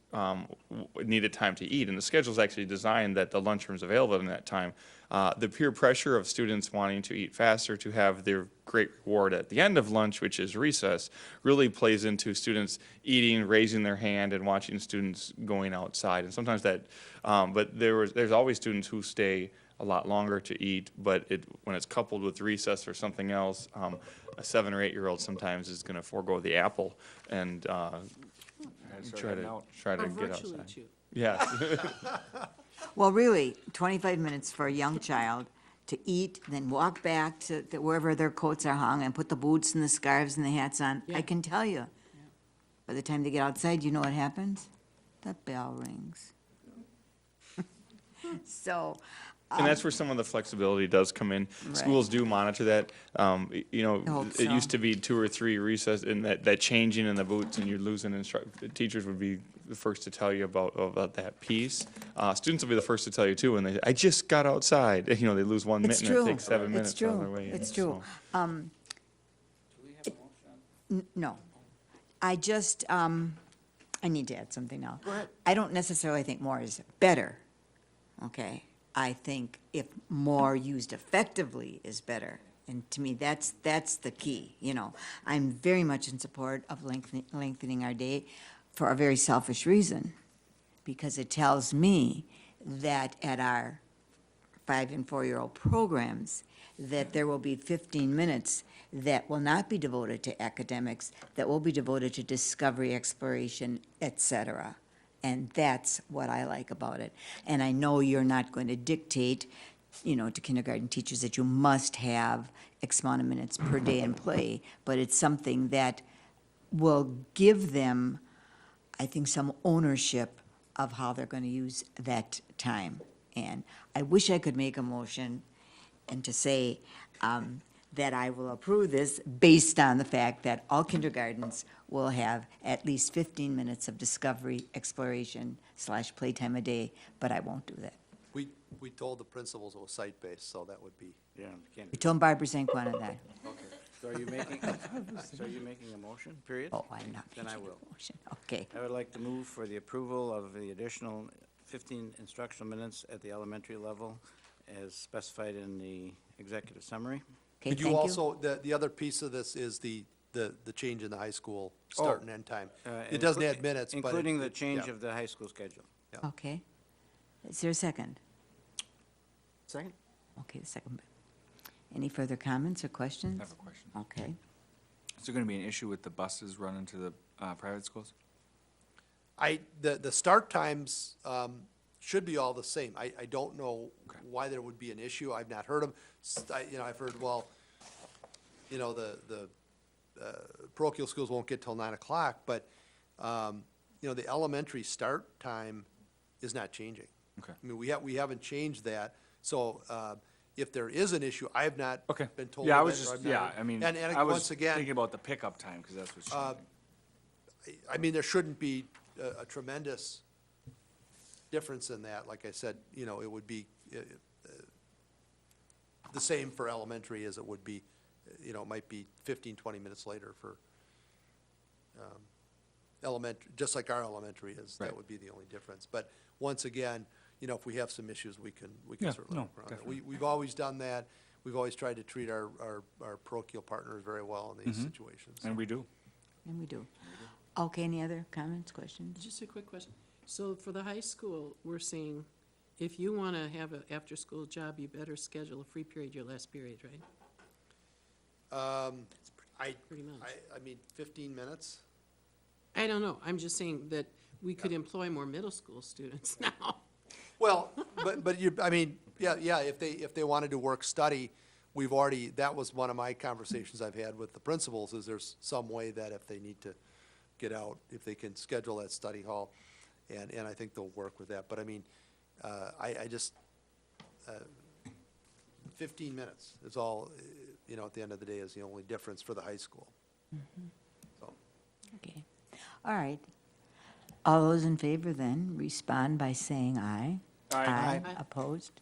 needed time to eat. And the schedule is actually designed that the lunchroom's available in that time. The peer pressure of students wanting to eat faster to have their great reward at the end of lunch, which is recess, really plays into students eating, raising their hand, and watching students going outside. And sometimes that, but there's always students who stay a lot longer to eat, but when it's coupled with recess or something else, a 7 or 8-year-old sometimes is going to forego the apple and try to get outside. chew. Yeah. Well, really, 25 minutes for a young child to eat, then walk back to wherever their coats are hung and put the boots and the scarves and the hats on. I can tell you, by the time they get outside, you know what happens? The bell rings. So. And that's where some of the flexibility does come in. Right. Schools do monitor that. I hope It so. used to be 2 or 3 recess, and that changing in the boots and you're losing teachers would be the first to tell you about that piece. Students will be the first to tell you too, when I just got outside. They lose 1 minute It's and true. it takes 7 minutes It's true. on their way in. It's true. So- No. I just, I need to add something now. Go ahead. I don't necessarily think more is better, okay? I think if more used effectively is better. And to me, that's the key, I'm very much in support of lengthening our day for a very selfish reason, because it tells me that at our 5 and 4-year-old programs, that there will be 15 minutes that will not be devoted to academics, that will be devoted to discovery, exploration, et cetera. And that's what I like about it. And I know you're not going to dictate, to kindergarten teachers that you must have X amount of minutes per day in play, but it's something that will give them, I think, some ownership of how they're going to use that time. And I wish I could make a motion and to say that I will approve this based on the fact that all kindergartens will have at least 15 minutes of discovery, exploration / playtime a day, but I won't do that. We told the principals it was site-based, so that would be. Yeah, We told Barbara Zank wanted that. Okay. So are you making a motion, period? Oh, I'm not Then I making will. a motion. Okay. I would like to move for the approval of the additional 15 instructional minutes at the elementary level as specified in the executive summary. Okay, Could you thank you. also, the other piece of this is the change in the high school start and end time. And It doesn't add minutes, but. Including the it- change yeah. of the high school schedule. Okay. Is there a second? Second? Okay, the second. Any further comments or questions? I have a question. Okay. Is there going to be an issue with the buses running to the private schools? The start times should be all the same. I don't know why there would be an issue. I've not heard them. I've heard, the parochial schools won't get till 9 o'clock, but, the elementary start time is not changing. Okay. I mean, we haven't changed that, so, if there is an issue, I have not been told. Yeah, I of was it, or just, I've not yeah, heard- I mean, And I was once again, thinking about the pickup time, because that's what's changing. I mean, there shouldn't be a tremendous difference in that. Like I said, it would be the same for elementary as it would be, it might be 15, 20 minutes later for just like our elementary is. That Right. would be the only difference. But once again, if we have some issues, we can Yeah, certainly no, work around it. definitely. We've always done that. We've always tried to treat our parochial partners very well in these Mhm. situations. And we do. And we do. Okay, any other comments, questions? Just a quick question. So for the high school, we're saying, if you want to have an after-school job, you better schedule a free period your last period, right? Pretty much. I mean, 15 minutes? I don't know. I'm just saying that we could employ more middle school students now. Well, but I mean, yeah, if they wanted to work study, that was one of my conversations I've had with the principals, is there's some way that if they need to get out, if they can schedule that study hall, and I think they'll work with that. But I mean, I just, 15 minutes is all, at the end of the day is the only difference for the high school. So. Okay. All right. All those in favor then respond by saying aye. Aye. Aye. Opposed?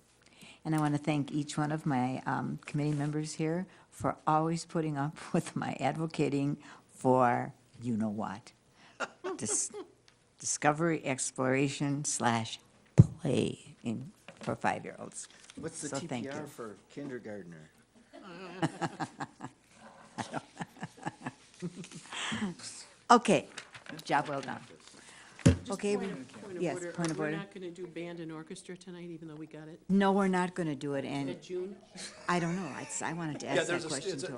And I want to thank each one of my committee members here for always putting up with my advocating for you-know-what. Discovery, exploration / play for 5-year-olds. What's the So thank TPR you. for kindergartner? Okay, job well done. Just Okay, point of yes, order. point of We're order. not going to do band and orchestra tonight, even though we got it? No, we're not going to do it, and At June? I don't know, I wanted to Yeah, ask that there's question too.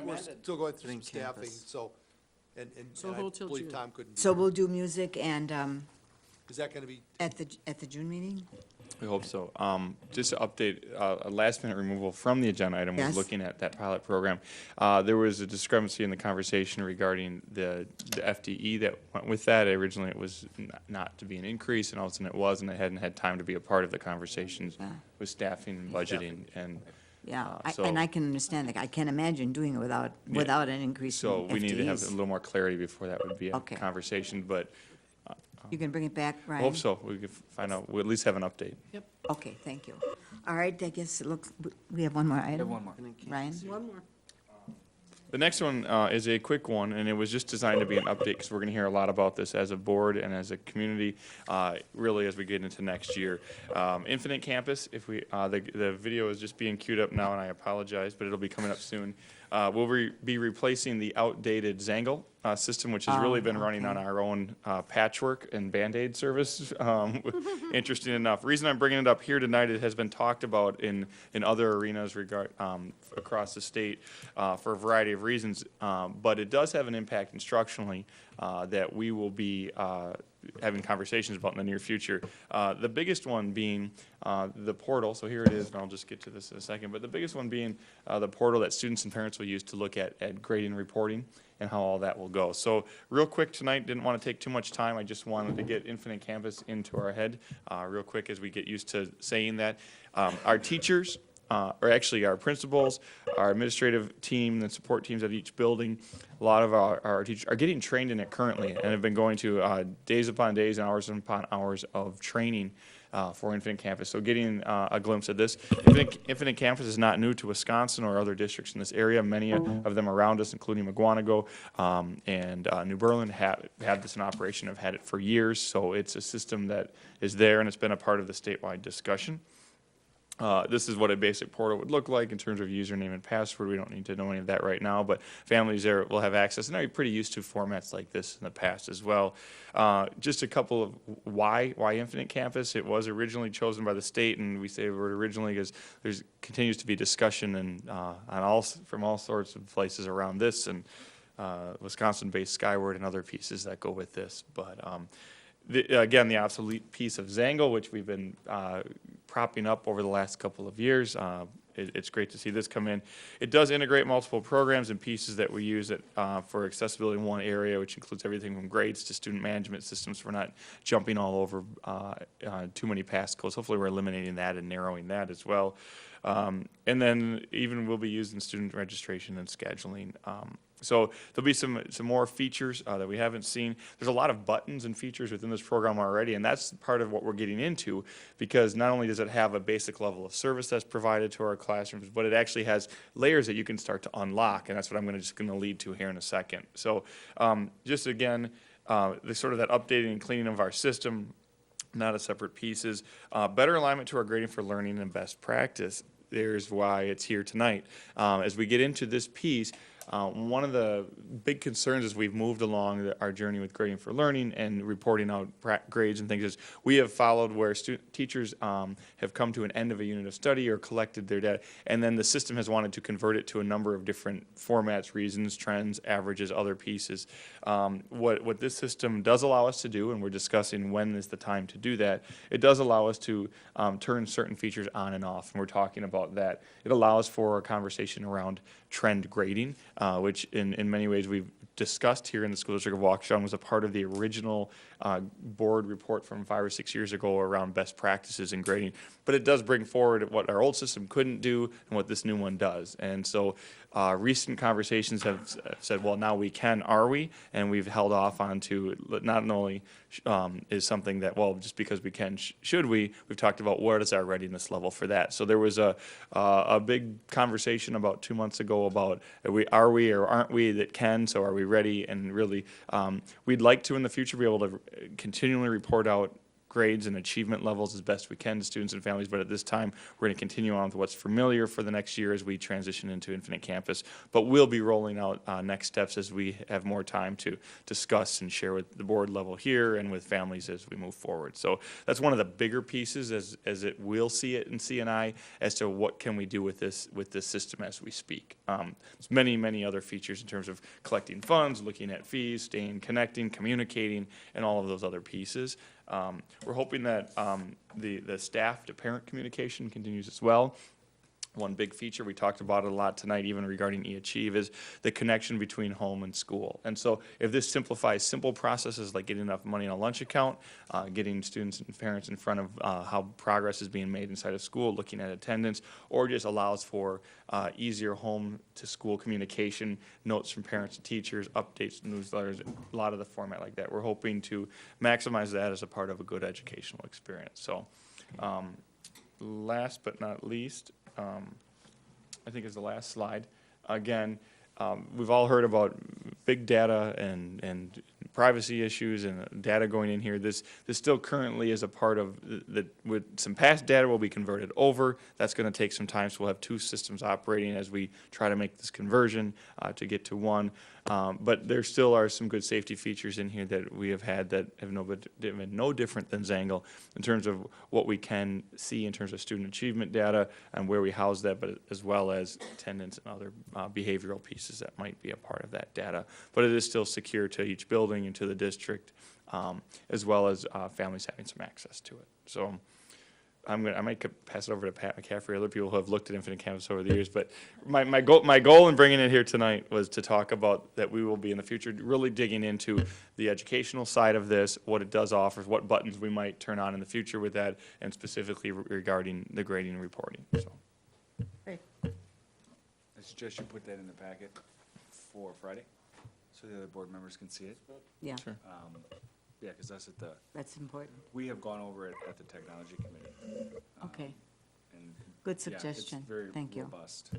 we're still going through some staffing, campus. so, and So I hold till believe June. Tom couldn't be So here. we'll do music and, Is that gonna be, at the June meeting? We hope so. Just to update, a last-minute removal from the agenda item was Yes. looking at that pilot program. There was a discrepancy in the conversation regarding the FTE that went with that. Originally, it was not to be an increase, and all of a sudden it was, and I hadn't had time to be a part of the conversations with staffing and budgeting, and Yeah, so- and I can understand that, I can't imagine doing it without an increase in so we need to have a FTEs. little more clarity before that would be a Okay. conversation, but You can bring it back, I Ryan? hope so. We could find out, we'll at least have an update. Okay, thank you. All right, I guess it looks, we have one more item? one more. Ryan? One more. The next one is a quick one, and it was just designed to be an update, because we're going to hear a lot about this as a board and as a community, really as we get into next year. Infinite Campus, if we, the video is just being queued up now, and I apologize, but it'll be coming up soon. We'll be replacing the outdated Zangle system, which has really been running on our own patchwork and Band-Aid service. Interesting enough. Reason I'm bringing it up here tonight, it has been talked about in other arenas across the state for a variety of reasons, but it does have an impact instructionally that we will be having conversations about in the near future. The biggest one being the portal, so here it is, and I'll just get to this in a second, but the biggest one being the portal that students and parents will use to look at grading and reporting and how all that will go. So real quick tonight, didn't want to take too much time, I just wanted to get Infinite Campus into our head real quick as we get used to saying that. Our teachers, or actually our principals, our administrative team, the support teams at each building, a lot of our teachers are getting trained in it currently and have been going to days upon days and hours upon hours of training for Infinite Campus. So getting a glimpse of this. Infinite Campus is not new to Wisconsin or other districts in this area. Many of them around us, including Mugwanago and New Berlin, have this in operation, have had it for years. So it's a system that is there, and it's been a part of the statewide discussion. This is what a basic portal would look like in terms of username and password. We don't need to know any of that right now, but families there will have access, and are pretty used to formats like this in the past as well. Just a couple of why Infinite Campus. It was originally chosen by the state, and we say the word originally because there continues to be discussion and from all sorts of places around this, and Wisconsin-based Skyward and other pieces that go with this. But again, the obsolete piece of Zangle, which we've been propping up over the last couple of years. It's great to see this come in. It does integrate multiple programs and pieces that we use for accessibility in one area, which includes everything from grades to student management systems. We're not jumping all over too many passcodes. Hopefully we're eliminating that and narrowing that as well. And then even we'll be using student registration and scheduling. So there'll be some more features that we haven't seen. There's a lot of buttons and features within this program already, and that's part of what we're getting into, because not only does it have a basic level of service that's provided to our classrooms, but it actually has layers that you can start to unlock, and that's what I'm just going to lead to here in a second. So just again, the sort of that updating and cleaning of our system, not a separate pieces. Better alignment to our grading for learning and best practice. There's why it's here tonight. As we get into this piece, one of the big concerns as we've moved along our journey with grading for learning and reporting out grades and things is we have followed where teachers have come to an end of a unit of study or collected their data, and then the system has wanted to convert it to a number of different formats, reasons, trends, averages, other pieces. What this system does allow us to do, and we're discussing when is the time to do that, it does allow us to turn certain features on and off, and we're talking about that. It allows for a conversation around trend grading, which in many ways we've discussed here in the School District of Waukesha and was a part of the original board report from 5 or 6 years ago around best practices in grading. But it does bring forward what our old system couldn't do and what this new one does. And so recent conversations have said, well, now we can, are we? And we've held off on to not only is something that, well, just because we can, should we? We've talked about what is our readiness level for that. So there was a big conversation about 2 months ago about are we or aren't we that can, so are we ready? And really, we'd like to in the future be able to continually report out grades and achievement levels as best we can to students and families, but at this time, we're going to continue on with what's familiar for the next year as we transition into Infinite Campus. But we'll be rolling out next steps as we have more time to discuss and share with the board level here and with families as we move forward. So that's one of the bigger pieces as it will see it in CNI as to what can we do with this system as we speak. There's many other features in terms of collecting funds, looking at fees, staying connecting, communicating, and all of those other pieces. We're hoping that the staff to parent communication continues as well. One big feature, we talked about it a lot tonight, even regarding eAchieve, is the connection between home and school. And so if this simplifies simple processes like getting enough money in a lunch account, getting students and parents in front of how progress is being made inside of school, looking at attendance, or just allows for easier home to school communication, notes from parents and teachers, updates, newsletters, a lot of the format like that. We're hoping to maximize that as a part of a good educational experience. So last but not least, I think is the last slide. Again, we've all heard about big data and privacy issues and data going in here. This still currently is a part of with some past data will be converted over. That's going to take some time, so we'll have 2 systems operating as we try to make this conversion to get to one. But there still are some good safety features in here that we have had that have been no different than Zangle in terms of what we can see in terms of student achievement data and where we house that, but as well as attendance and other behavioral pieces that might be a part of that data. But it is still secure to each building and to the district, as well as families having some access to it. So I might pass it over to Pat McCaffrey, other people who have looked at Infinite Campus over the years, but my goal in bringing it here tonight was to talk about that we will be in the future really digging into the educational side of this, what it does offer, what buttons we might turn on in the future with that, and specifically regarding the grading and reporting. So. Great. I suggest you put that in the packet for Friday, so the other board members can see it. Yeah. Sure. Yeah, because That's important. we have gone over it at the technology committee. Okay. And Good yeah, suggestion. it's very Thank you. robust.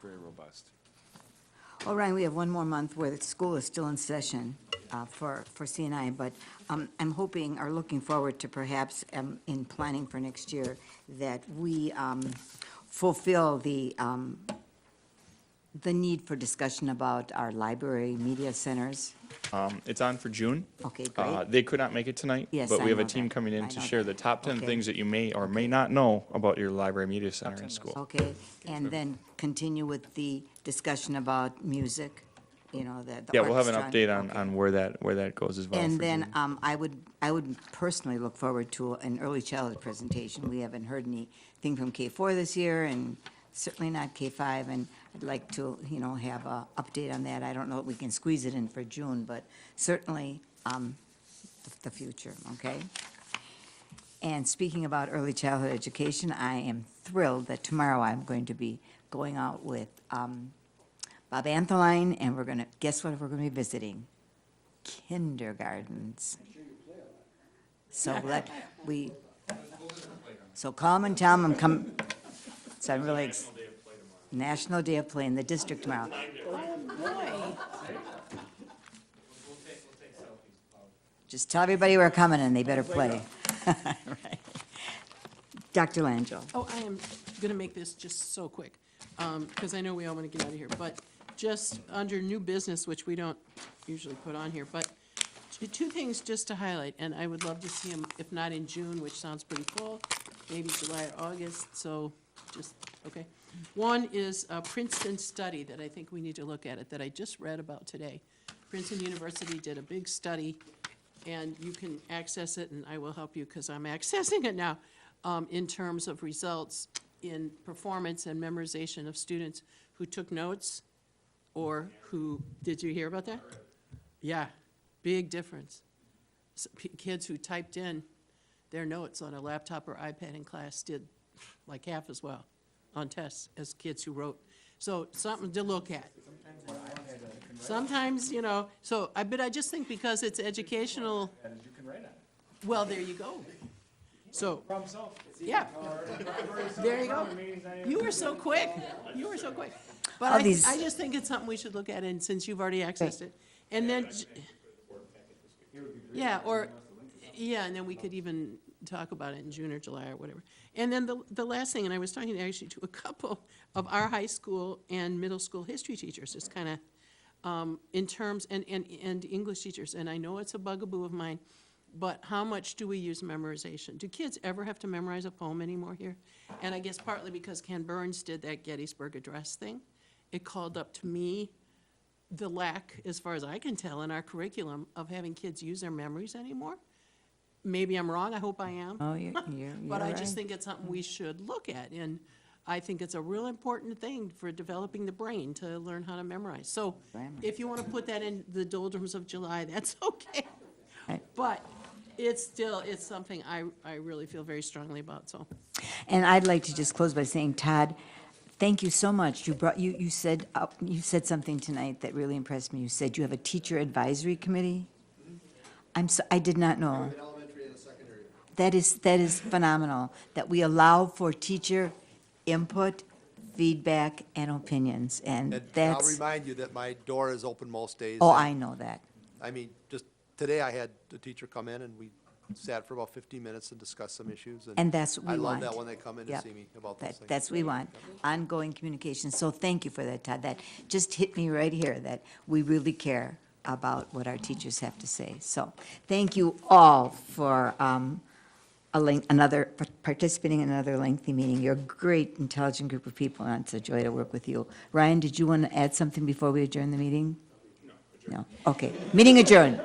Very robust. All right, we have one more month where the school is still in session for CNI, but I'm hoping or looking forward to perhaps in planning for next year that we fulfill the need for discussion about our library media centers. It's on for June. Okay, great. They could not make it tonight, Yes, but I we have a know team that. coming in I to know share that. the top 10 Okay. things that you may or may not know about your library media center in school. Okay, and then continue with the discussion about music, the Yeah, we'll have an orchestra. update on where that goes as well. And for then June. I would personally look forward to an early childhood presentation. We haven't heard anything from K4 this year, and certainly not K5, and I'd like to, have an update on that. I don't know if we can squeeze it in for June, but certainly the future, okay? And speaking about early childhood education, I am thrilled that tomorrow I'm going to be going out with Bob Antheline, and we're going to, guess what we're going to be visiting? Kindergartens. So so call them and tell them I'm coming. So I'm really, National Day of Play in the district tomorrow. Oh, boy. Just tell everybody we're coming and they better play. Right. Dr. Langell. Oh, I am going to make this just so quick, because I know we all want to get out of here. But just under new business, which we don't usually put on here, but two things just to highlight, and I would love to see them, if not in June, which sounds pretty full, maybe July or August, so just, okay. One is a Princeton study that I think we need to look at it, that I just read about today. Princeton University did a big study, and you can access it, and I will help you because I'm accessing it now, in terms of results in performance and memorization of students who took notes or who, did you hear about that? Yeah, big difference. Kids who typed in their notes on a laptop or iPad in class did like half as well on tests as kids who wrote. So something to look at. Sometimes, you know, so but I just think because it's educational. You can write on it. Well, there you go. So, Problem solved. yeah, there you go. You were so quick. You were so quick. But All I these- just think it's something we should look at, and since you've already accessed it. And then, yeah, and then we could even talk about it in June or July or whatever. And then the last thing, and I was talking actually to a couple of our high school and middle school history teachers, just kind of in terms, and English teachers, and I know it's a bugaboo of mine, but how much do we use memorization? Do kids ever have to memorize a poem anymore here? And I guess partly because Ken Burns did that Gettysburg Address thing, it called up to me the lack, as far as I can tell, in our curriculum of having kids use their memories anymore. Maybe I'm wrong, I hope I am. Oh, you're But I just right. think it's something we should look at, and I think it's a real important thing for developing the brain to learn how to memorize. So if you want to put that in the doldrums of July, that's okay. Right. But it's still, it's something I really feel very strongly about, so. And I'd like to just close by saying, Todd, thank you so much. You said something tonight that really impressed me. You said you have a teacher advisory committee. I did not know. That is phenomenal, that we allow for teacher input, feedback, and opinions, and And I'll that's, remind you that my door is open most days. oh, and- I know that. I mean, just today I had the teacher come in and we sat for about 15 minutes and discussed some issues. And that's what we I want. love that when they come in to Yep. see me about those things. That's what we want, ongoing communication. So thank you for that, Todd. That just hit me right here, that we really care about what our teachers have to say. So thank you all for participating in another lengthy meeting. You're a great, intelligent group of people, and it's a joy to work with you. Ryan, did you want to add something before we adjourn the meeting? No. Okay, meeting adjourned.